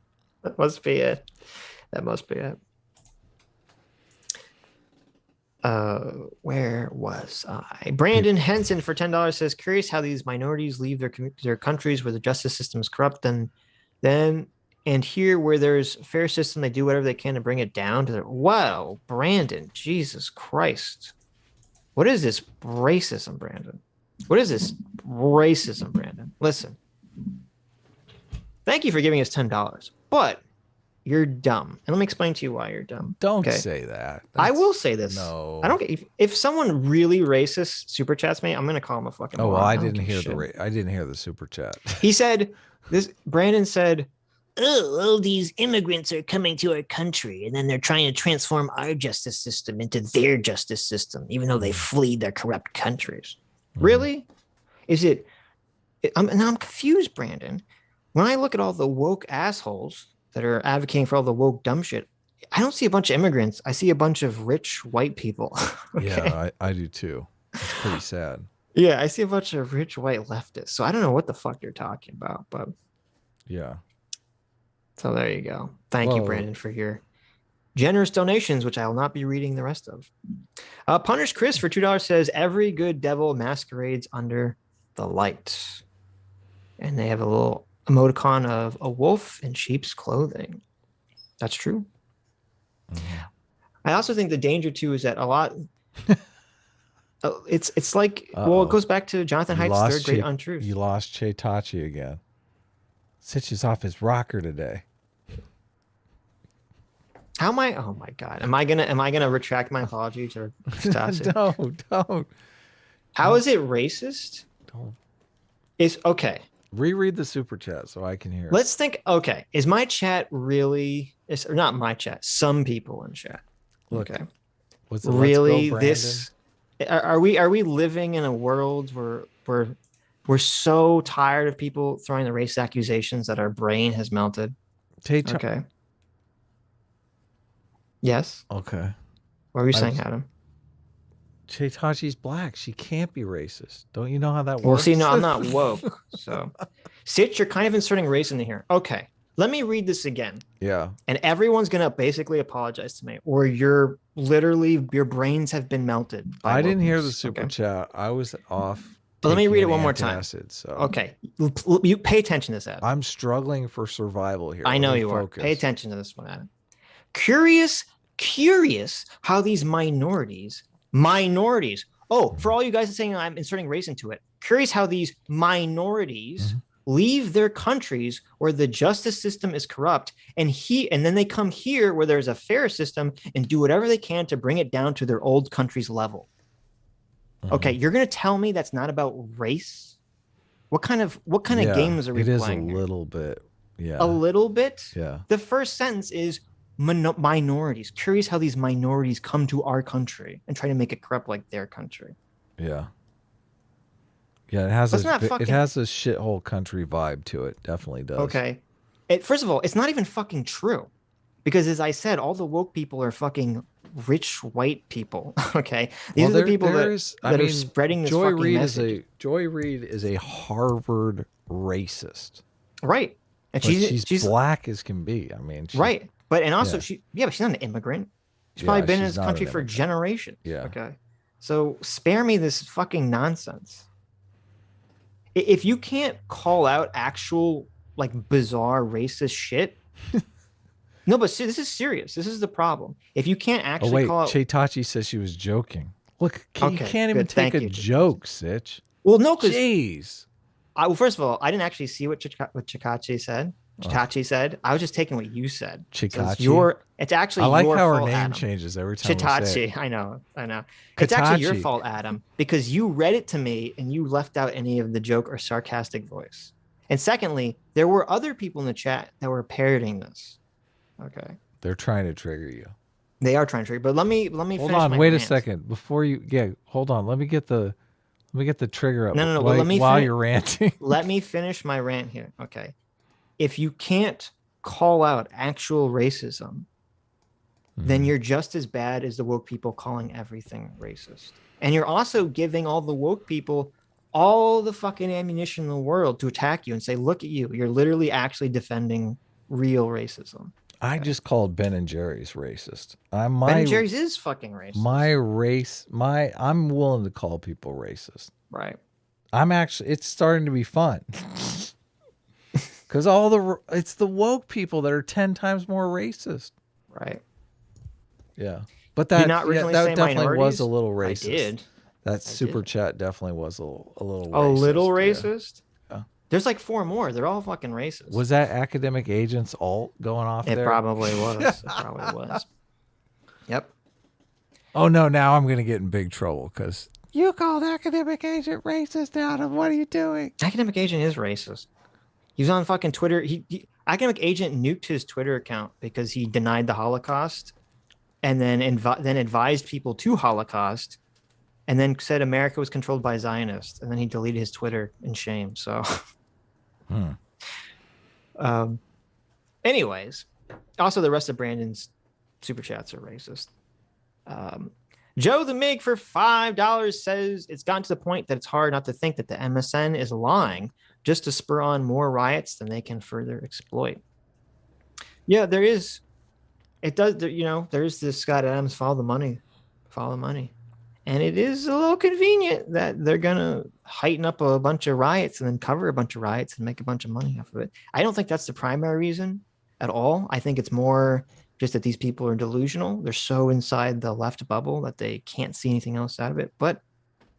That must be it. That must be it. Where was I? Brandon Henson for $10 says, curious how these minorities leave their countries where the justice system is corrupt, and here where there's a fair system, they do whatever they can to bring it down to their. Whoa, Brandon, Jesus Christ. What is this racism, Brandon? What is this racism, Brandon? Listen. Thank you for giving us $10, but you're dumb. And let me explain to you why you're dumb. Don't say that. I will say this. No. I don't get if someone really racist super chats me, I'm gonna call him a fucking Oh, well, moron. I didn't hear the super chat. He said Brandon said, "Oh, all these immigrants are coming to our country, and then they're trying to transform our justice system into their justice system, even though they flee their corrupt countries." Really? Is it? I'm confused, Brandon. When I look at all the woke assholes that are advocating for all the woke dumb shit, I don't see a bunch of immigrants. I see a bunch of rich white people. Okay? Yeah, I do too. It's pretty sad. Yeah, I see a bunch of rich white leftists. So I don't know what the fuck you're talking about, but yeah. So there you go. Thank you, Brandon, for your generous donations, which I will not be reading the rest of. Punish Chris for $2 says, every good devil masquerades under the light. And they have a little emoticon of a wolf in sheep's clothing. That's true. Mm-hmm. I also think the danger too is that a lot it's like well, it goes back to Jonathan Haidt's third great untruth. You lost Tachi again. Sitch is off his rocker today. How am I? Oh my god! Am I gonna retract my apology to Tachi? Don't. How is it racist? Don't. It's okay. Reread the super chat so I can hear. Let's think. Okay, is my chat really? Or not my chat. Some people in chat. Look, okay. Was it really this? Are we living in a world where we're so tired of people throwing the race accusations that our brain has melted? Okay. Yes. Okay. What were you saying, Adam? Tachi's black. She can't be racist. Don't you know how that works? Well, see, no, I'm not woke. So, Sitch, you're kind of inserting race into here. Okay. Let me read this again. Yeah. And everyone's going to basically apologize to me, or your brains have been melted. I didn't hear the super chat. I was off. But let me read it one more time. So. Okay. You pay attention to this, Adam. I'm struggling for survival here. I know you are. Pay attention to this one, Adam. Curious how these minorities. Oh, for all you guys saying I'm inserting race into it. Curious how these minorities leave their countries where the justice system is corrupt, and then they come here where there's a fair system and do whatever they can to bring it down to their old country's level. Okay, you're gonna tell me that's not about race? What kind of games are we playing? It is a little bit. Yeah. A little bit? Yeah. The first sentence is minorities. Curious how these minorities come to our country and try to make it corrupt like their country. Yeah. Yeah, it has a shithole country vibe to it. Definitely does. Okay. First of all, it's not even fucking true. Because as I said, all the woke people are fucking rich white people. Okay. These are the people that are spreading this fucking message. Joy Reid is a Harvard racist. Right. And she's black as can be. I mean, right. But but she's not an immigrant. She's probably been in this country for generations. Yeah. Okay. So spare me this fucking nonsense. If you can't call out actual like bizarre racist shit. No, but this is serious. This is the problem. If you can't actually call out. Tachi says she was joking. Look, you can't even take a joke, Sitch. Well, no, because. Jeez. Well, first of all, I didn't actually see what Chikachi said. Chikachi said. I was just taking what you said. Chikachi. So it's actually your fault. I like how her name Adam. Changes every time. Chitachi. I know. It's actually your fault, Adam, because you read it to me and you left out any of the joke or sarcastic voice. And secondly, there were other people in the chat that were parroting this. Okay. They're trying to trigger you. They are trying to trigger. But let me hold on. Wait a second before you. Yeah. Hold on. Let me get the Let me get the trigger up. No. While, Let me while you're ranting. Let me finish my rant here. Okay. If you can't call out actual racism, then you're just as bad as the woke people calling everything racist. And you're also giving all the woke people all the fucking ammunition in the world to attack you and say, look at you. You're literally actually defending real racism. I just called Ben and Jerry's racist. Ben and Jerry's is fucking racist. I'm willing to call people racist. Right. It's starting to be fun. Because it's the woke people that are 10 times more racist. Right. Yeah. But that originally that say definitely minorities? was a little racist. I did. That super chat definitely was a little racist. A little racist? Yeah. There's like 4 more. They're all fucking racist. Was that academic agents all going off there? It probably was. It probably was. Yep. Oh, no. Now I'm going to get in big trouble because you called academic agent racist, Adam. What are you doing? Academic agent is racist. He was on fucking Twitter. Academic agent nuked his Twitter account because he denied the Holocaust and then advised people to Holocaust and then said America was controlled by Zionists. And then he deleted his Twitter in shame. So, anyways, also the rest of Brandon's super chats are racist. Joe the Mig for $5 says it's gotten to the point that it's hard not to think that the MSN is lying just to spur on more riots than they can further exploit. Yeah, there is. It does, there's this Scott Adams follow the money. And it is a little convenient that they're going to heighten up a bunch of riots and then cover a bunch of riots and make a bunch of money off of it. I don't think that's the primary reason at all. I think it's more just that these people are delusional. They're so inside the left bubble that they can't see anything else out of it. But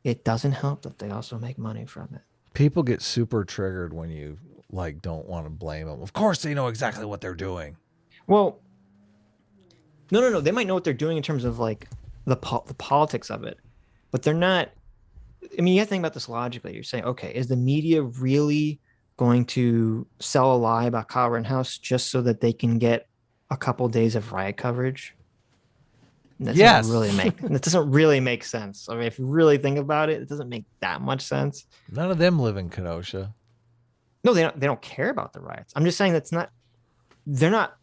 it doesn't help that they also make money from it. People get super triggered when you don't want to blame them. Of course they know exactly what they're doing. Well, no. They might know what they're doing in terms of the politics of it, but they're not. I mean, you have to think about this logically. You're saying, okay, is the media really going to sell a lie about Kyle Rittenhouse just so that they can get a couple days of riot coverage? That doesn't really make sense. I mean, if you really think about it, it doesn't make that much sense. None of them live in Kenosha. No, they don't care about the riots. I'm just saying they're not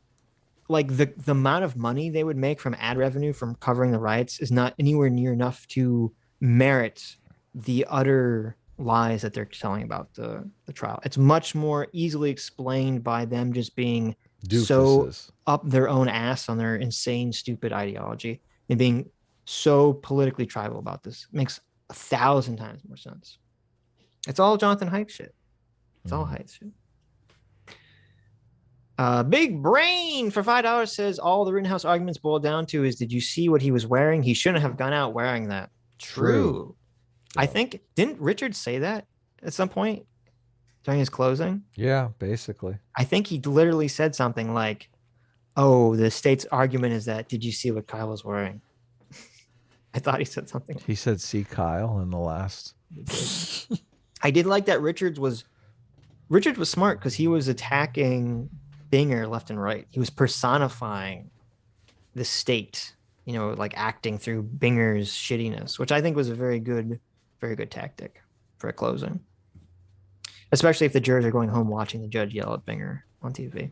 the amount of money they would make from ad revenue from covering the riots is not anywhere near enough to merit the utter lies that they're telling about the trial. It's much more easily explained by them just being so up their own ass on their insane, stupid ideology and being so politically tribal about this. It makes 1,000 times more sense. It's all Jonathan Haidt shit. It's all Haidt shit. Big Brain for $5 says all the Rittenhouse arguments boil down to is, did you see what he was wearing? He shouldn't have gone out wearing that. True. Yeah. I think, didn't Richard say that at some point during his closing? Yeah, basically. I think he literally said something like, oh, the state's argument is that, did you see what Kyle was wearing? I thought he said something. He said, see Kyle in the last. I did like that Richard was smart because he was attacking Binger left and right. He was personifying the state, acting through Binger's shittiness, which I think was a very good tactic for a closing. Especially if the jurors are going home watching the judge yell at Binger on TV,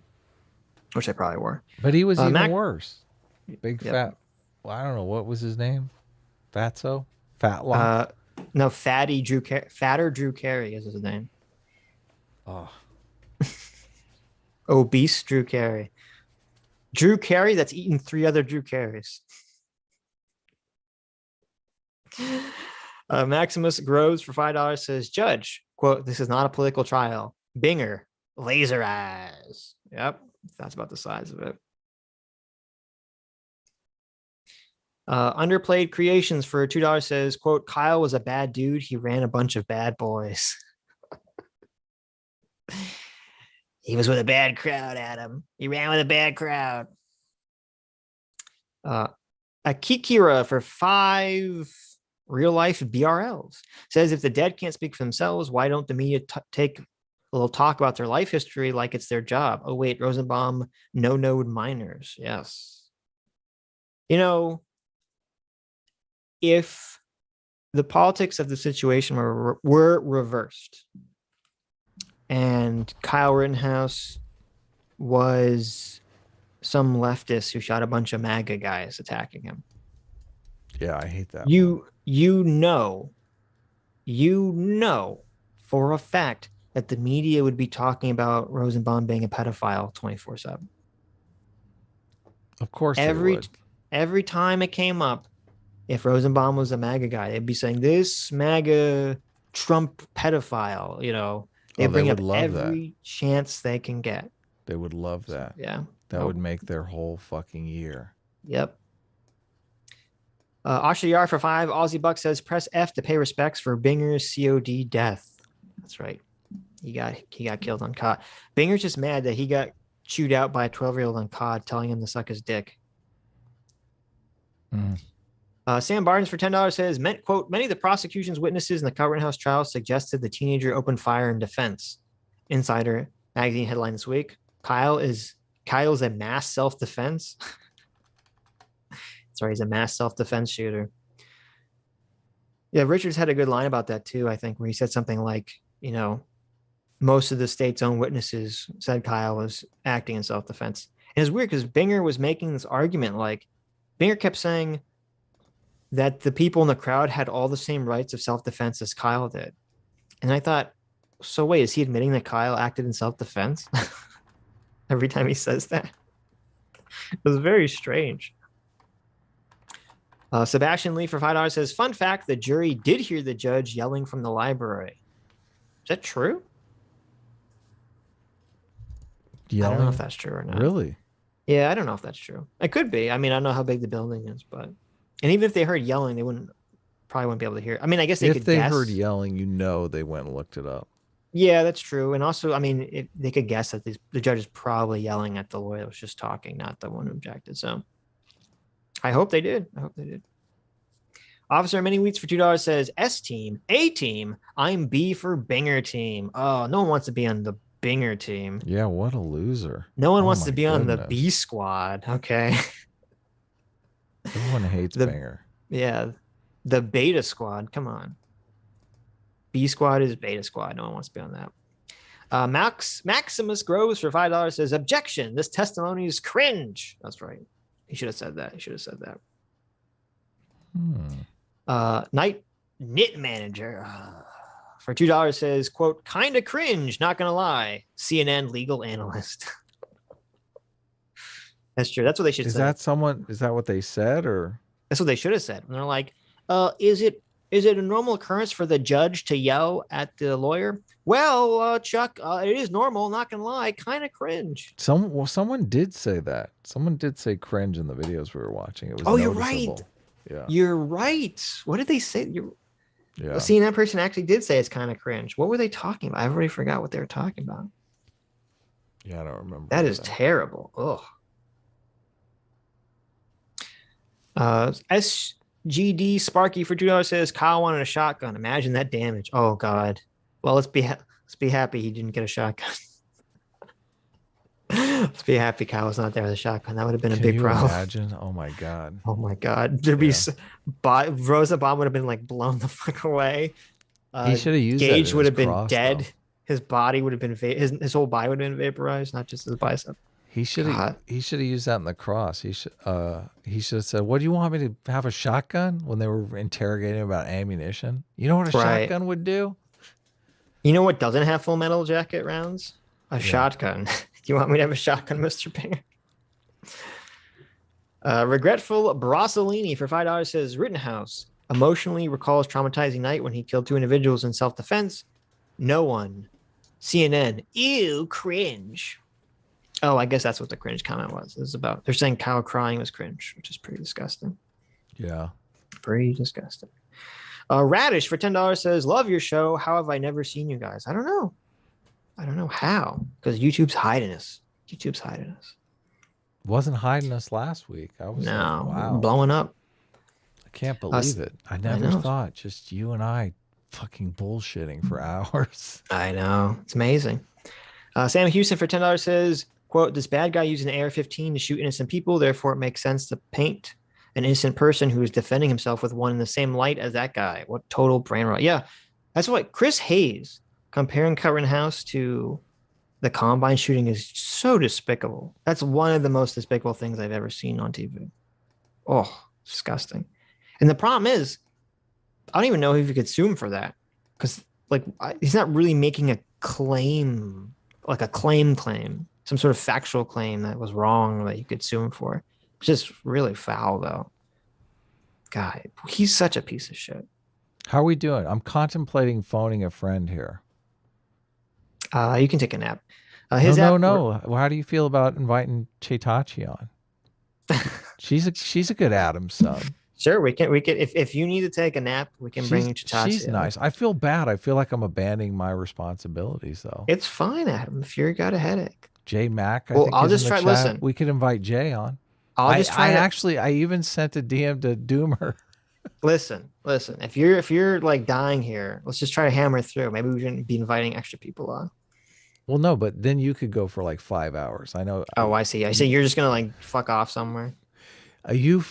which they probably were. But he was even worse. Fat. Well, I don't know. What was his name? Fatso? Fatlock? No, Fatter Drew Carey is his name. Oh. Obese Drew Carey. Drew Carey that's eaten 3 other Drew Careys. Maximus Groves for $5 says, Judge, quote, this is not a political trial. Binger, laser eyes. Yep, that's about the size of it. Underplayed Creations for $2 says, quote, Kyle was a bad dude. He ran a bunch of bad boys. He was with a bad crowd, Adam. He ran with a bad crowd. Akikira for 5 real life BRLs says, if the dead can't speak for themselves, why don't the media take a little talk about their life history like it's their job? Oh, wait, Rosenbaum, no-node minors. Yes. If the politics of the situation were reversed, and Kyle Rittenhouse was some leftist who shot a bunch of MAGA guys attacking him. Yeah, I hate that. You know for a fact that the media would be talking about Rosenbaum being a pedophile 24/7. Of course they would. Every time it came up, if Rosenbaum was a MAGA guy, they'd be saying this MAGA Trump pedophile, they bring up every chance they can get. They would love that. Yeah. That would make their whole fucking year. Yep. Asha Yar for 5. Aussie Buck says, press F to pay respects for Binger's COD death. That's right. He got killed on COD. Binger's just mad that he got chewed out by a 12-year-old on COD telling him to suck his dick. Sam Barnes for $10 says, quote, many of the prosecution's witnesses in the Kyle Rittenhouse trial suggested the teenager opened fire in defense. Insider magazine headline this week. Kyle's a mass self-defense. Sorry, he's a mass self-defense shooter. Yeah, Richards had a good line about that too, I think, where he said something like, most of the state's own witnesses said Kyle was acting in self-defense. And it's weird because Binger was making this argument, like, Binger kept saying that the people in the crowd had all the same rights of self-defense as Kyle did. And I thought, so wait, is he admitting that Kyle acted in self-defense? Every time he says that. It was very strange. Sebastian Lee for $5 says, fun fact, the jury did hear the judge yelling from the library. Is that true? Yelling? I don't know if that's true or not. Really? Yeah, I don't know if that's true. It could be. I mean, I don't know how big the building is, but... And even if they heard yelling, they probably wouldn't be able to hear. I mean, I guess they could guess. If they heard yelling, they went and looked it up. Yeah, that's true. And also, I mean, they could guess that the judge is probably yelling at the lawyer that was just talking, not the one who objected. So I hope they did. Officer Mini Wheats for $2 says, S team, A team, I'm B for Binger team. Oh, no one wants to be on the Binger team. Yeah, what a loser. No one wants to be on the B squad. Okay. Everyone hates Binger. Yeah. The Beta squad. Come on. B squad is Beta squad. No one wants to be on that. Maximus Groves for $5 says, objection. This testimony is cringe. That's right. He should have said that. Night Knit Manager for $2 says, quote, kind of cringe, not gonna lie. CNN legal analyst. That's true. That's what they should say. Is that what they said, or? That's what they should have said. And they're like, is it a normal occurrence for the judge to yell at the lawyer? Well, Chuck, it is normal, not gonna lie, kind of cringe. Someone did say that. Someone did say cringe in the videos we were watching. It was noticeable. You're right. Yeah. You're right. What did they say? Yeah. A CNN person actually did say it's kind of cringe. What were they talking about? I already forgot what they were talking about. Yeah, I don't remember. That is terrible. Ugh. SGD Sparky for $2 says, Kyle wanted a shotgun. Imagine that damage. Oh God. Well, let's be happy he didn't get a shotgun. Let's be happy Kyle was not there with a shotgun. That would have been a big problem. Imagine? Oh my God. Oh my God. There'd be Rosa bomb would have been like blown the fuck away. He should have used Gage would have been dead. Though. His body would have been his whole body would have been vaporized, not just his bicep. He should have used that in the cross. He should have said, "What do you want me to have a shotgun?" When they were interrogating him about ammunition. You know what a shotgun would do? You know what doesn't have full metal jacket rounds? A shotgun. Do you want me to have a shotgun, Mr. Binger? Regretful Brossolini for $5 says, Rittenhouse emotionally recalls traumatizing night when he killed 2 individuals in self-defense. No one. CNN. Ew, cringe. Oh, I guess that's what the cringe comment was. It was about. They're saying Kyle crying was cringe, which is pretty disgusting. Yeah. Pretty disgusting. Radish for $10 says, love your show. How have I never seen you guys? I don't know how, because YouTube's hiding us. Wasn't hiding us last week. I was wow, blowing up. I can't believe it. I never thought just you and I fucking bullshitting for hours. I know. It's amazing. Sam Houston for $10 says, quote, this bad guy used an AR-15 to shoot innocent people. Therefore, it makes sense to paint an innocent person who is defending himself with one in the same light as that guy. What total brain rot. Yeah, that's what Chris Hayes comparing Rittenhouse to the Combine shooting is so despicable. That's one of the most despicable things I've ever seen on TV. Oh, disgusting. And the problem is, I don't even know if you could sue him for that, because like he's not really making a claim, like a claim, some sort of factual claim that was wrong that you could sue him for. It's just really foul, though. God, he's such a piece of shit. How are we doing? I'm contemplating phoning a friend here. You can take a nap. No. Well, how do you feel about inviting Chetachi on? she's a good Adam's son. Sure, we can. If you need to take a nap, we can bring Chetachi. She's nice. I feel bad. I feel like I'm abandoning my responsibilities, though. It's fine, Adam. If you've got a headache. Jay Mack. I'll just try. Listen, we could invite Jay on. I'll just try. I even sent a DM to Doomer. Listen. If you're like dying here, let's just try to hammer through. Maybe we shouldn't be inviting extra people on. Well, no, but then you could go for like 5 hours. I know. Oh, I see. You're just gonna like fuck off somewhere. You're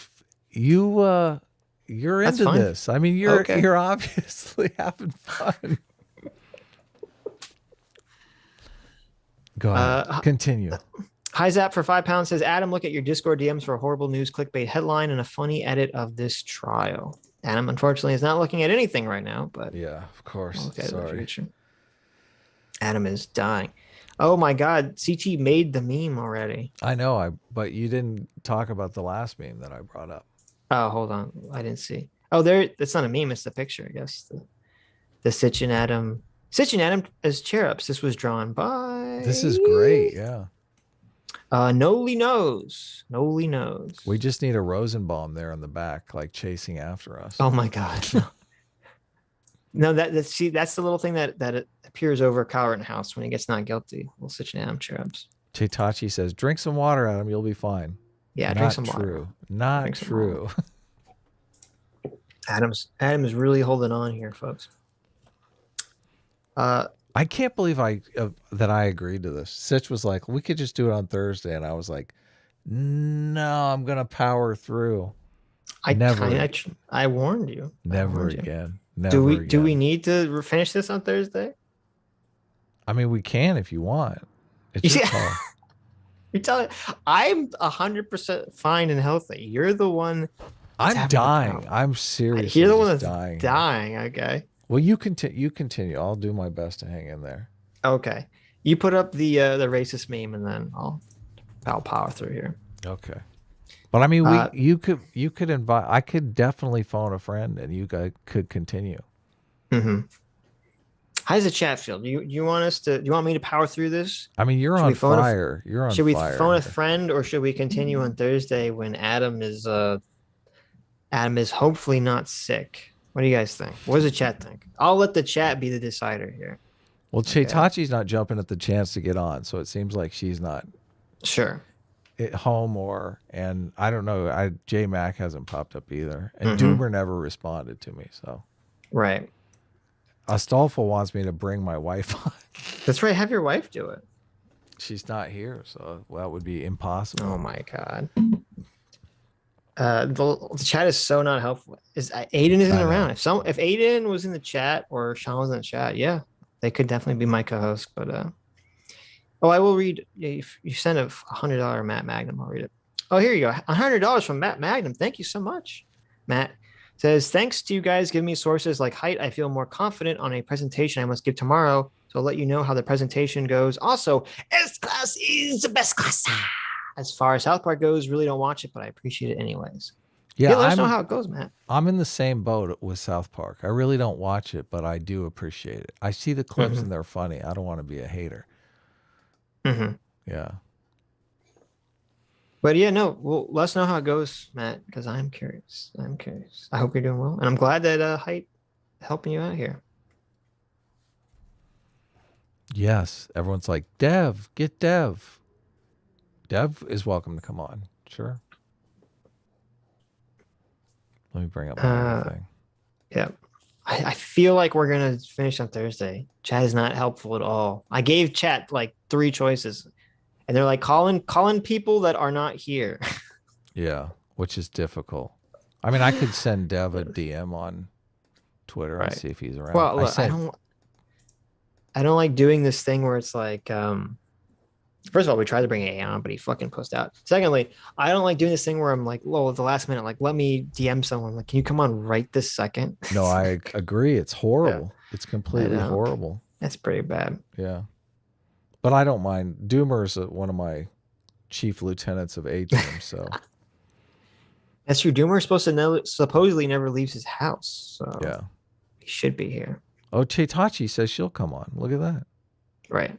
into this. I mean, you're obviously having fun. Go ahead. Continue. Hi Zap for £5 says, Adam, look at your Discord DMs for a horrible news clickbait headline and a funny edit of this trial. Adam, unfortunately, is not looking at anything right now, but yeah, of course. Sorry. Adam is dying. Oh my God, CT made the meme already. I know, but you didn't talk about the last meme that I brought up. Oh, hold on, I didn't see. Oh, that's not a meme; it's the picture, I guess. The Sitch and Adam as cherubs. This was drawn by. This is great, yeah. Noli knows. We just need a Rosenbaum there in the back, like chasing after us. Oh my God. No, that's the little thing that appears over Kyle Rittenhouse when he gets not guilty. We'll sit you down, cherubs. Chetachi says, drink some water, Adam. You'll be fine. Yeah, drink some water. Not true. Adam's is really holding on here, folks. I can't believe that I agreed to this. Sitch was like, we could just do it on Thursday. And I was like, no, I'm going to power through. I warned you. Never again. Do we need to finish this on Thursday? I mean, we can if you want. It's your call. You're telling I'm 100% fine and healthy. You're the one. I'm dying. I'm seriously You're the one that's dying. Dying. Okay. Well, you continue. I'll do my best to hang in there. Okay. You put up the racist meme, and then I'll power through here. Okay. But I mean, you could invite. I could definitely phone a friend, and you guys could continue. Mm-hmm. How's the chat feel? Do you want me to power through this? I mean, you're on fire. You're on fire. Should we phone a friend, or should we continue on Thursday when Adam is hopefully not sick? What do you guys think? What does the chat think? I'll let the chat be the decider here. Well, Chetachi's not jumping at the chance to get on, so it seems like she's not sure at home, and I don't know. J Mac hasn't popped up either, and Doomer never responded to me. So right. Astolfo wants me to bring my wife on. That's right. Have your wife do it. She's not here, so that would be impossible. Oh my God. The chat is so not helpful. Aiden isn't around. If Aiden was in the chat or Sean was in the chat, yeah, they could definitely be my co-host. But I will read. You sent a $100 Matt Magnum. I'll read it. Oh, here you go. $100 from Matt Magnum. Thank you so much. Matt says, thanks to you guys giving me sources like height. I feel more confident on a presentation I must give tomorrow. So I'll let you know how the presentation goes. Also, S class is the best class. As far as South Park goes, really don't watch it, but I appreciate it anyways. Yeah, let us know how it goes, Matt. I'm in the same boat with South Park. I really don't watch it, but I do appreciate it. I see the clips and they're funny. I don't want to be a hater. Mm-hmm. Yeah. But yeah, no, well, let us know how it goes, Matt, because I'm curious. I hope you're doing well. And I'm glad that Height helping you out here. Yes. Everyone's like, Dev, get Dev. Dev is welcome to come on. Sure. Let me bring up my thing. Yeah. I feel like we're going to finish on Thursday. Chat is not helpful at all. I gave chat like 3 choices and they're like calling people that are not here. Yeah. which is difficult. I mean, I could send Dev a DM on Twitter and Right. see if he's around. Well, look, I don't like doing this thing where it's like, first of all, we tried to bring A on, but he fucking pussed out. Secondly, I don't like doing this thing where I'm like, well, at the last minute, like, let me DM someone. Like, can you come on right this second? No, I agree. It's horrible. It's completely horrible. That's pretty bad. Yeah. But I don't mind. Doomer's one of my chief lieutenants of A team, so. That's true. Doomer's supposed to supposedly never leaves his house. So yeah. He should be here. Oh, Chitachi says she'll come on. Look at that. Right.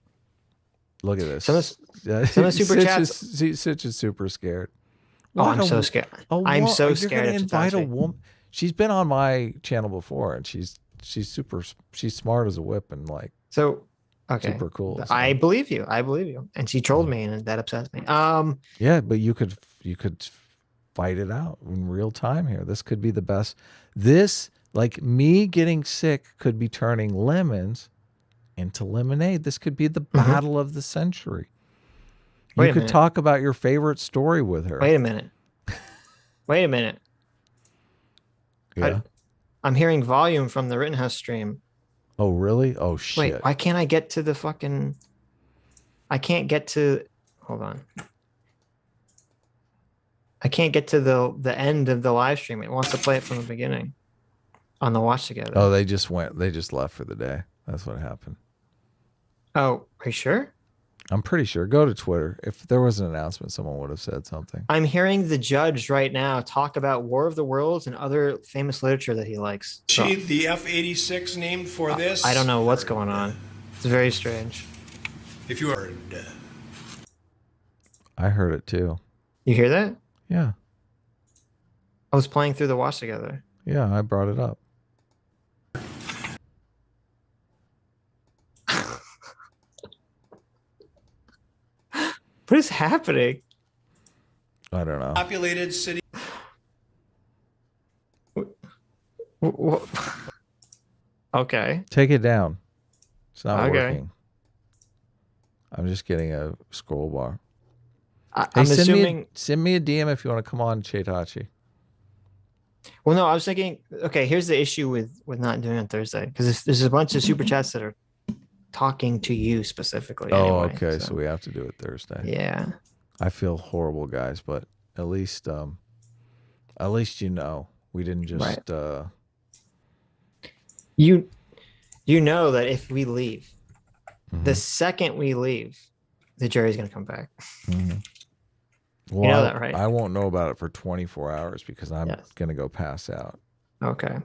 Look at this. Some of the super chats. Sitch is super scared. Oh, I'm so scared. I'm so scared of invite a woman. She's been on my channel before, and she's smart as a whip and like super cool. So. I believe you. And she trolled me, and that upsets me. Yeah, but you could fight it out in real time here. This could be the best. This, like me getting sick, could be turning lemons into lemonade. This could be the battle of the century. You could talk about your favorite story with her. Wait a minute. Yeah. I'm hearing volume from the Rittenhouse stream. Oh, really? Oh, shit. Wait, why can't I get to the fucking... I can't get to... Hold on. I can't get to the end of the live stream. It wants to play it from the beginning on the watch together. Oh, they just left for the day. That's what happened. Oh, are you sure? I'm pretty sure. Go to Twitter. If there was an announcement, someone would have said something. I'm hearing the judge right now talk about War of the Worlds and other famous literature that he likes. So, The F-86 named for this? I don't know what's going on. It's very strange. If you heard. I heard it too. You hear that? Yeah. I was playing through the watch together. Yeah, I brought it up. What is happening? I don't know. Populated city. Okay. Take it down. It's not Okay. working. I'm just getting a scroll bar. I'm assuming. Send me a DM if you want to come on, Chitachi. Well, no, I was thinking. Okay, here's the issue with not doing it on Thursday because there's a bunch of super chats that are talking to you specifically. Oh, anyway, okay. So we have to do it Thursday. Yeah. I feel horrible, guys, but at least you know we didn't just. You know that if we leave, the second we leave, the jury's gonna come back. Well, you know that, right? I won't know about it for 24 hours because I'm gonna go pass out. Okay.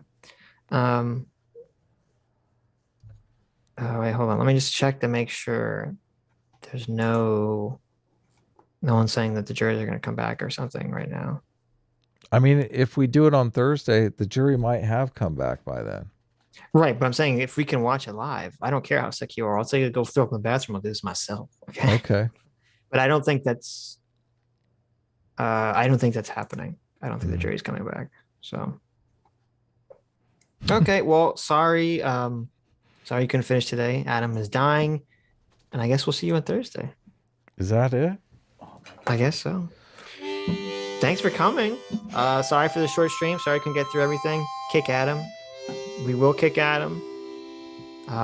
Oh wait, hold on. Let me just check to make sure there's no one saying that the juries are gonna come back or something right now. I mean, if we do it on Thursday, the jury might have come back by then. Right, but I'm saying if we can watch it live, I don't care how sick you are. I'll say go throw up in the bathroom. I'll do this myself. Okay. Okay. But I don't think that's. I don't think that's happening. I don't think the jury's coming back. So. Okay. Well, sorry. Sorry you couldn't finish today. Adam is dying, and I guess we'll see you on Thursday. Is that it? I guess so. Thanks for coming. Sorry for the short stream. Sorry I couldn't get through everything. Kick Adam. We will kick Adam.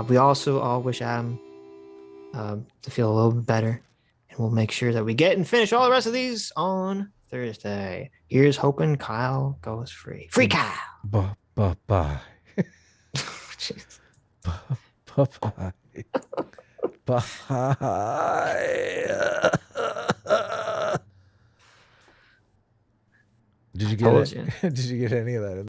We also all wish Adam to feel a little bit better. And we'll make sure that we get and finish all the rest of these on Thursday. Here's hoping Kyle goes free. Free Kyle. Bye. Bye. Bye. Did you get it? Did you get any of that?